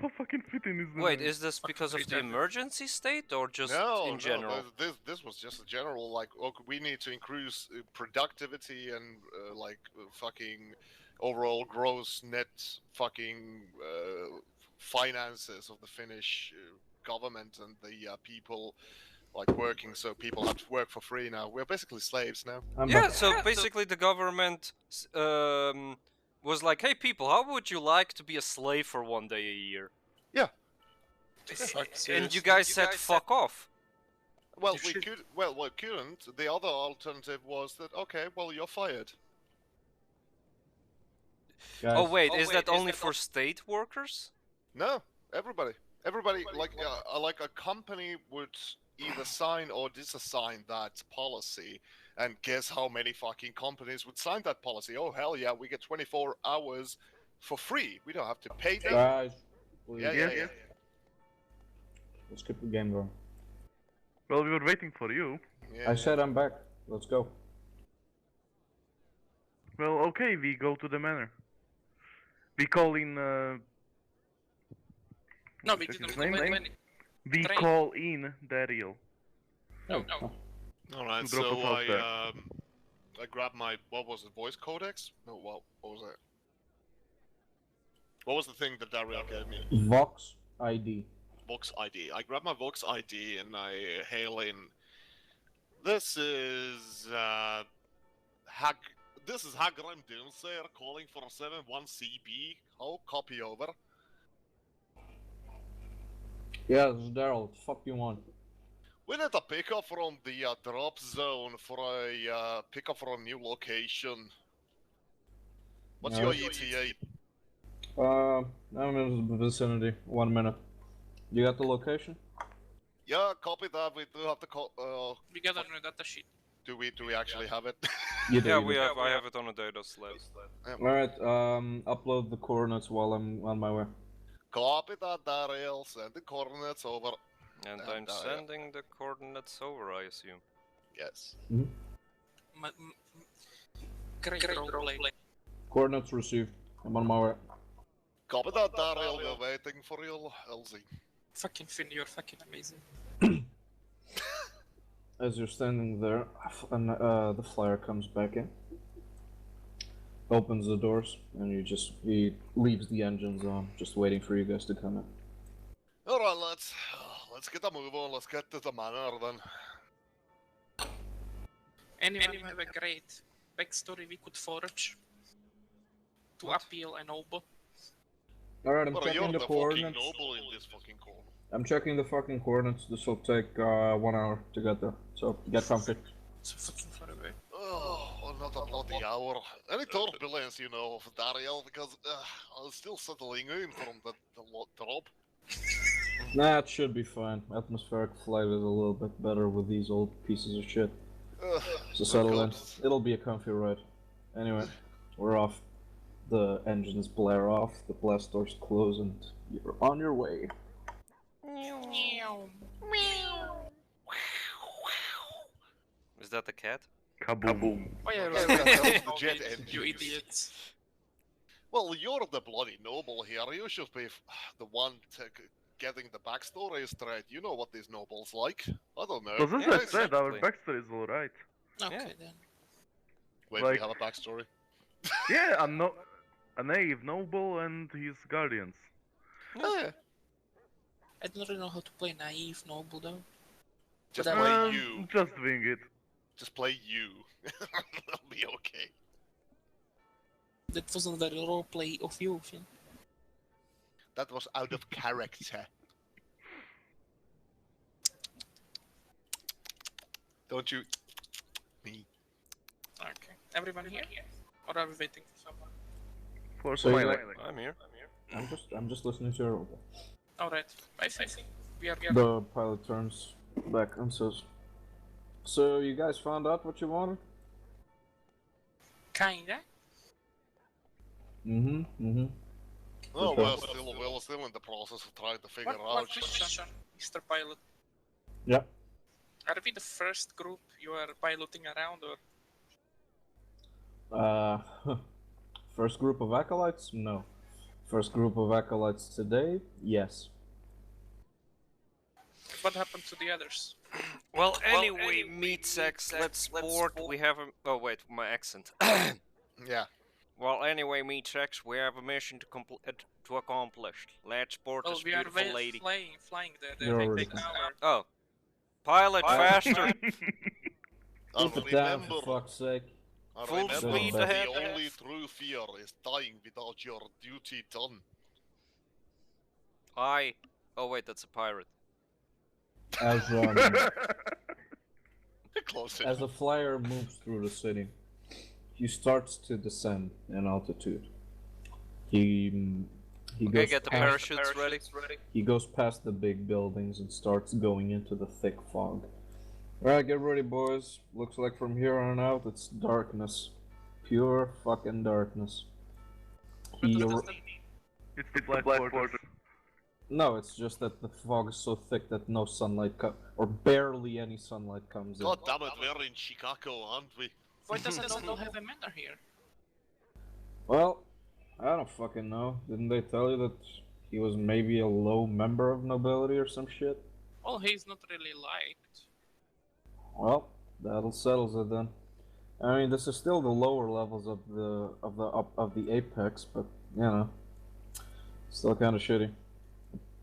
How fucking fitting is that? Wait, is this because of the retarded. emergency state or just No, in general? this was just a general like, okay, we need to increase productivity and fucking overall gross net fucking finances of the Finnish government and the people like working. So people have to work for free now. We're basically slaves now. I'm Yeah, back. so basically the government was like, hey people, how would you like to be a slave for 1 day a year? The fuck, And seriously? you guys said fuck off. Well, You we should- could. Well, we couldn't. The other alternative was that okay, well, you're fired. Guys, Oh wait, is that only for state workers? No, everybody. Like a company would either sign or disassign that policy, and guess how many fucking companies would sign that policy? Oh hell yeah, we get 24 hours for free. We don't have to pay them. guys, please, Yeah. let's keep the game going. Well, we were waiting for you. I said I'm back. Let's go. Well, okay, we go to the manor. We call in. No, we check didn't his call name. any. We Train. call in Daryl. Oh, No. All right, To drop us off there. I grabbed my what was it, voice codex? No, what was it? What was the thing that Daryl gave me? Vox ID. Vox ID. I grab my Vox ID and I hail in. This is This is Hagrim Doomsayer calling for 71CB. How copy over? Yeah, this is Daryl. What the fuck you want? We need a pickup from the drop zone for a pickup for a new location. What's your Alright. ETA? I'm in the vicinity. 1 minute. You got the location? Yeah, copy that. We do have to call. We got on a data sheet. Do we actually have it? You do. Yeah, you we do. have. I have it on a data slab. Alright, upload the coordinates while I'm on my way. Copy that, Daryl. Send the coordinates over. And And, I'm yeah. sending the coordinates over, I assume. Yes. Great roleplay. Coordinates received. I'm on my way. Copy that, Daryl. We're waiting for you, Elsie. Fucking Finn, you're fucking amazing. As you're standing there, and the flyer comes back in, opens the doors, and he leaves the engines on, just waiting for you guys to come in. All right, let's get a move on. Let's get to the manor then. Anyone have a great backstory we could forge to appeal a noble? Alright, I'm Well, checking you're the the fucking coordinates. noble in this fucking corner. I'm checking the fucking coordinates. This will take 1 hour to get there, so get comfy. So fucking far away. Oh, another bloody hour. Any turbulence, you know, of Daryl, because I'm still settling in from the drop. Nah, it should be fine. Atmospheric flight is a little bit better with these old pieces of shit. So settle in. It'll be a comfy ride. Anyway, we're off. The engines blare off, the blast doors close, and you're on your way. Is that the cat? Kaboom. Oh yeah, Yeah, right. that was the jet You engines. idiots. Well, you're the bloody noble here. You should be the one getting the backstory straight. You know what these nobles like. I don't know. So as Yeah, I said, our exactly. backstory is alright. Okay Yeah. then. Wait, Like- we have a backstory? Yeah, a knave noble and his guardians. Yeah. I don't really know how to play naive noble though. Just But play I- you. Just wing it. Just play you. It'll be okay. That wasn't very roleplay of you, Finn. That was out of character. Don't you? Me. Okay. Everyone here? Or are we waiting for someone? For So you smiling. I'm here. I'm just listening to your. Alright. I think we are The pilot turns back and says, "So you guys found out what you wanted?" kinda. Mm-hmm. Oh, Okay. we're still in the process of trying to figure One out. question, Mr. Pilot. Yeah. Are we the first group you are piloting around or First group of acolytes? No. First group of acolytes today? Yes. what happened to the others? Well, anyway, meat sex, let's sport. We have a. Oh wait, my accent. Yeah. Well, anyway, meat sex, we have a mission to accomplish. Let's sport Well, this we are beautiful lady. flying there. You're They already take an hour. Oh, pilot, faster! And Keep it down, remember, for fuck's sake. and Full remember, speed the ahead. only true fear is dying without your duty done. Oh wait, that's a pirate. As Close as enough. the flyer moves through the city, he starts to descend in altitude. He Okay, goes get the past, parachutes ready. he goes past the big buildings and starts going into the thick fog. Alright, get ready, boys. Looks like from here on out it's darkness. Pure fucking darkness. What He does ar- that mean? It's the black quarters. No, it's just that the fog is so thick that no sunlight or barely any sunlight comes in. God damn it, we're in Chicago, aren't we? Why doesn't Noble have a mentor here? Well, I don't fucking know. Didn't they tell you that he was maybe a low member of nobility or some shit? Well, he's not really liked. Well, that'll settles it then. I mean, this is still the lower levels of the apex, but you know, still kind of shitty.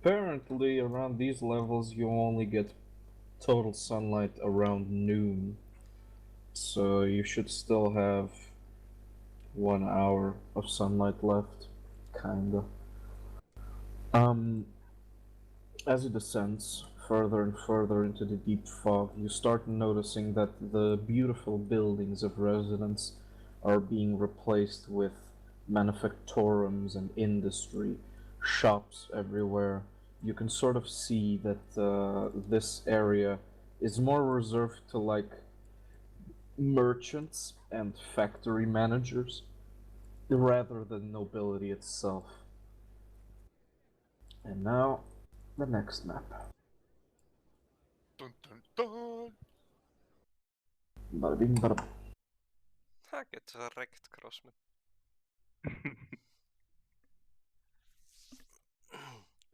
Apparently, around these levels, you only get total sunlight around noon, so you should still have 1 hour of sunlight left, kinda. As it descends further and further into the deep fog, you start noticing that the beautiful buildings of residence are being replaced with manufactorums and industry, shops everywhere. You can sort of see that this area is more reserved to like merchants and factory managers rather than nobility itself. And now, the next map. Dun, dun, dun. Bada bing, bada boom. Ha, get wrecked, Crossman.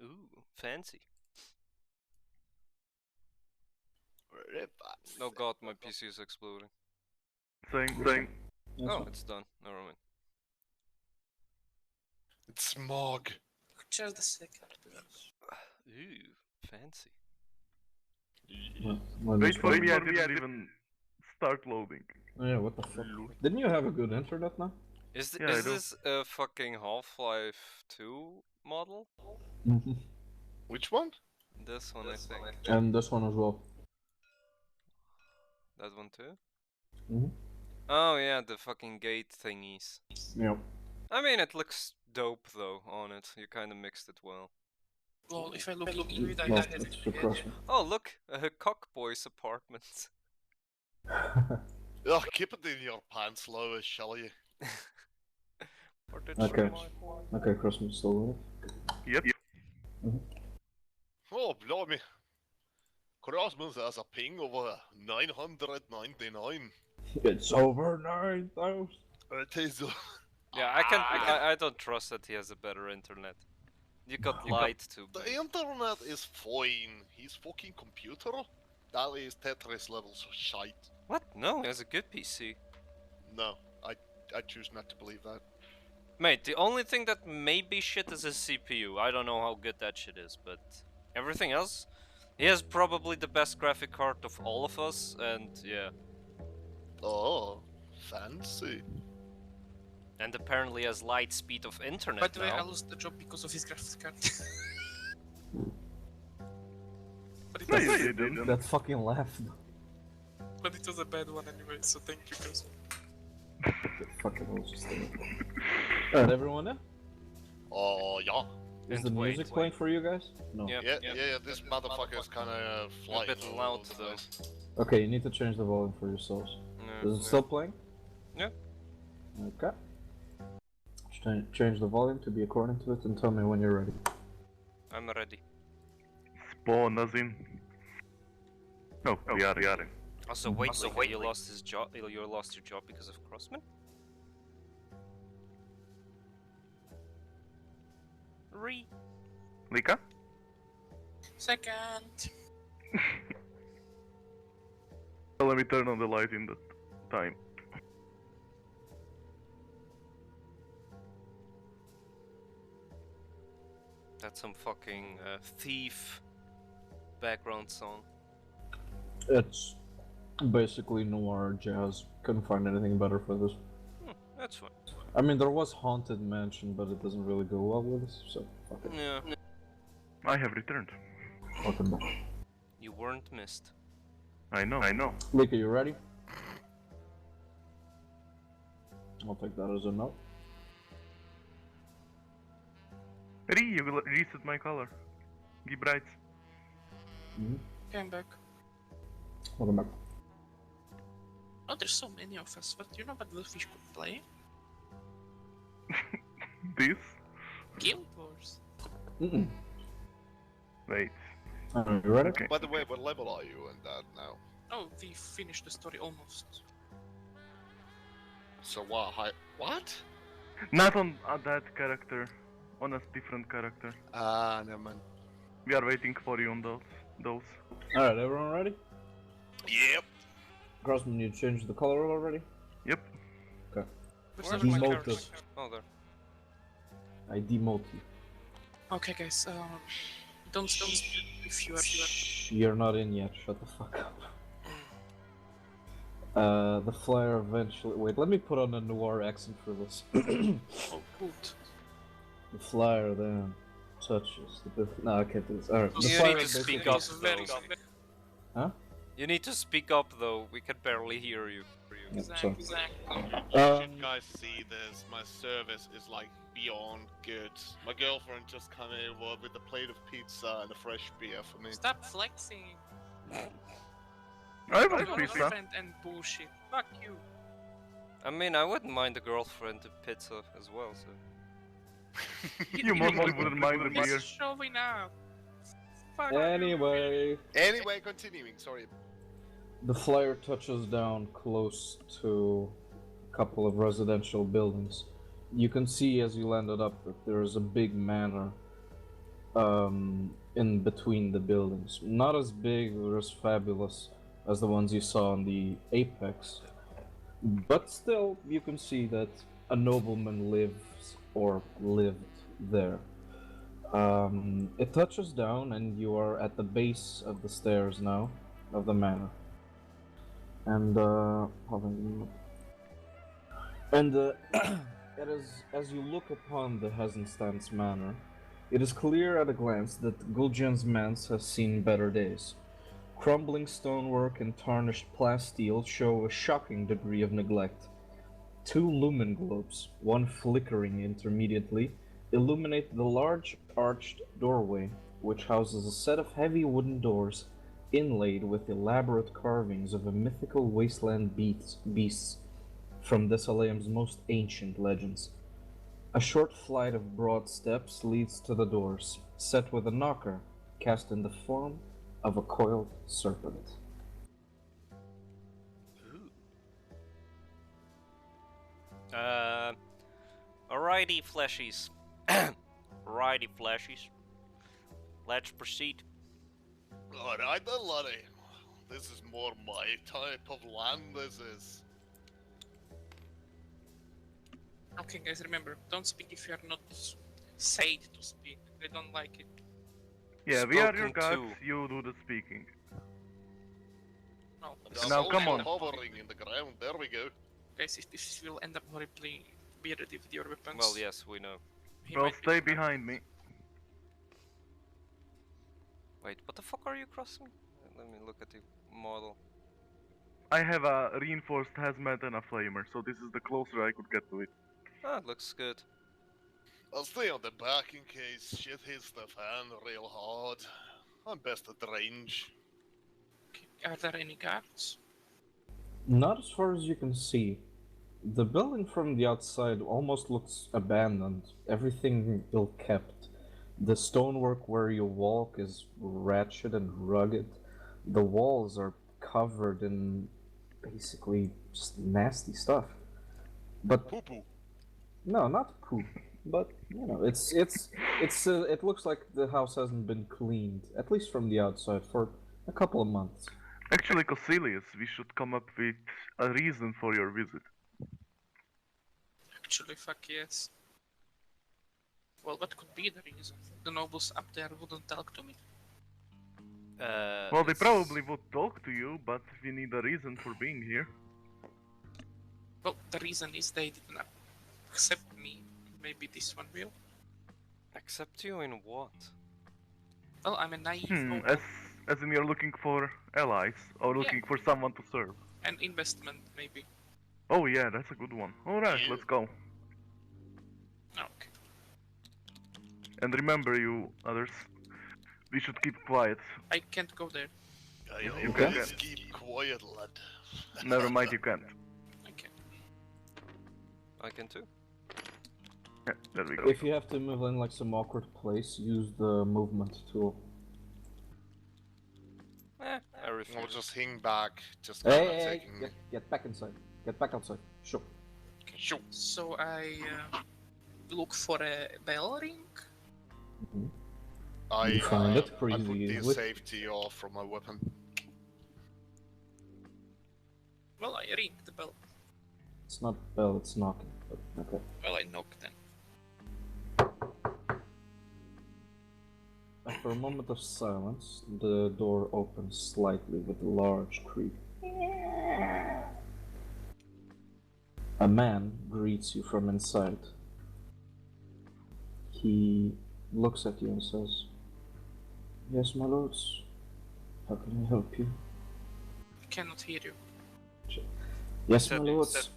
Ooh, fancy. Oh god, my PC is exploding. Saying. Oh, it's done. Never mind. It's smog. Just a second. Ooh, fancy. Wait for me, I didn't even start loading. Oh, yeah, what the fuck? Didn't you have a good internet now? Is Yeah, I do. this a fucking Half-Life 2 model? Mm-hmm. Which one? This one, I think. And this one as well. That one too? Mhm. Oh yeah, the fucking gate thingies. Yep. I mean, it looks dope though on it. You kind of mixed it well. Well, if I look into it, I No, have it's it. for Crossman. Oh, look, a cockboy's apartment. Oh, keep it in your pants, Lois, shall you? Or did Okay. she- Okay, Crossman still with Yep. Oh, blimey. Crossman's has a ping of 999. it. It's over 9,000. It is. Yeah, I don't trust that he has a better internet. You got lied to. The internet is fine. His fucking computer? That is Tetris levels of shite. What? No, he has a good PC. No, I choose not to believe that. Mate, the only thing that may be shit is his CPU. I don't know how good that shit is, but everything else, he has probably the best graphic card of all of us, and yeah. Oh, fancy. And apparently has light speed of internet By the way, I now. lost the job because of his graphics card. but, it No, was, you didn't. That fucking laugh. but it was a bad one anyway, so thank you guys. That fucking was just Alright, everyone there? Oh, yeah. Is And the wait, music playing for you guys? No. Yeah. Yeah, this motherfucker's kinda flying. A bit all loud over the though. place. Okay, you need to change the volume for yourselves. Yeah, Is it still playing? Yeah. Okay. Change the volume to be according to it and tell me when you're ready. I'm ready. Spawn us in. No, we are in. Also, wait, you lost his job. You lost your job because of Crossman. Lika? Second. Let me turn on the light in that time. That's some fucking thief background song. It's basically noir jazz. Couldn't find anything better for this. That's fine. I mean, there was Haunted Mansion, but it doesn't really go well with this, so fuck it. Yeah. I have returned. Welcome back. You weren't missed. I know. Lika, you ready? I'll take that as a no. You reset my color. Give brights. Came back. Welcome back. Oh, there's so many of us, but you know what the fish could play? This? Guild Wars. Wait. You ready? Okay. By the way, what level are you in that now? Oh, we finished the story almost. So what? What? Not on that character. On a different character. Ah, never mind. We are waiting for you on those. Alright, everyone ready? Yep. Grossman, you changed the color already? Yep. Okay. Where's Where's my my Demote character? it. Oh, there. I demote you. Okay, guys. Don't speak if you are. Shh, you're not in yet. Shut the fuck up. The flyer eventually. Wait, let me put on a noir accent for this. Oh, good. The flyer then touches the. No, I can't do this. Alright. The You flyer need to speak basically- up, It's very though. Huh? You need to speak up though. We can barely hear you. Yeah, Exactly. sorry. You Um, should guys see this. My service is like beyond good. My girlfriend just came over with a plate of pizza and a fresh beer for me. Stop flexing. I Your want pizza. girlfriend and bullshit. Fuck you. I mean, I wouldn't mind a girlfriend and pizza as well. So. You mostly wouldn't mind the beer. He's showing up. Fuck Anyway, Anyway, continuing. Sorry. the flyer touches down close to a couple of residential buildings. You can see as you landed up that there is a big manor in between the buildings. Not as big or as fabulous as the ones you saw on the Apex, but still you can see that a nobleman lives or lived there. It touches down and you are at the base of the stairs now of the manor. And hold on. And it is, as you look upon the Hesenstans manor, it is clear at a glance that Gul'jan's manse has seen better days. Crumbling stonework and tarnished plasteel show a shocking degree of neglect. 2 lumen globes, one flickering intermediately, illuminate the large arched doorway, which houses a set of heavy wooden doors inlaid with elaborate carvings of a mythical wasteland beasts from Desalaeum's most ancient legends. A short flight of broad steps leads to the doors, set with a knocker cast in the form of a coiled serpent. Alrighty, fleshies. Alrighty, fleshies. Let's proceed. Alright then, laddie. This is more my type of land, this is. Okay, guys, remember, don't speak if you're not said to speak. I don't like it. Yeah, we are your Spoken gods, to. you do the speaking. No, There's Now, also come on. hovering in the ground, there we go. guys, if this will end up horribly bearded with your weapons. Well, yes, we know. he Well, might be stay the one. behind me. Wait, what the fuck are you crossing? Let me look at the model. I have a reinforced hazmat and a flamer, so this is the closer I could get to it. Ah, it looks good. I'll stay on the back in case shit hits the fan real hard. I'm best at range. Okay, are there any guards? Not as far as you can see. The building from the outside almost looks abandoned, everything ill kept. The stonework where you walk is ratchet and rugged. The walls are covered in basically just nasty stuff. But Poo poo. no, not poop. But you know, it looks like the house hasn't been cleaned, at least from the outside, for a couple of months. Actually, Cosilius, we should come up with a reason for your visit. Actually, fuck yes. Well, what could be the reason? The nobles up there wouldn't talk to me. Well, they It's- probably would talk to you, but we need a reason for being here. Well, the reason is they didn't accept me. Maybe this one will. Accept you in what? Well, I'm a naive noble. As in you're looking for allies, or Yeah. looking for someone to serve. An investment, maybe. Oh yeah, that's a good one. Alright, Yeah. let's go. Okay. And remember, you others, we should keep quiet. I can't go there. I You always can. keep quiet, lad. Never mind, you can't. I can't. I can too. Yeah, there we go. If you have to move in like some awkward place, use the movement tool. I I'll refuse. just hang back, just Hey, kinda hey, hey, taking... get back inside. Get back outside. Sure. Okay. Shoo. So I look for a bell ring. I find it I pretty put the easily. safety off from my weapon. Well, I ring the bell. It's not bell, it's knocking. But okay. Well, I knock then. After a moment of silence, the door opens slightly with a large creak. A man greets you from inside. He looks at you and says, "Yes, my lords. How can I help you?" I cannot hear you. "Yes, my Said- lords.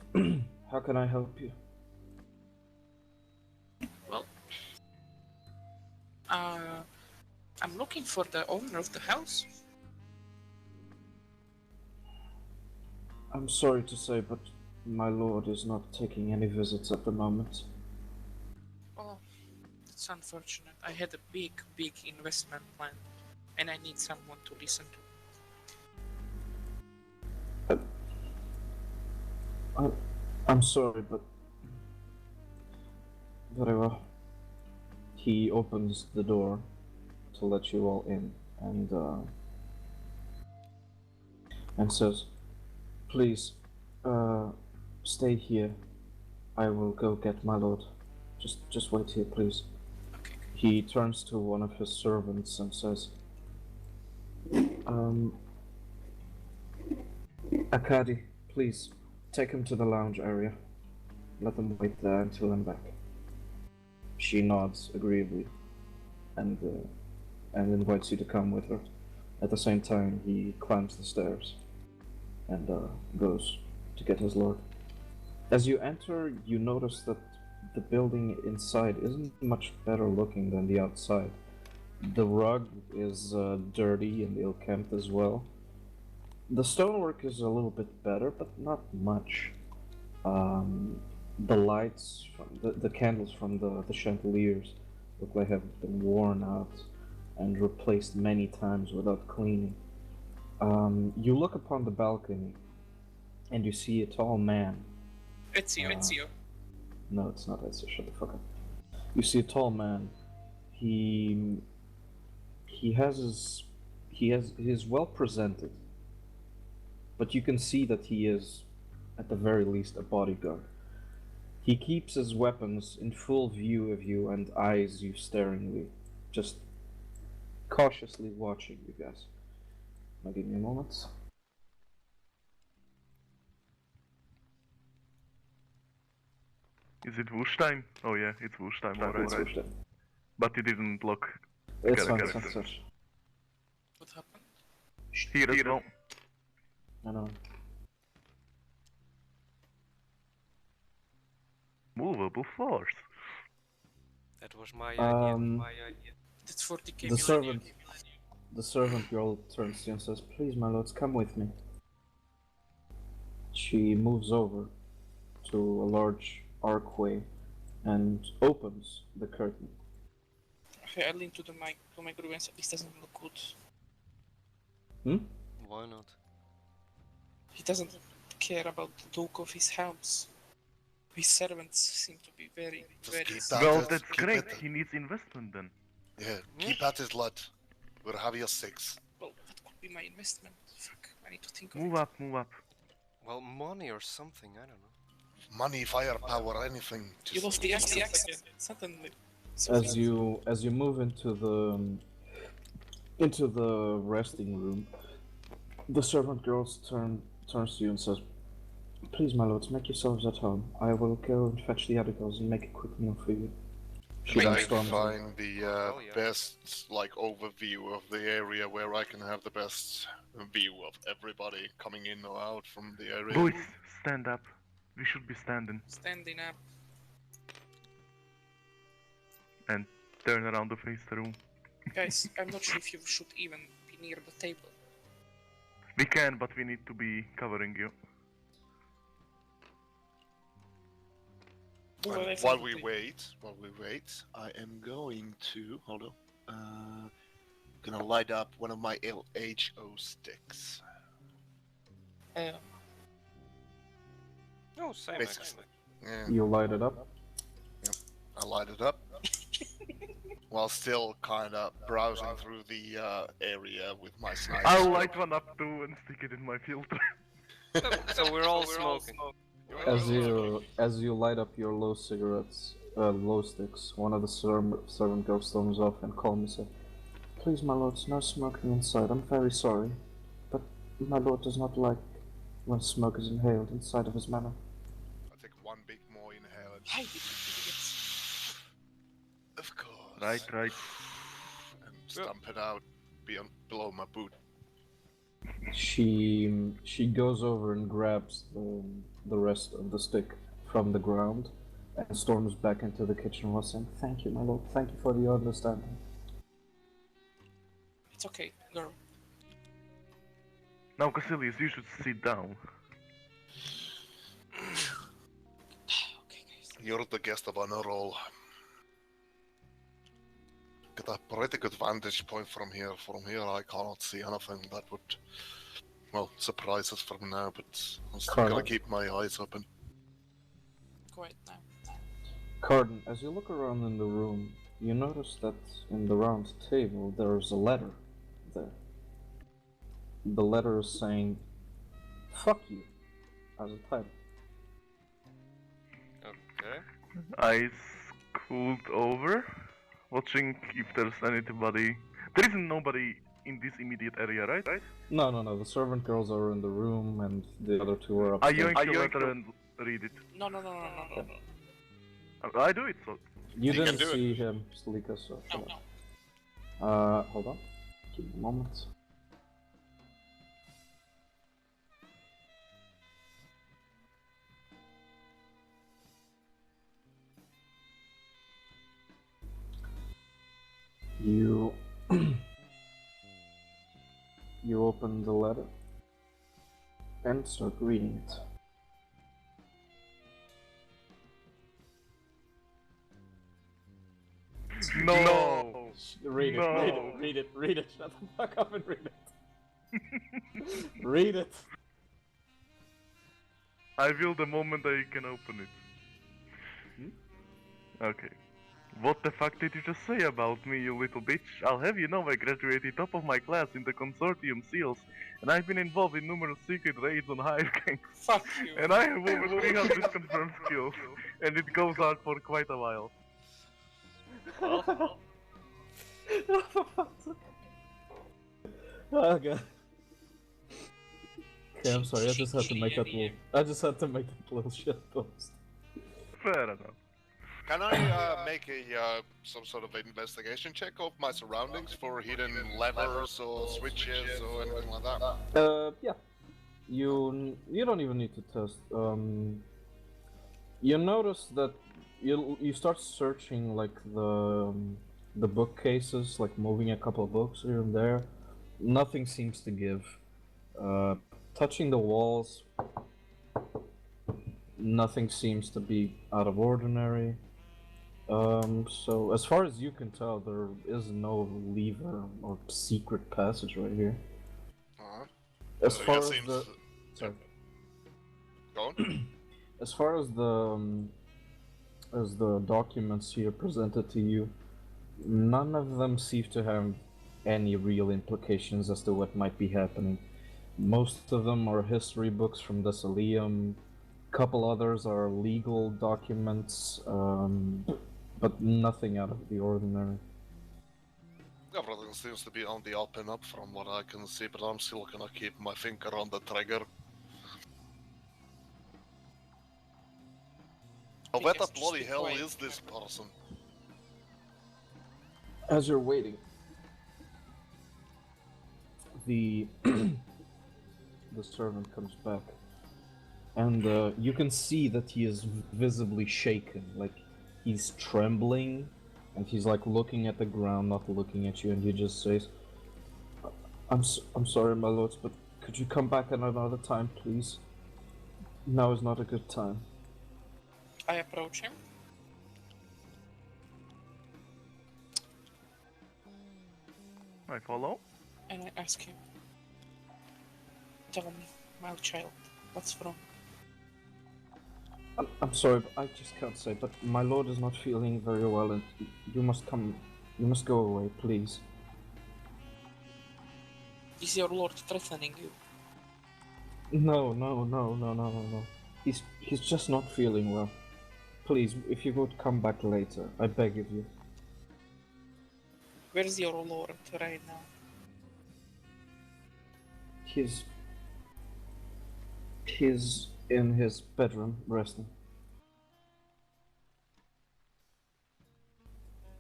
How can I help you?" Well, I'm looking for the owner of the house. "I'm sorry to say, but my lord is not taking any visits at the moment." Oh, it's unfortunate. I had a big investment plan, and I need someone to listen to. I'm sorry, but very well. He opens the door to let you all in, and says, "Please, stay here. I will go get my lord. Just wait here, please." Okay. He turns to one of his servants and says, "Akadi, please, take him to the lounge area. Let them wait there until I'm back." She nods agreeably and invites you to come with her. At the same time, he climbs the stairs and goes to get his lord. As you enter, you notice that the building inside isn't much better looking than the outside. The rug is dirty and ill-kempt as well. The stonework is a little bit better, but not much. The lights, the candles from the chandeliers look like have been worn out and replaced many times without cleaning. You look upon the balcony and you see a tall man. Ezio. No, it's not Ezio, shut the fuck up. You see a tall man. He is well presented, but you can see that he is, at the very least, a bodyguard. He keeps his weapons in full view of you and eyes you staringly, just cautiously watching you guys. Now give me a moment. Is it whoosh time? Oh yeah, it's whoosh time, It's alright. pushed in. But it didn't lock It's fine, character. it's fine. What happened? Here as well. I know. Movable force. That was my idea. That's 40k The millennium. servant girl turns to you and says, "Please, my lords, come with me." She moves over to a large archway and opens the curtain. Okay, I lean to the mic to my group and say, this doesn't look good. Why not? He doesn't care about the look of his house. His servants seem to be very, Just very... keep that. Well, Keep that's great. it. He needs investment then. Yeah, keep at his lad. We'll have your 6. Well, that could be my investment. Fuck, I need to think of Move it. up, move up. Well, money or something, I don't know. Money, firepower, anything. You Just lost the accent again. Suddenly. As you move into the resting room, the servant girl turns to you and says, "Please, my lords, make yourselves at home. I will go and fetch the other girls and make a quick meal for you." She then I storms away. find the Oh, yeah. best like overview of the area where I can have the best view of everybody coming in or out from the area. Boys, stand up. We should be standing. Standing up. And turn around to face the room. Guys, I'm not sure if you should even be near the table. We can, but we need to be covering you. Move And away from while the we table. wait, I am going to hold on. Gonna light up one of my LHO sticks. Oh, same Basically. actually. Yeah, You light it up. I light it up while still kind of browsing through the area with my sniper. I'll light one up too and stick it in my filter. So we're all smoking. As you light up your low sticks, one of the servant girls storms off and calmly says, "Please, my lords, no smoking inside. I'm very sorry, but my lord does not like when smoke is inhaled inside of his manor." I take one big more inhale. Hide it, idiots. Of course. Right. And stamp it out below my boot. She goes over and grabs the rest of the stick from the ground and storms back into the kitchen while saying, "Thank you, my lord. Thank you for the understanding." It's okay, girl. Now, Cassilius, you should sit down. Okay, guys. You're the guest of honor all. Get a pretty good vantage point from here. From here, I cannot see anything that would, well, surprise us from now, but I'm still gonna Carla? keep my eyes open. Quiet now. Carden, as you look around in the room, you notice that in the round table there's a letter there. The letter is saying, "Fuck you," as a title. Okay. I scoot over, watching if there's anybody. There isn't nobody in this immediate area, right? No, the servant girls are in the room and the other two are I upstairs. yoink the letter and read it. No. I do it, so. You You can didn't do it. see him, Slika, so shut No. up. Hold on. Give me a moment. open the letter and start reading it. No! Read it, No. read it. Shut the fuck up and read it. Read it. I will the moment I can open it. Okay. What the fuck did you just say about me, you little bitch? I'll have you know I graduated top of my class in the consortium SEALs, and I've been involved in numerous secret raids on hive gangs. Fuck you. And I have over 300 confirmed skills, and it goes on for quite a while. Oh god. Okay, I'm sorry, I just had to make that little shit post. Fair enough. Can I make a some sort of investigation check of my surroundings for hidden levers or switches or anything like that? Yeah. You don't even need to test. You notice that you start searching like the bookcases, like moving a couple of books here and there. Nothing seems to give. Touching the walls, nothing seems to be out of ordinary. So as far as you can tell, there is no lever or secret passage right here. As So far it as seems- the sorry. Go on. As far as the documents here presented to you, none of them seem to have any real implications as to what might be happening. Most of them are history books from the Salium. Couple others are legal documents, but nothing out of the ordinary. Everything seems to be on the up and up from what I can see, but I'm still gonna keep my finger on the trigger. Oh, where the Because bloody just hell quiet. is this person? As you're waiting, the the servant comes back, and you can see that he is visibly shaken, like he's trembling, and he's like looking at the ground, not looking at you, and he just says, I'm sorry, my lords, but could you come back at another time, please? Now is not a good time." I approach him. I follow. And I ask him, tell me, my child, what's wrong? I'm sorry, but I just can't say, but my lord is not feeling very well, and you must go away, please. Is your lord threatening you? No. He's just not feeling well. Please, if you would come back later, I beg of you. Where's your lord right now? He's in his bedroom resting.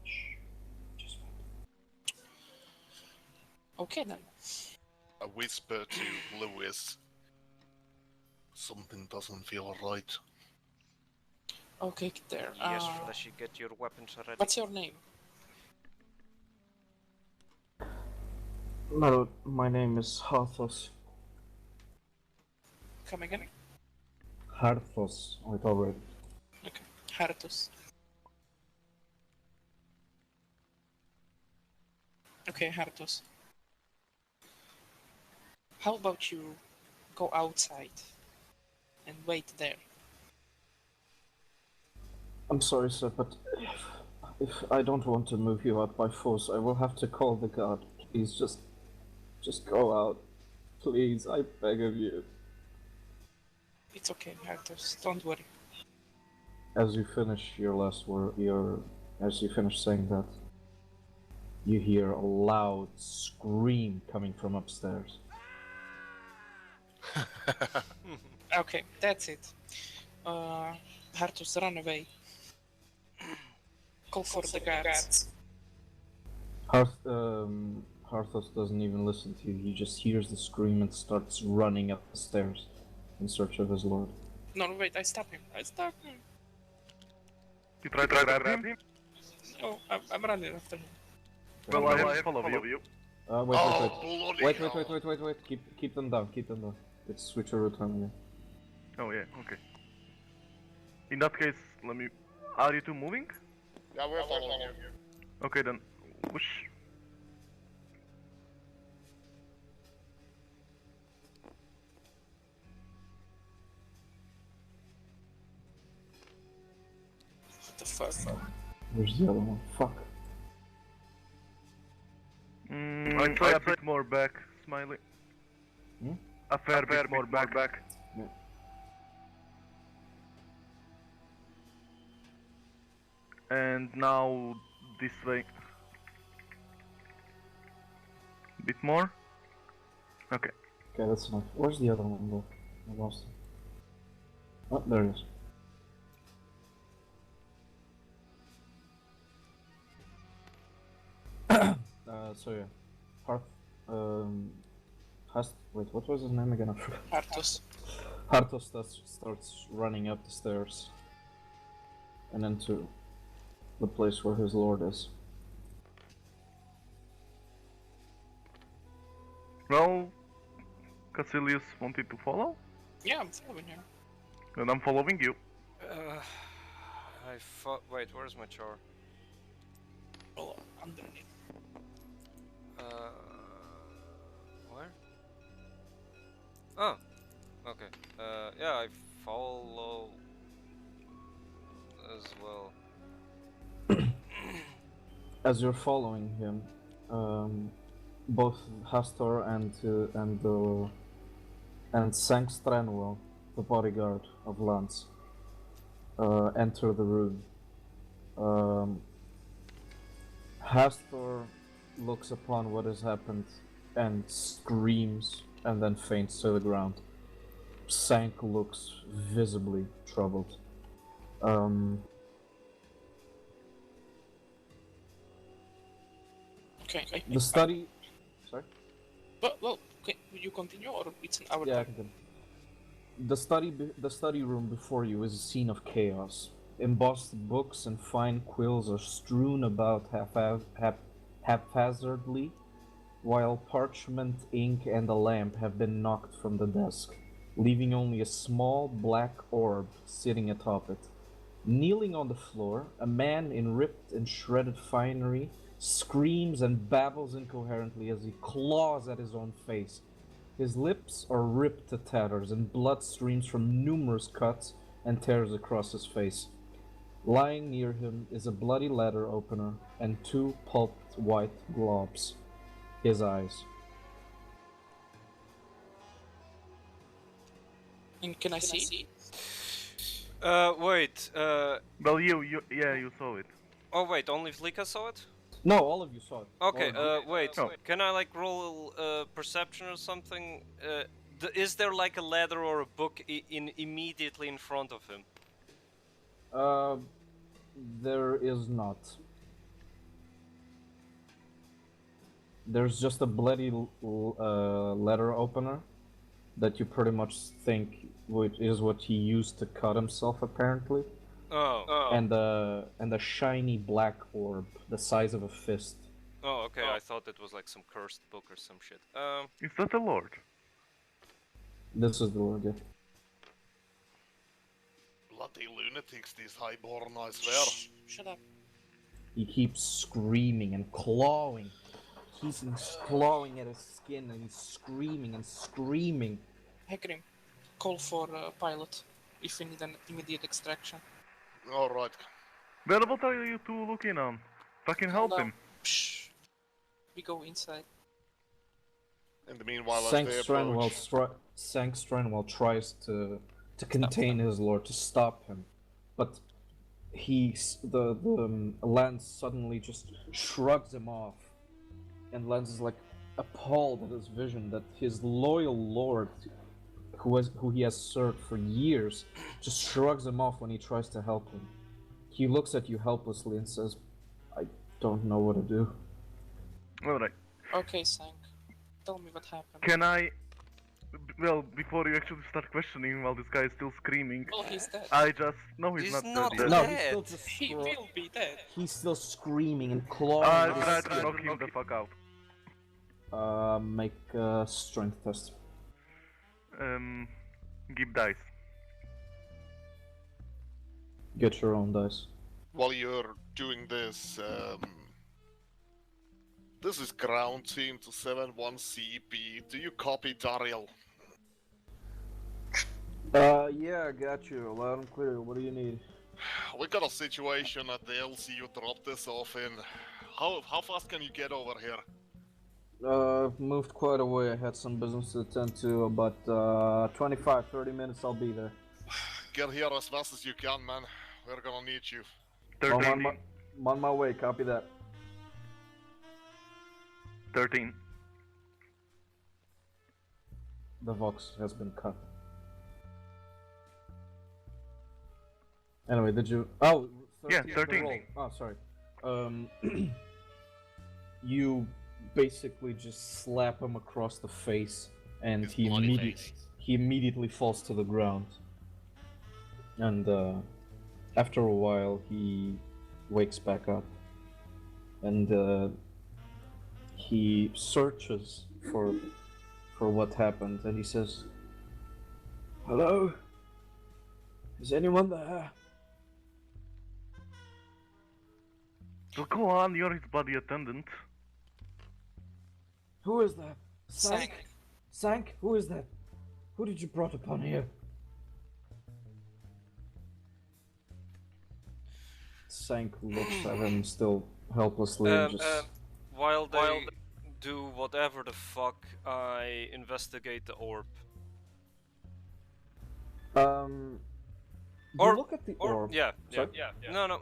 Shh. Just wait. Okay then. I whisper to Lewis. Something doesn't feel right. Okay, there. Yes, Fleshy, get your weapons ready. What's your name? My lord, my name is Harthos. Come again? Harthos, I already. Okay, Hartus. Okay, Hartus. How about you go outside and wait there? I'm sorry, sir, but if I don't want to move you out by force, I will have to call the guard. Please, just go out. Please, I beg of you. It's okay, Hartus. Don't worry. As you finish your last word, as you finish saying that, you hear a loud scream coming from upstairs. Okay, that's it. Hartus, run away. Call for the guards. Harthos doesn't even listen to you. He just hears the scream and starts running up the stairs in search of his lord. No, wait, I stop him. You try to grab him? No, I'm running after him. Well, I have to follow you. Wait. Bloody Wait. hell. Keep them down. It's switcheroo time again. Oh yeah, okay. In that case, let me... Are you two moving? Yeah, we're following you. Okay then, whoosh. What the fuck? Where's the other one? Fuck. I'd say a bit more back, Smiley. Hmm? A fair bit more back. Yeah. And now this way. Bit more. Okay. Okay, that's enough. Where's the other one though? I lost it. Oh, there it is. So yeah. Wait, what was his name again? I forgot. Artus. Hartos starts running up the stairs. And then to the place where his lord is. Well, Cassilius wanted to follow, Yeah, I'm following you. and I'm following you. Wait, where's my char? Well, underneath. Where? Oh, okay. Yeah, I follow as well. As you're following him, both Hastor and Sank Stranwell, the bodyguard of Lance, enter the room. Hastor looks upon what has happened and screams and then faints to the ground. Sank looks visibly troubled. Okay. The study... Sorry? Well, okay, will you continue or it's an hour Yeah, I time? can continue. The study room before you is a scene of chaos. Embossed books and fine quills are strewn about haphazardly, while parchment, ink, and a lamp have been knocked from the desk, leaving only a small black orb sitting atop it. Kneeling on the floor, a man in ripped and shredded finery screams and babbles incoherently as he claws at his own face. His lips are ripped to tatters, and blood streams from numerous cuts and tears across his face. Lying near him is a bloody letter opener and two pulped white globs. His eyes. And can I see? Wait. Well, you saw it. Oh wait, only Vlika saw it? No, all of you saw it. Okay. All of you. Wait. Oh. Can I like roll perception or something? Is there like a ladder or a book immediately in front of him? There is not. There's just a bloody letter opener that you pretty much think is what he used to cut himself, apparently. Oh. And a shiny black orb, the size of a fist. Oh, okay. I thought it was like some cursed book or some shit. Is that the Lord? This is the word, yeah. Bloody lunatics, these highborn, I swear. Shut up. He keeps screaming and clawing. He's clawing at his skin and he's screaming and screaming. Hecarim, call for a pilot if we need an immediate extraction. Alright. Well, what are you two looking on? Fucking help Hold on. him. Psh. We go inside. In the meanwhile, as Sank they approach... Stranwell tries to contain his lord, to stop him, but the Lance suddenly just shrugs him off, and Lance is like appalled at his vision that his loyal lord, who he has served for years, just shrugs him off when he tries to help him. He looks at you helplessly and says, "I don't know what to do." Alright. Okay, Sank. Tell me what happened. Can I... Well, before you actually start questioning while this guy is still screaming, Well, he's dead. I just... No, he's, He's not not dead yet. No, dead. he's still just He will be dead. he's still screaming and clawing I at his tried skin. to knock him the fuck out. Make a strength test. Give dice. Get your own dice. While you're doing this, this is ground team to 7-1 CP. Do you copy, Daryl? Yeah, I got you. Loud and clear. What do you need? We got a situation at the LC you dropped this off in. How fast can you get over here? Moved quite a way. I had some business to attend to, but 25, 30 minutes I'll be there. Get here as fast as you can, man. We're gonna need you. I'm on my way, copy that. 13. The Vox has been cut. Anyway, did you... Oh, 13. Yeah, 13. Oh, sorry. You basically just slap him across the face, and His he bloody face. immediately falls to the ground. And after a while, he wakes back up, and he searches for what happened, and he says, "Hello? Is anyone there?" So go on, you're his body attendant. Who is that? Sank? Sank? Who is that? Who did you brought upon here? Sank looks at him still helplessly and just... While they do whatever the fuck, I investigate the orb. You look at the orb. Yeah. Sorry? No.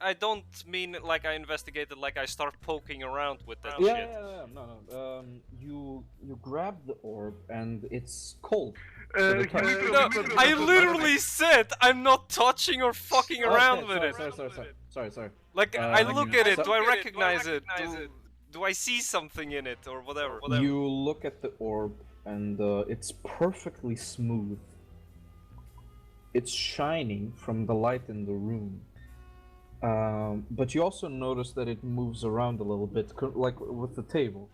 I don't mean like I investigated, like I start poking around with that Yeah, shit. no. You grab the orb and it's cold. No, I literally said I'm not touching or fucking around with it. Sorry. Like, I look at it, so- do I recognize it? Do I see something in it, or whatever? You look at the orb and it's perfectly smooth. It's shining from the light in the room. But you also notice that it moves around a little bit, like with the table.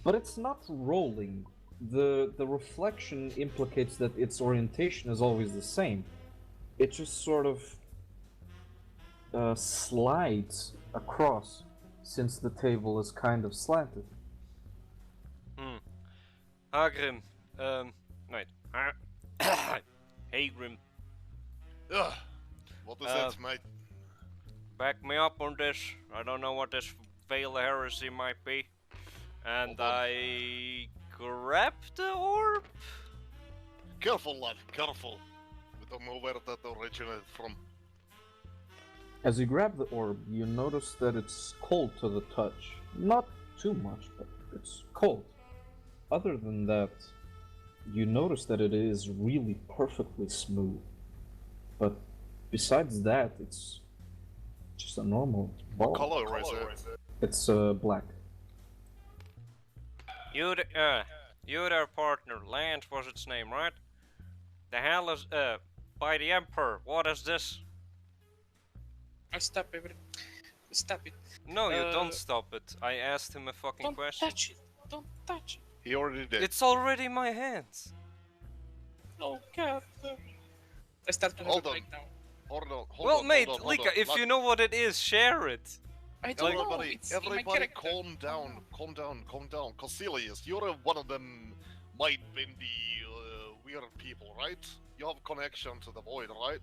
But it's not rolling. The reflection implicates that its orientation is always the same. It just sort of slides across, since the table is kind of slanted. Grim. Wait. Hey, Grim. Ugh. What is it, mate? Back me up on this. I don't know what this veil of heresy might be. And Hold on. I grabbed the orb? Careful, lad, careful. We don't know where that originated from. As you grab the orb, you notice that it's cold to the touch. Not too much, but it's cold. Other than that, you notice that it is really perfectly smooth. But besides that, it's just a normal ball. What color is it? It's black. You their partner, Lance was its name, right? The hell is, by the Emperor, what is this? I stop it. No, you don't stop it. I asked him a fucking Don't question. touch it. Don't touch it. He already did. It's already in my hands. Oh god. I start to have Hold a on. breakdown. Well, mate, Lika, if you know what it is, share it. I don't know. Everybody, It's in my everybody, character. calm down. Caecilius, you're one of them might be the weird people, right? You have connection to the void, right?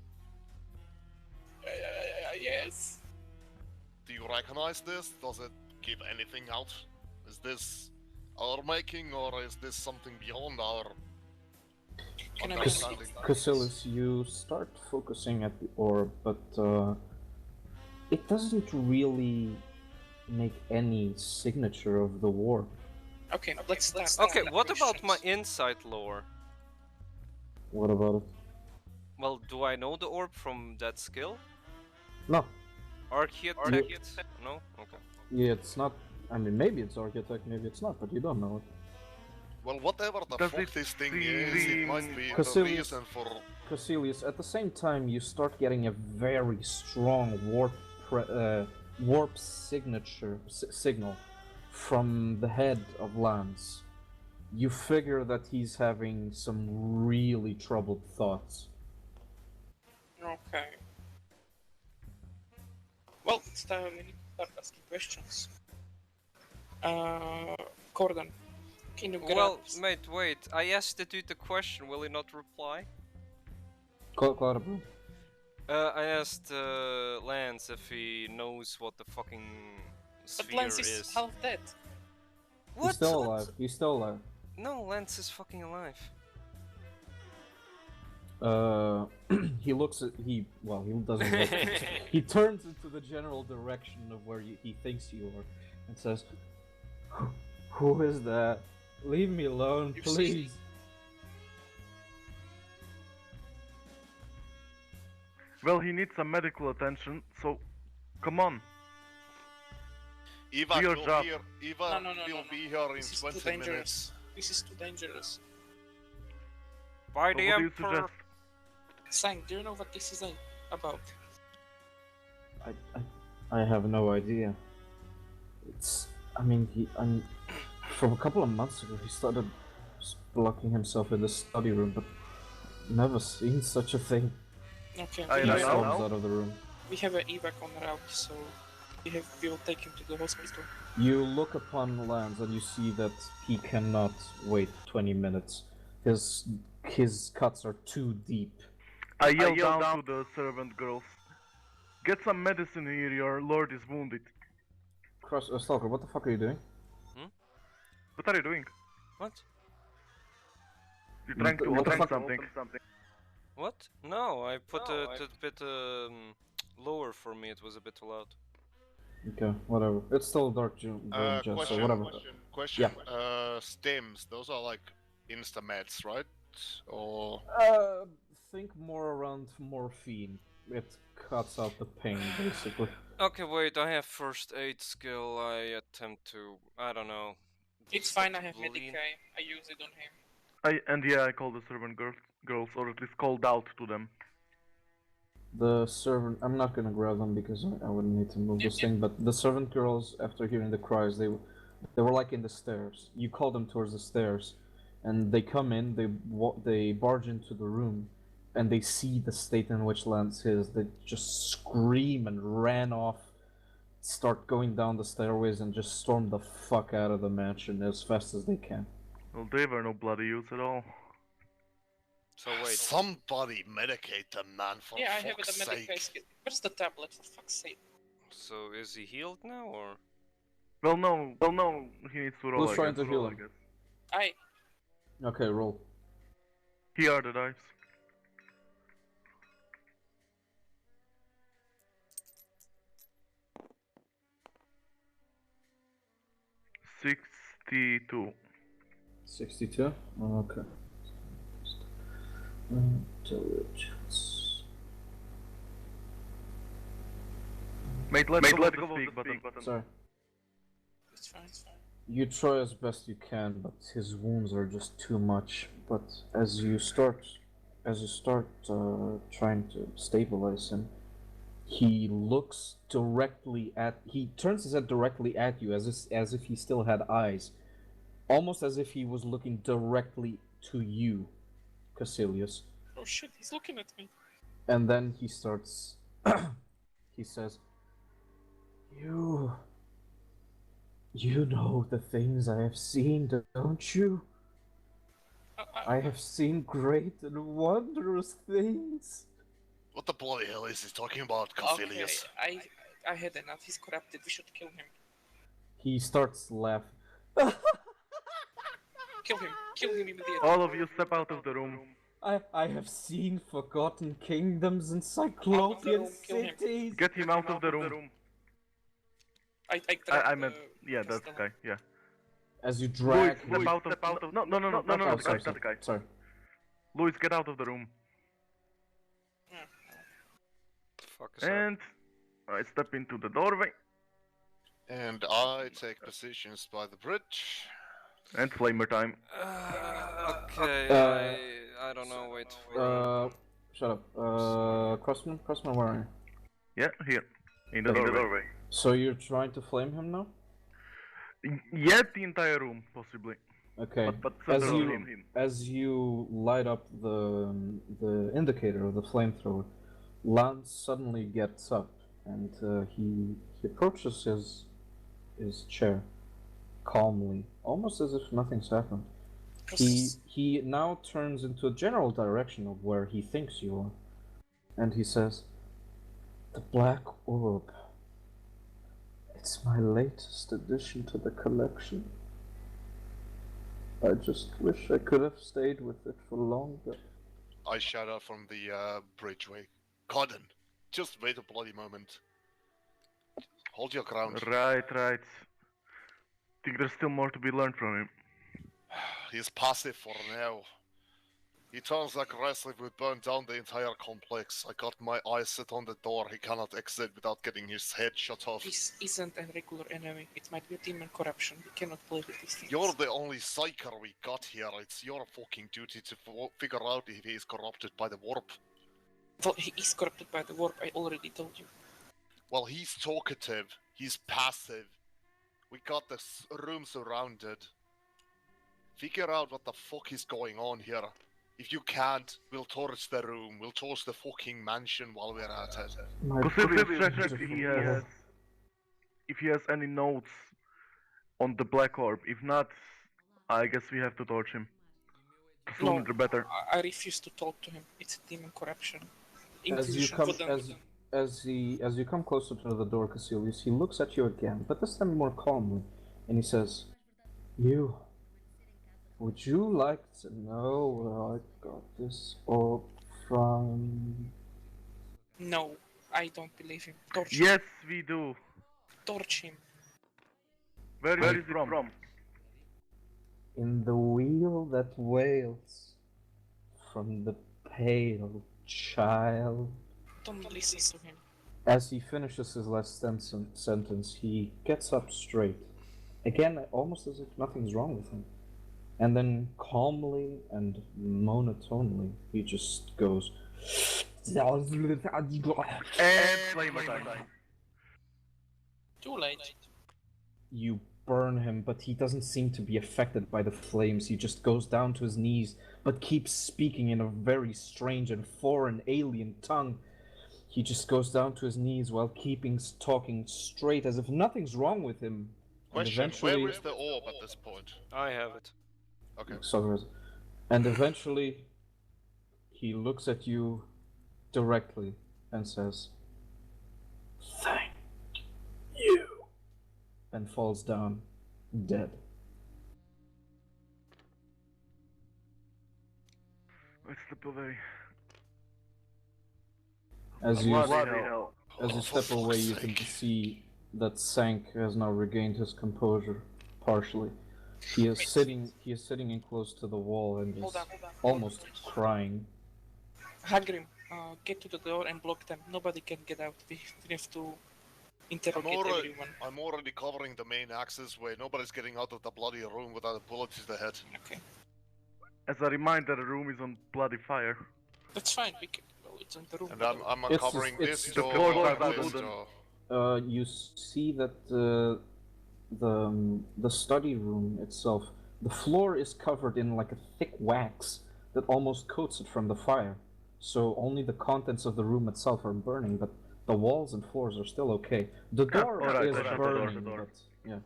Yes. Do you recognize this? Does it give anything out? Is this our making, or is this something beyond our Can I understanding? Caecilius, you start focusing at the orb, but it doesn't really make any signature of the warp. Okay, let's Okay, start what about my questions. insight lore? What about it? Well, do I know the orb from that skill? No. Architect? No? Okay. Yeah, it's not. I mean, maybe it's architect, maybe it's not, but you don't know it. Well, whatever the Does fuck it this thing seem- is, it might be the Caecilius. reason for... Caecilius, at the same time, you start getting a very strong warp signature signal from the head of Lance, you figure that he's having some really troubled thoughts. Okay. Well, it's time we need to start asking questions. Gordon, can you grab... Well, mate, wait. I asked the dude the question. Will he not reply? Clara, bro. I asked Lance if he knows what the fucking sphere But Lance is half dead. What? He's still What? alive. He's still alive. No, Lance is fucking alive. He looks at he doesn't look. He turns into the general direction of where he thinks you are, and says, "Who is that? Leave me alone, You please." Well, he needs some medical attention, so come on. Eva Do your will job. be here. Eva will be here in This is too 20 dangerous. minutes. This is too dangerous. By So the what do you Emperor. suggest? Sang, do you know what this is about? I have no idea. From a couple of months ago, he started locking himself in the study room, but never seen such a thing. Okay, I He don't know. storms out of the room. we have an evac on route, so we will take him to the hospital. You look upon Lance and you see that he cannot wait 20 minutes. His cuts are too deep. I yell down to the servant girls. Get some medicine here, your lord is wounded. Stalker, what the fuck are you doing? What are you doing? What? You're trying to What the open fuck? something. What? No, I put it a bit lower for me. It was a bit too loud. Okay, whatever. It's still dark June, so Question. whatever. Question. Stims. Those are like Instameds, right? Or Think more around morphine. It cuts out the pain, basically. Okay, wait. I have first aid skill. I attempt to. I don't know. It's fine, I have Bleed. Medicae. I use it on him. I called the servant girls, or at least called out to them. The servant... I'm not gonna grab them because I wouldn't need to move this thing, but the servant girls, after hearing the cries, they were like in the stairs. You call them towards the stairs, and they come in, they barge into the room, and they see the state in which Lance is. They just scream and ran off, start going down the stairways, and just storm the fuck out of the mansion as fast as they can. Well, they were no bloody use at all. So wait. somebody medicate the man for Yeah, I have fuck's the sake. Medicae skill. Where's the tablet, for fuck's sake? So is he healed now, or? Well, no, he needs to roll. Who's trying to heal I him? guess. Okay, roll. Here are the dice. $62. 62? Okay. Intelligence. Mate, let go of the speak button. Sorry. It's fine, it's fine. You try as best you can, but his wounds are just too much. But as you start trying to stabilize him, he looks directly at. He turns his head directly at you, as if he still had eyes, almost as if he was looking directly to you, Cassilius. Oh shit, he's looking at me. And then he starts. He says, You know the things I have seen, don't you? I have seen great and wondrous things. What the bloody hell is he talking about, Cassilius? Okay, I had enough. He's corrupted. We should kill him. He starts laughing. Kill him. Kill him immediately. All of you step out of the room. I have seen forgotten kingdoms and cyclopean Kill him. cities. Get him out of the room. I I meant, yeah, that's the guy, yeah. As you drag Louis, step out of, no, Oh, sorry, that's the guy. sorry. Louis, get out of the room. Fuck is up? And I step into the doorway. And I take positions by the bridge. And flamer time. Okay, I don't know. Wait. Shut up. Crossman, where are you? Yeah, here. In the doorway. So you're trying to flame him now? Yet the entire room, possibly. Okay. But as several you of him. as you light up the indicator of the flamethrower, Lance suddenly gets up and he approaches his chair calmly, almost as if nothing's happened. He now turns into a general direction of where he thinks you are, and he says, "The Black Orb. It's my latest addition to the collection. I just wish I could have stayed with it for longer." I shout out from the bridgeway. Cotton, just wait a bloody moment. Hold your ground. Right. Think there's still more to be learned from him. He's passive for now. He turns aggressive, would burn down the entire complex. I got my eyes set on the door. He cannot exit without getting his head shot off. This isn't a regular enemy. It might be a demon corruption. We cannot play with these things. You're the only psyker we got here. It's your fucking duty to figure out if he is corrupted by the warp. Well, he is corrupted by the warp, I already told you. Well, he's talkative. He's passive. We got this room surrounded. Figure out what the fuck is going on here. If you can't, we'll torch the room. We'll torch the fucking mansion while we're at it. Possibly check if he has any notes on the Black Orb. If not, I guess we have to torch him. The sooner the better. I refuse to talk to him. It's a demon corruption. As you come closer to the door, Cassilius, he looks at you again, but this time more calmly, and he says, would you like to know where I got this orb from?" No, I don't believe him. Torch Yes, him. we do. Torch him. Where is it from? "In the wheel that wails, from the pale child." Don't listen to him. As he finishes his last sentence, he gets up straight. Again, almost as if nothing's wrong with him. And then calmly and monotonely, he just goes, And flame attack. Too late. You burn him, but he doesn't seem to be affected by the flames. He just goes down to his knees, but keeps speaking in a very strange and foreign alien tongue. He just goes down to his knees while talking straight as if nothing's wrong with him. Question, where is the orb at this point? I have it. Okay. And eventually, he looks at you directly and says, "Thank you," and falls down dead. Let's step away. As you Oh, step away, you can see that Sank has now regained his composure, partially. He is sitting in close to the wall and is almost crying. Hagrim, get to the door and block them. Nobody can get out. We have to interrogate everyone. I'm already covering the main access way. Nobody's getting out of the bloody room without a bullet to the head. Okay. As a reminder, the room is on bloody fire. That's fine. We can go into the room. And I'm uncovering this the door, floors are this wooden. door. You see that the study room itself, the floor is covered in like a thick wax that almost coats it from the fire. So only the contents of the room itself are burning, but the walls and floors are still okay. The door is burning, but yeah,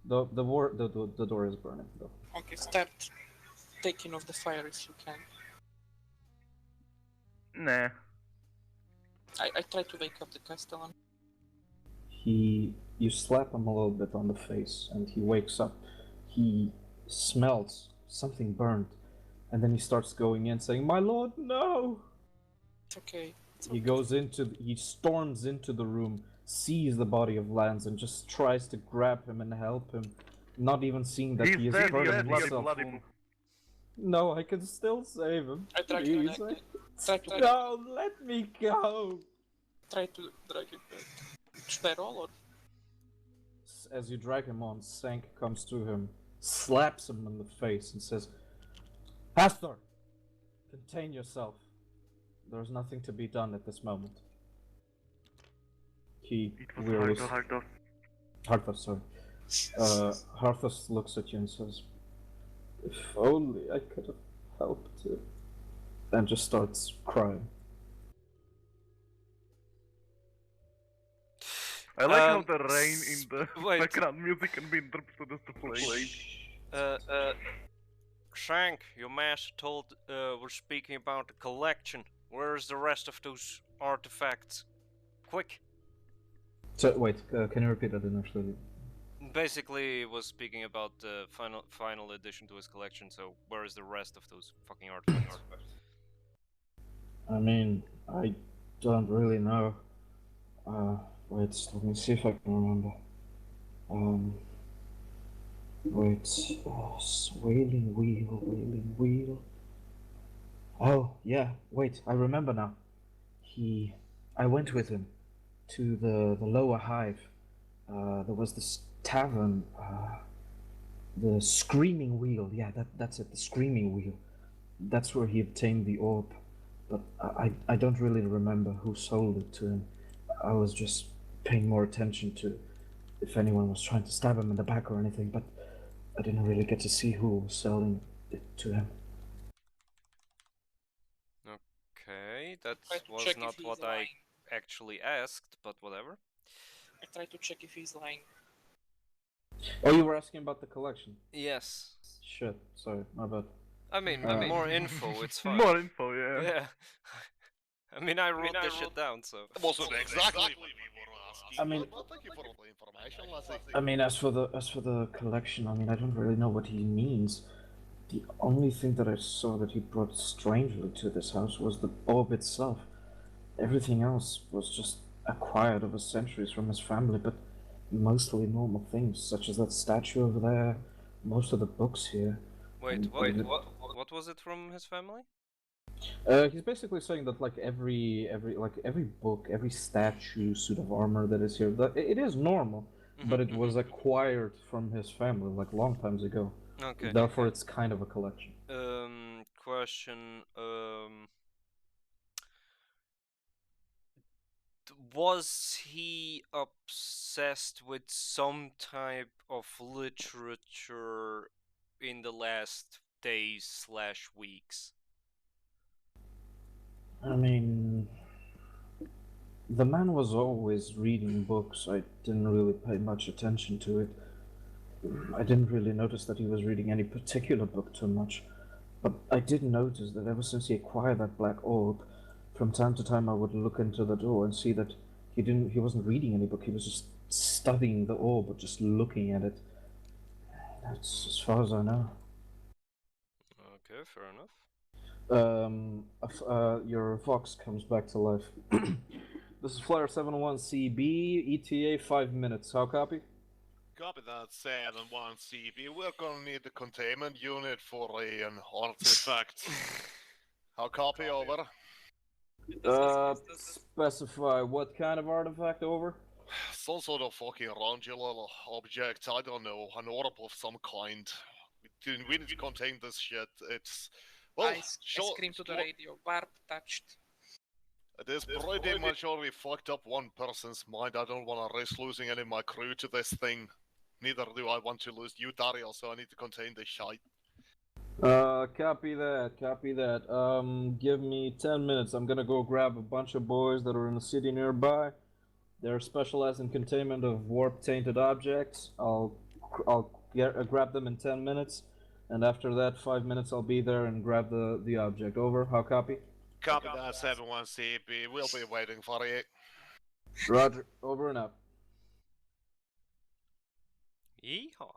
the door is burning though. Okay, start taking off the fire if you can. Nah. I try to wake up the Castellan. You slap him a little bit on the face, and he wakes up. He smells something burned, and then he starts going in, saying, "My lord, no!" It's okay. He storms into the room, sees the body of Lance, and just tries to grab him and help him, not even seeing that he is burning himself. "No, I can still save him. I try Please, to no, let me go." Try to drag it back. Should I roll or? As you drag him on, Sank comes to him, slaps him in the face, and says, "Pastor, contain yourself. There's nothing to be done at this moment." He wearies... Hardor, sorry. Harthus looks at you and says, "If only I could have helped you," and just starts crying. I like how the rain in the wait. background music can be interpreted as the flame. Shank, your master told we're speaking about the collection. Where's the rest of those artifacts? Quick! So wait, can you repeat that in actually? Basically, was speaking about the final addition to his collection. So where is the rest of those fucking artifacts? I mean, I don't really know. Wait, let me see if I can remember. Wait, wailing wheel. Oh, yeah, wait, I remember now. I went with him to the lower hive. There was this tavern, the Screaming Wheel. Yeah, that's it, the Screaming Wheel. That's where he obtained the orb. But I don't really remember who sold it to him. I was just paying more attention to if anyone was trying to stab him in the back or anything, but I didn't really get to see who was selling it to him. Okay, that Try to was check not if he's what lying. I actually asked, but whatever. I try to check if he's lying. Oh, you were asking about the collection? Yes. Shit, sorry, my bad. I mean, more info, it's fine. More info, yeah. Yeah. I mean, I wrote this shit down, so. It wasn't exactly what we were asking. I mean- but thank you for all the information, Lassie. I mean, as for the collection, I mean, I don't really know what he means. The only thing that I saw that he brought strangely to this house was the orb itself. Everything else was just acquired over centuries from his family, but mostly normal things, such as that statue over there, most of the books here. Wait, what was it from his family? He's basically saying that like every book, every statue, suit of armor that is here, that it is normal, but it was acquired from his family like long times ago. Okay. Therefore, it's kind of a collection. Question. Was he obsessed with some type of literature in the last days/weeks? I mean, the man was always reading books. I didn't really pay much attention to it. I didn't really notice that he was reading any particular book too much. But I did notice that ever since he acquired that black orb, from time to time I would look into the door and see that he wasn't reading any book, he was just studying the orb or just looking at it. That's as far as I know. Okay, fair enough. Your Vox comes back to life. This is Flyer 71CB, ETA 5 minutes. How copy? Copy that, 7-1-CB. We're gonna need the containment unit for an artifact. How copy, over? Specify what kind of artifact, over? Some sort of fucking roundular object, I don't know, an orb of some kind. We need to contain this shit. It's... Well, I scream to the radio, warp touched. It is pretty much already fucked up one person's mind. I don't want to risk losing any of my crew to this thing. Neither do I want to lose you, Dario, so I need to contain this shite. Copy that. Give me 10 minutes. I'm gonna go grab a bunch of boys that are in the city nearby. They're specialized in containment of warp-tainted objects. I'll grab them in 10 minutes, and after that, 5 minutes, I'll be there and grab the object. Over. How copy? Copy that, 7-1-CB. We'll be waiting for you. Roger. Over and out. Yeehaw.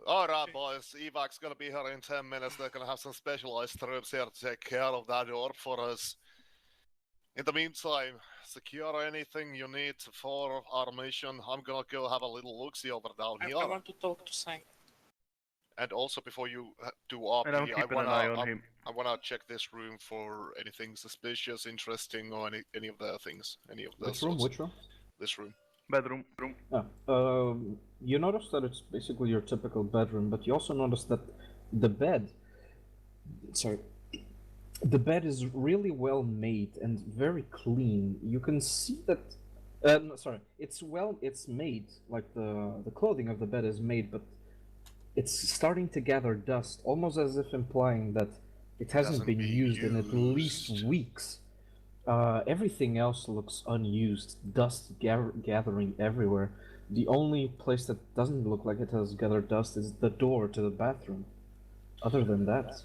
Alright, boys. Evac's gonna be here in 10 minutes. They're gonna have some specialized troops here to take care of that orb for us. In the meantime, secure anything you need for our mission. I'm gonna go have a little look-see over down here. I want to talk to Sang. And also, before you do RP, And I'm keeping an eye on him. I wanna check this room for anything suspicious, interesting, or any of the things. Any of those. Which room? This room. Bedroom. You notice that it's basically your typical bedroom, but you also notice that the bed is really well made and very clean. You can see that No, sorry. It's made. Like the clothing of the bed is made, but it's starting to gather dust, almost as if implying that it hasn't been used in at least weeks. Everything else looks unused, dust gathering everywhere. The only place that doesn't look like it has gathered dust is the door to the bathroom. Other than that,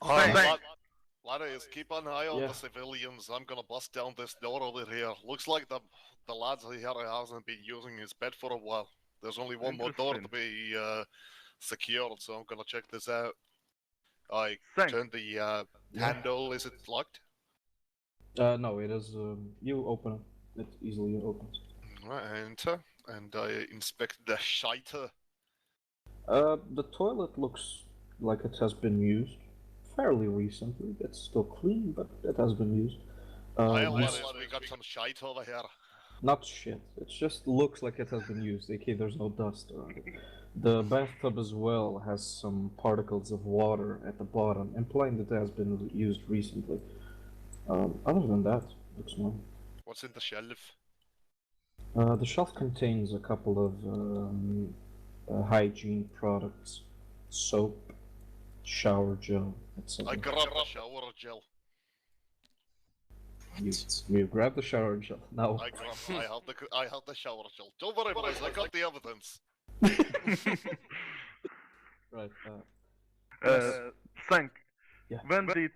Ladders, keep an eye on Yeah. the civilians. I'm gonna bust down this door over here. Looks like the lads here hasn't been using his bed for a while. There's only one more door to Interesting. be secured, so I'm gonna check this out. I Thanks. turn the Yeah. handle. Is it locked? No, it is. You open it. It easily opens. Right, I enter and I inspect the shiter. The toilet looks like it has been used fairly recently. It's still clean, but it has been used. Aye, You ladders, we got some shite over here. Not shit. It just looks like it has been used. Okay, there's no dust around it. The bathtub as well has some particles of water at the bottom, implying that it has been used recently. Other than that, looks normal. What's in the shelf? The shelf contains a couple of hygiene products, soap, shower gel, etc. I grab the shower gel. You grab the shower gel. Now, I have the shower gel. Don't worry, boys. I got the evidence. right. Sank, Yeah. when did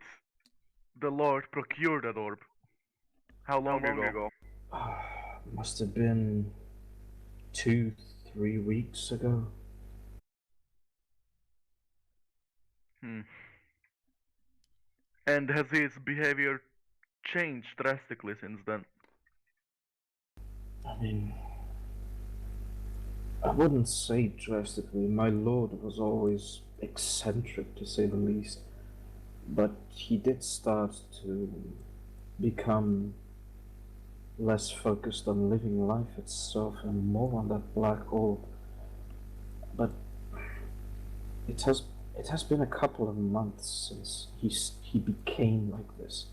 the Lord procure that orb? How long ago? Must have been 2-3 weeks ago. And has his behavior changed drastically since then? I mean, I wouldn't say drastically. My lord was always eccentric, to say the least. But he did start to become less focused on living life itself and more on that black orb. But it has been a couple of months since he became like this,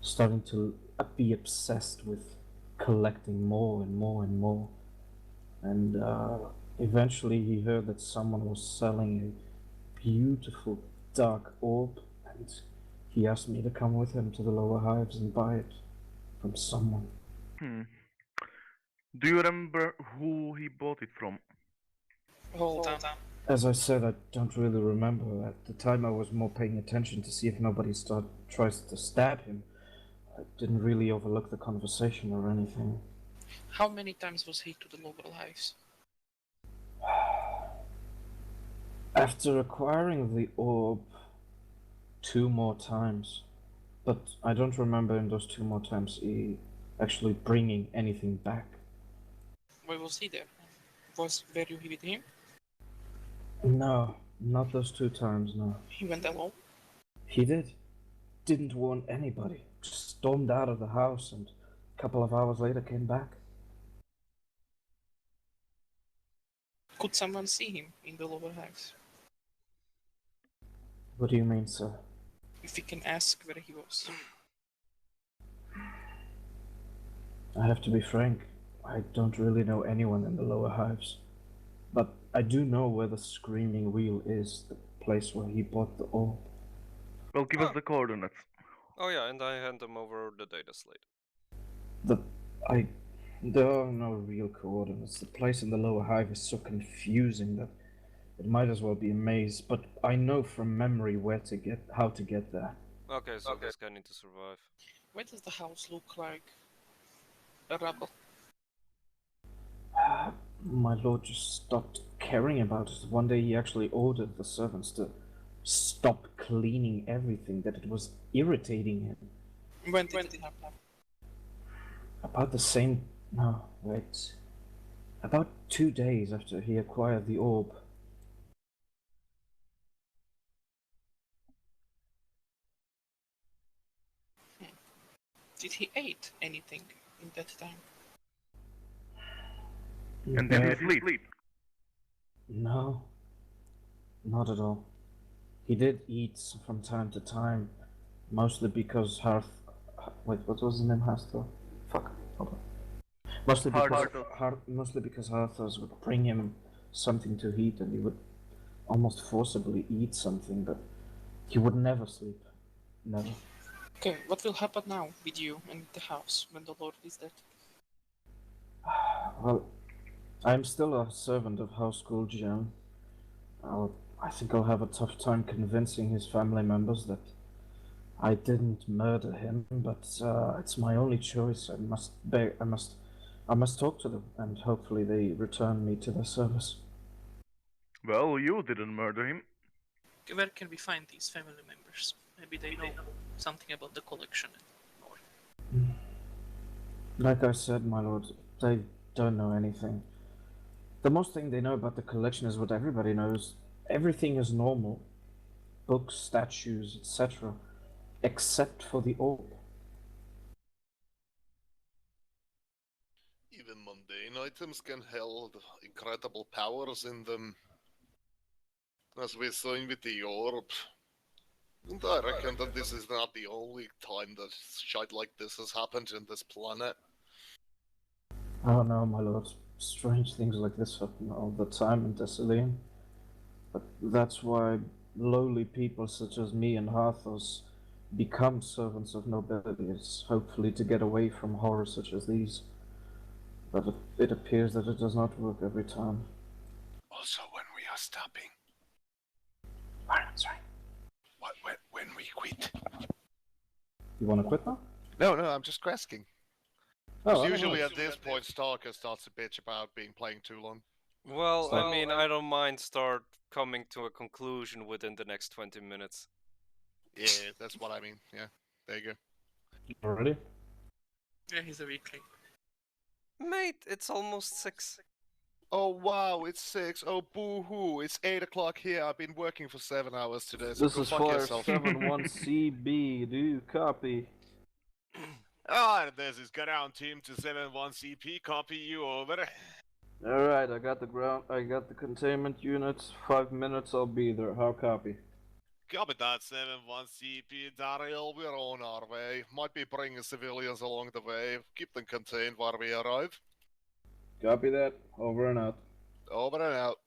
starting to be obsessed with collecting more and more and more. And eventually he heard that someone was selling a beautiful dark orb, and he asked me to come with him to the lower hives and buy it from someone. Do you remember who he bought it from? Hold on. As I said, I don't really remember. At the time I was more paying attention to see if nobody tries to stab him. I didn't really overlook the conversation or anything. How many times was he to the local hives? After acquiring the orb 2 more times, but I don't remember in those 2 more times he actually bringing anything back. Why was he there? Were you with him? No, not those 2 times, no. He went alone? He did. Didn't warn anybody. Just stormed out of the house and a couple of hours later came back. Could someone see him in the lower hives? What do you mean, sir? If we can ask where he was. I have to be frank. I don't really know anyone in the lower hives. But I do know where the Screaming Wheel is, the place where he bought the orb. Well, give us the coordinates. Oh yeah, and I hand them over the data slate. There are no real coordinates. The place in the lower hive is so confusing that it might as well be a maze, but I know from memory how to get there. Okay, so this guy needs to survive. Why does the house look like a rubble? My lord just stopped caring about it. One day he actually ordered the servants to stop cleaning everything, that it was irritating him. When did it happen? About the same... No, wait. About 2 days after he acquired the orb. Did he eat anything in that time? And did he sleep? No. Not at all. He did eat from time to time, mostly because Wait, what was his name? Fuck, hold on. Mostly because Harthos. mostly because Harthos would bring him something to eat, and he would almost forcibly eat something, but he would never sleep. Never. Okay, what will happen now with you and the house when the Lord is dead? Well, I'm still a servant of House Gul'jian. I think I'll have a tough time convincing his family members that I didn't murder him, but it's my only choice. I must talk to them, and hopefully they return me to their service. Well, you didn't murder him. Where can we find these family members? Maybe they know something about the collection and more. Like I said, my lord, they don't know anything. The most thing they know about the collection is what everybody knows. Everything is normal. Books, statues, etc. Except for the orb. Even mundane items can hold incredible powers in them. As we're seeing with the orb. And I reckon that this is not the only time that shit like this has happened in this planet. Oh no, my lord. Strange things like this happen all the time in Thessalian. But that's why lowly people such as me and Harthos become servants of nobility, is hopefully to get away from horrors such as these. But it appears that it does not work every time. Also, when we are stopping. Sorry. When we quit. You wanna quit now? No, I'm just asking. Oh, Usually at this point, Stalker starts to bitch about playing too long. Well, I mean, I don't mind start coming to a conclusion within the next 20 minutes. Yeah, that's what I mean. Yeah, there you go. Already? Yeah, he's a weakling. Mate, it's almost 6. Oh wow, it's 6. Oh boo-hoo, it's 8 o'clock here. I've been working for 7 hours today, so This go is fuck Fire yourself. 71CB, do you copy? Ah, there's his ground team to 71CP. Copy you over. Alright, I got the containment units. 5 minutes, I'll be there. How copy? Copy that, 71CP. Daryl, we're on our way. Might be bringing civilians along the way. Keep them contained while we arrive. Copy that. Over and out. Over and out.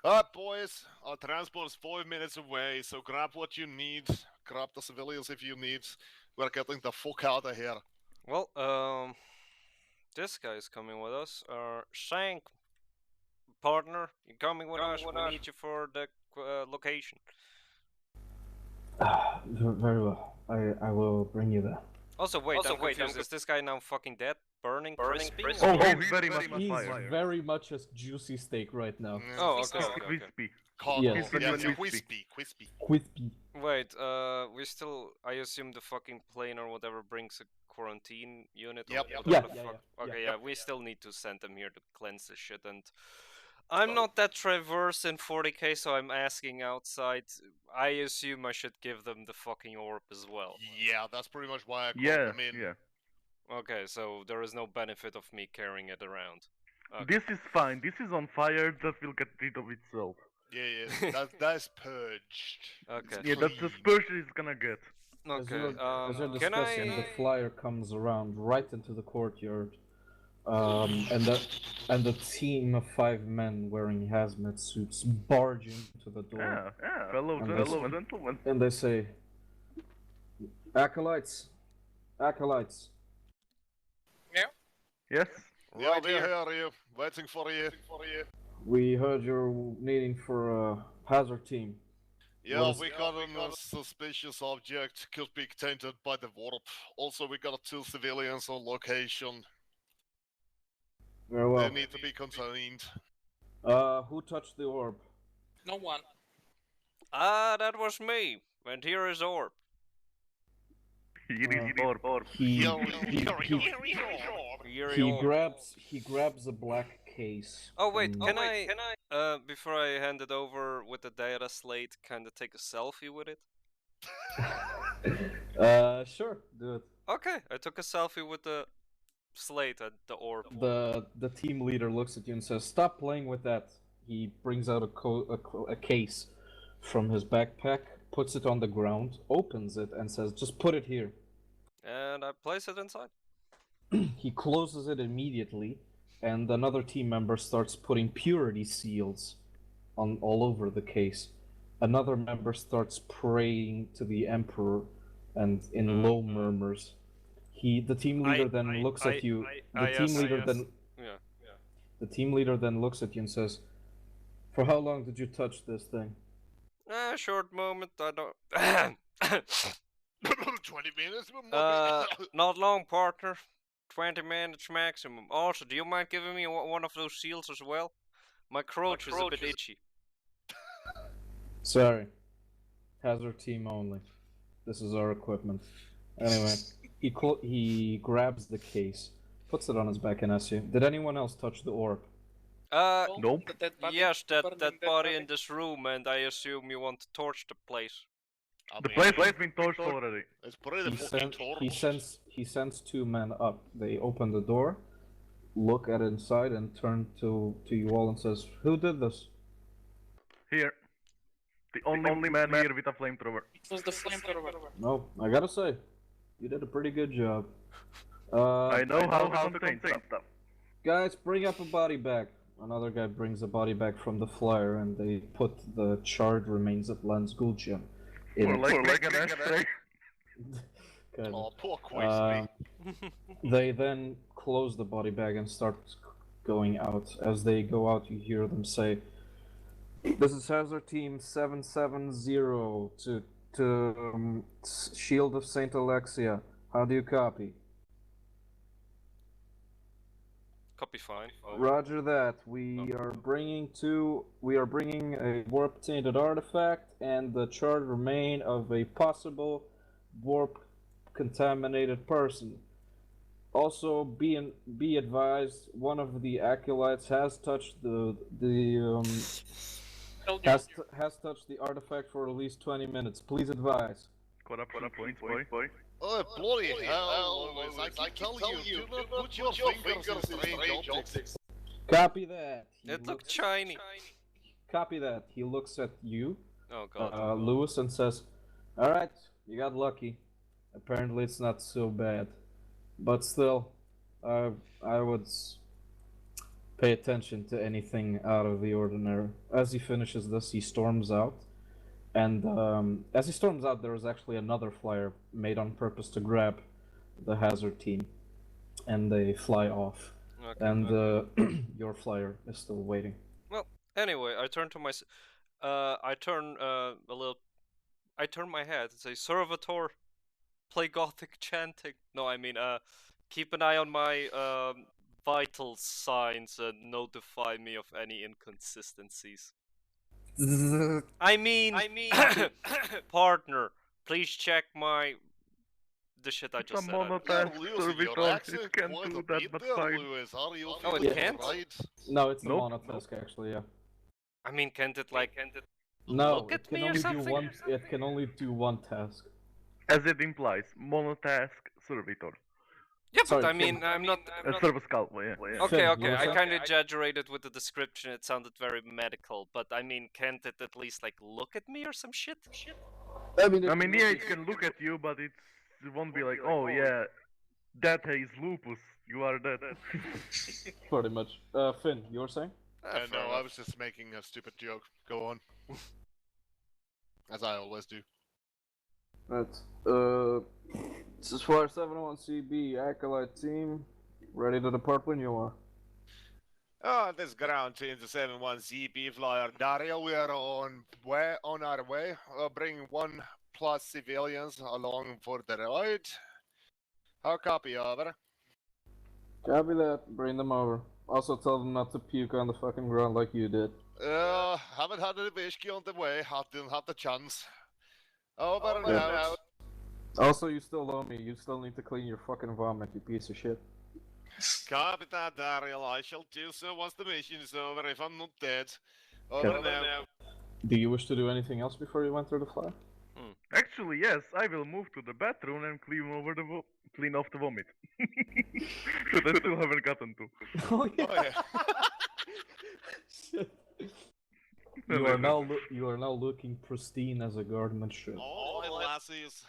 Alright, boys. Our transport's 5 minutes away, so grab what you need. Grab the civilians if you need. We're getting the fuck out of here. Well, this guy's coming with us. Shank, partner, you're coming with us. We need you for the location. Very well. I will bring you there. Also, wait, I'm confused. Is this guy now fucking dead? Burning, crispy? Oh, he's very much on He's fire. very much a juicy steak right now. Oh, okay, He's okay, okay. crispy. Yes. Crispy. Crispy. Wait, we still, I assume the fucking plane or whatever brings a quarantine unit? Yep. Or Yeah, whatever the yeah, fuck. yeah, Okay, yeah. yeah, we still need to send them here to cleanse this shit, and I'm not that traverse in 40k, so I'm asking outside. I assume I should give them the fucking orb as well. Yeah, that's pretty much why I called Yeah, them in. yeah. Okay, so there is no benefit of me carrying it around. Okay. This is fine. This is on fire. That will get rid of itself. Yeah. That's purged. Okay. Yeah, that's the spurge it's gonna get. Okay, As you're can discussing, I... the flyer comes around right into the courtyard. And the team of 5 men wearing hazmat suits barge into the door. Yeah. Fellow gentlemen. And they say, Acolytes. Yeah? Yes. Yeah, Right we here. hear you. Waiting for you. We heard you're needing for a hazard team. Yeah, we got a suspicious object. Could be tainted by the warp. Also, we got 2 civilians on location. Very well. They need to be contained. Who touched the orb? No one. Ah, that was me. And here is orb. Here is orb. He orb. grabs a black case. Oh wait, from- can I before I hand it over with the data slate, kind of take a selfie with it? Sure, do it. Okay, I took a selfie with the slate and the orb. The team leader looks at you and says, "Stop playing with that." He brings out a case from his backpack, puts it on the ground, opens it, and says, "Just put it here." And I place it inside. he closes it immediately, and another team member starts putting purity seals on all over the case. Another member starts praying to the Emperor, and in low murmurs. The team leader then looks at you. The team leader then looks at you and says, "For how long did you touch this thing?" A short moment. I don't. 20 minutes? Not long, partner. 20 minutes maximum. Also, do you mind giving me one of those shields as well? My crotch is a bit itchy. Sorry. Hazard team only. This is our equipment. Anyway, he grabs the case, puts it on his back, and asks you, "Did anyone else touch the orb?" Nope. Yes, that body in this room, and I assume you want to torch the place. The place has been torched already. It's pretty fucking torched. He sends two men up. They open the door, look at inside, and turn to you all and says, "Who did this?" Here. The only man here with a flamethrower. It was the flamethrower. No, I gotta say, you did a pretty good job. I know how to contain stuff. Guys, bring up a body bag. Another guy brings a body bag from the flyer, and they put the charred remains of Lance Gulchian in Or like an ashtray. Oh, poor Quaisby. They then close the body bag and start going out. As they go out, you hear them say, "This is Hazard Team 770 to Shield of Saint Alexia. How do you copy?" Copy fine. Roger that. We are bringing a warp tainted artifact and the charred remain of a possible warp contaminated person. Also, be advised, one of the acolytes has touched has touched the artifact for at least 20 minutes. Please advise. Got up points, boy. Oh, bloody hell, Lewis. I keep telling you, do not put your fingers in strange objects. Copy that. It looked shiny. Copy that. He looks at you, Oh god. Lewis, and says, "Alright, you got lucky. Apparently it's not so bad. But still, I would pay attention to anything out of the ordinary." As he finishes this, he storms out. And as he storms out, there is actually another flyer made on purpose to grab the Hazard team. And they fly off. Okay, And your flyer is still waiting. Well, anyway, I turn to my... I turn my head and say, "Servitor, play Gothic chanting." No, I mean, keep an eye on my vital signs and notify me of any inconsistencies. I mean, partner, please check the shit I just said. Monotask servitor, it can do that, but fine. Oh, it can't? No, it's a Nope. monotask actually, yeah. I mean, can't it No, look it at can me or only do something? it can only do one task. As it implies, monotask servitor. Yeah, but Sorry, I mean, I'm not... Service call, yeah. Okay, Finn, okay, you were I saying? kind of exaggerated with the description, it sounded very medical, but I mean, can't it at least, like, look at me or some shit? I mean, Yeah, it can look at you, but it won't be like, "Oh yeah, that is lupus, you are dead." pretty much. Finn, you were saying? No, I was just making a stupid joke. Go on. As I always do. Right. This is Flyer 701 CB Acolyte team. Ready to depart when you are. This ground team, the 71 ZB flyer Dario, we are on our way. Bring 1+ civilians along for the ride. How copy, over? Copy that. Bring them over. Also tell them not to puke on the fucking ground like you did. Haven't had any whiskey on the way. Didn't have the chance. Over and out. Also, you still owe me. You still need to clean your fucking vomit, you piece of shit. Copy that, Daryl. I shall do so once the mission is over, if I'm not dead. Over and out. Do you wish to do anything else before you enter the flyer? Actually, yes, I will move to the bathroom and clean off the vomit. That I still haven't gotten to. Oh yeah. Shit. You are now looking pristine as a garment should. Oh, my lassies.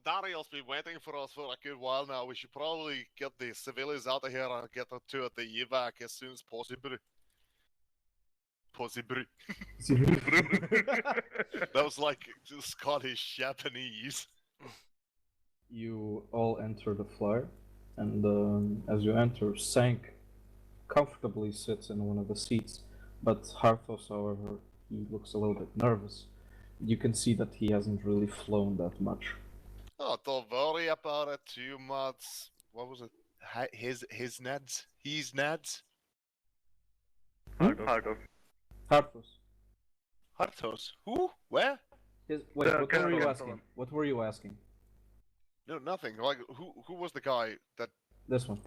Dariel's been waiting for us for a good while now. We should probably get the civilians out of here and get them to the evac as soon as possible. Possible. That was like Scottish Japanese. You all enter the flyer, and as you enter, Sank comfortably sits in one of the seats, but Harthos, however, he looks a little bit nervous. You can see that he hasn't really flown that much. Oh, don't worry about it too much. What was it? His Neds? His Neds? Hardos. Harthos. Hartos? Who? Where? Wait, The what were you Askellon. asking? What were you asking? No, nothing. Like, who was the guy that... This one.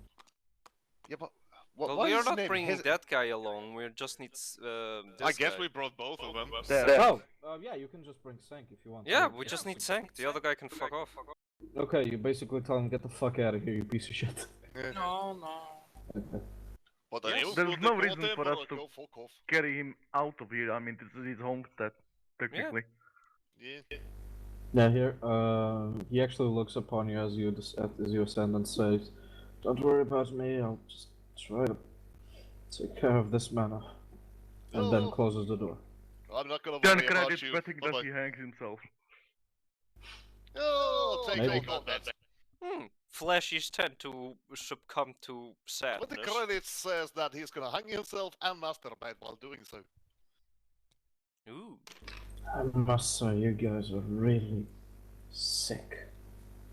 Yeah, but... Well, what we is are his not name? bringing that guy along. We just need this I guess guy. we brought both of them. Oh, yeah, you can just bring Sank if you want. Yeah, we just need Sank. The other guy can fuck off. Okay, you basically tell him, get the fuck out of here, you piece of shit. No. But Yes. There's no reason for us to go fuck off. carry him out of here. I mean, this is his homestead, technically. Yeah. Yeah, here, he actually looks upon you as you ascend and says, "Don't worry about me, I'll just try to take care of this matter." And then closes the door. I'm not gonna Then worry about credit you. betting that Bye-bye. he hangs himself. Oh, take Maybe. all that. Flashies tend to succumb to But the sadness. credit says that he's gonna hang himself and masturbate while doing so. Ooh. I must say, you guys are really sick.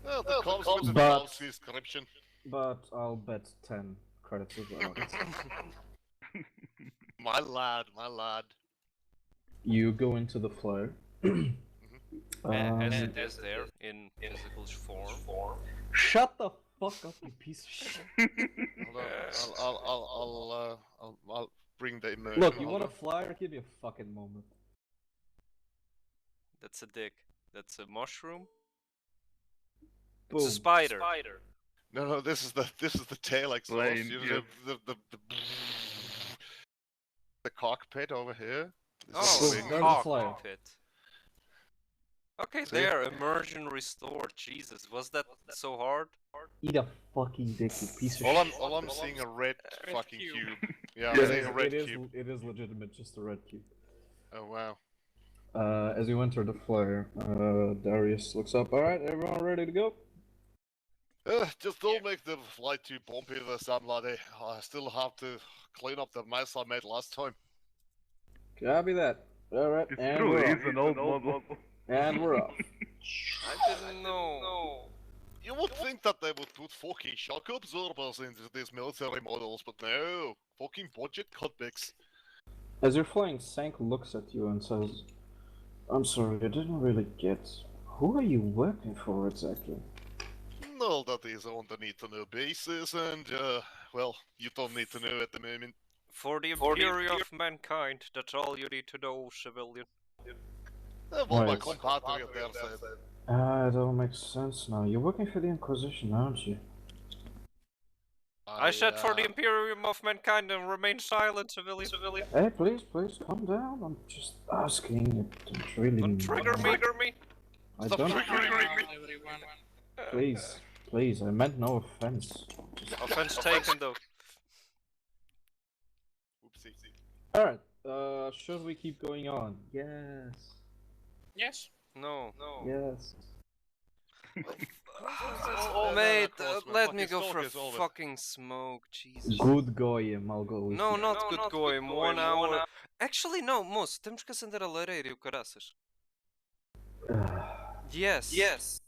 Well, the consequence But- involves description. But I'll bet 10 credits as well. My lad. You go into the flyer. As it is there in physical form. Shut the fuck up, you piece of shit. I'll bring the immersion. Look, you want a flyer? Give me a fucking moment. That's a dick. That's a mushroom. Boom. It's a spider. No, this is the tail exhaust. Lame, You know, yes. the cockpit over here. This Oh, is Boom, big. there's the flyer. cockpit. Okay, See? there, immersion restored. Jesus, was that so hard? Eat a fucking dick, you piece of All shit. I'm seeing a red Red fucking cube. cube. Yeah, Yeah, I'm seeing a red it cube. is legitimate, just a red cube. Oh wow. As you enter the flyer, Darius looks up. Alright, everyone ready to go? Just don't make the flight too bumpy this time, laddie. I still have to clean up the mess I made last time. Copy that. Alright, It's and true, we're he's off. an old model. And we're off. I didn't know. You would think that they would put fucking shock absorbers into these military models, but no. Fucking budget cutbacks. As you're flying, Sank looks at you and says, "I'm sorry, I didn't really get. Who are you working for exactly?" No, that is on the need-to-know basis, and, well, you don't need to know at the moment. For the Imperium of mankind, that's all you need to know, civilian. What my Right. compatriot there said. It all makes sense now. You're working for the Inquisition, aren't you? I said for the Imperium of mankind and remain silent, civilian. Hey, please, calm down. I'm just asking. Don't really. Don't trigger me. I Stop don't. triggering me. Everyone. Please, I meant no offense. Offense taken though. Oopsie. Alright, should we keep going on? Yes. Yes. No. Yes. Oh, mate, let me go for a fucking smoke, Jesus. Good goyim, I'll go with No, you. not good goyim, 1 hour. Actually, não, moço, temos que acender a lareira e o caraças. Yes.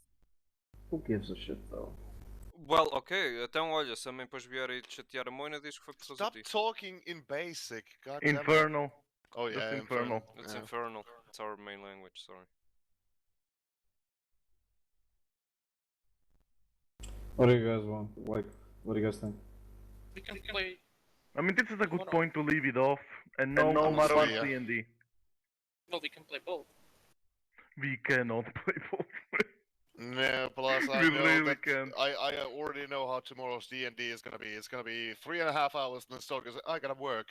Who gives a shit, though? Well, ok, então olha, se a mãe depois vier aí te chatear a moina, diz que foi por causa Stop de ti. talking in basic. God damn it. Infernal. Oh yeah, Just infernal. It's Yeah. infernal. It's our main language, sorry. What do you guys want? Like, what do you guys think? We can play. I mean, this is a good point to leave it off, and no matter what D&D. Well, we can play both. We cannot play both. No, plus I We know really that can. I already know how tomorrow's D&D is gonna be. It's gonna be 3.5 hours and then start because I gotta work.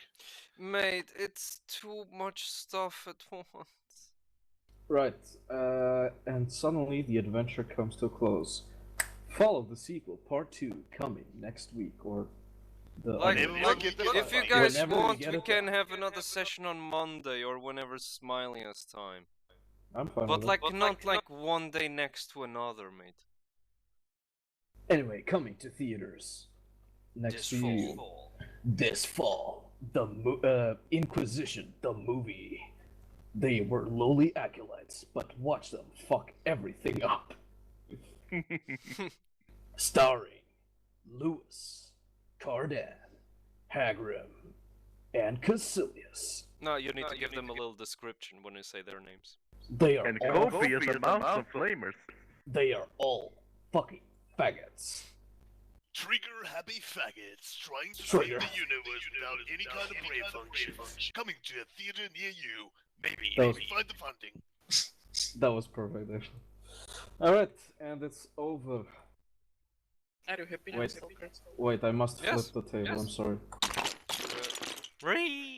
Mate, it's too much stuff at once. Right, and suddenly the adventure comes to a close. Follow the sequel, part 2, coming next week, or the Like, other Whenever week. we get the if you funding. guys Whenever we want, get we it. can have another session on Monday or whenever Smiley has time. I'm fine But with like, it. not like one day next to another, mate. Anyway, coming to theaters next to you this fall, the Inquisition, the movie. They were lowly acolytes, but watch them fuck everything up. Starring Lewis, Cardan, Hagrim, and Caecilius. No, you need to give them a little description when you say their names. They are And all copious amounts of flamers. They are all fucking faggots. Trigger-happy faggots trying to Trigger. save the universe without any kind of brain functions. Coming to a theater near you. Maybe That was- find the funding. That was perfect, actually. Alright, and it's over. Are you happy now, Wait. Soccer? Wait, I must Yes. flip the table, Yes. I'm sorry.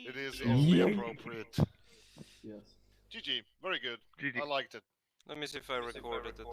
It is Yeah. only appropriate. Yes. GG, very good. GG. I liked it. Let me see if I recorded it.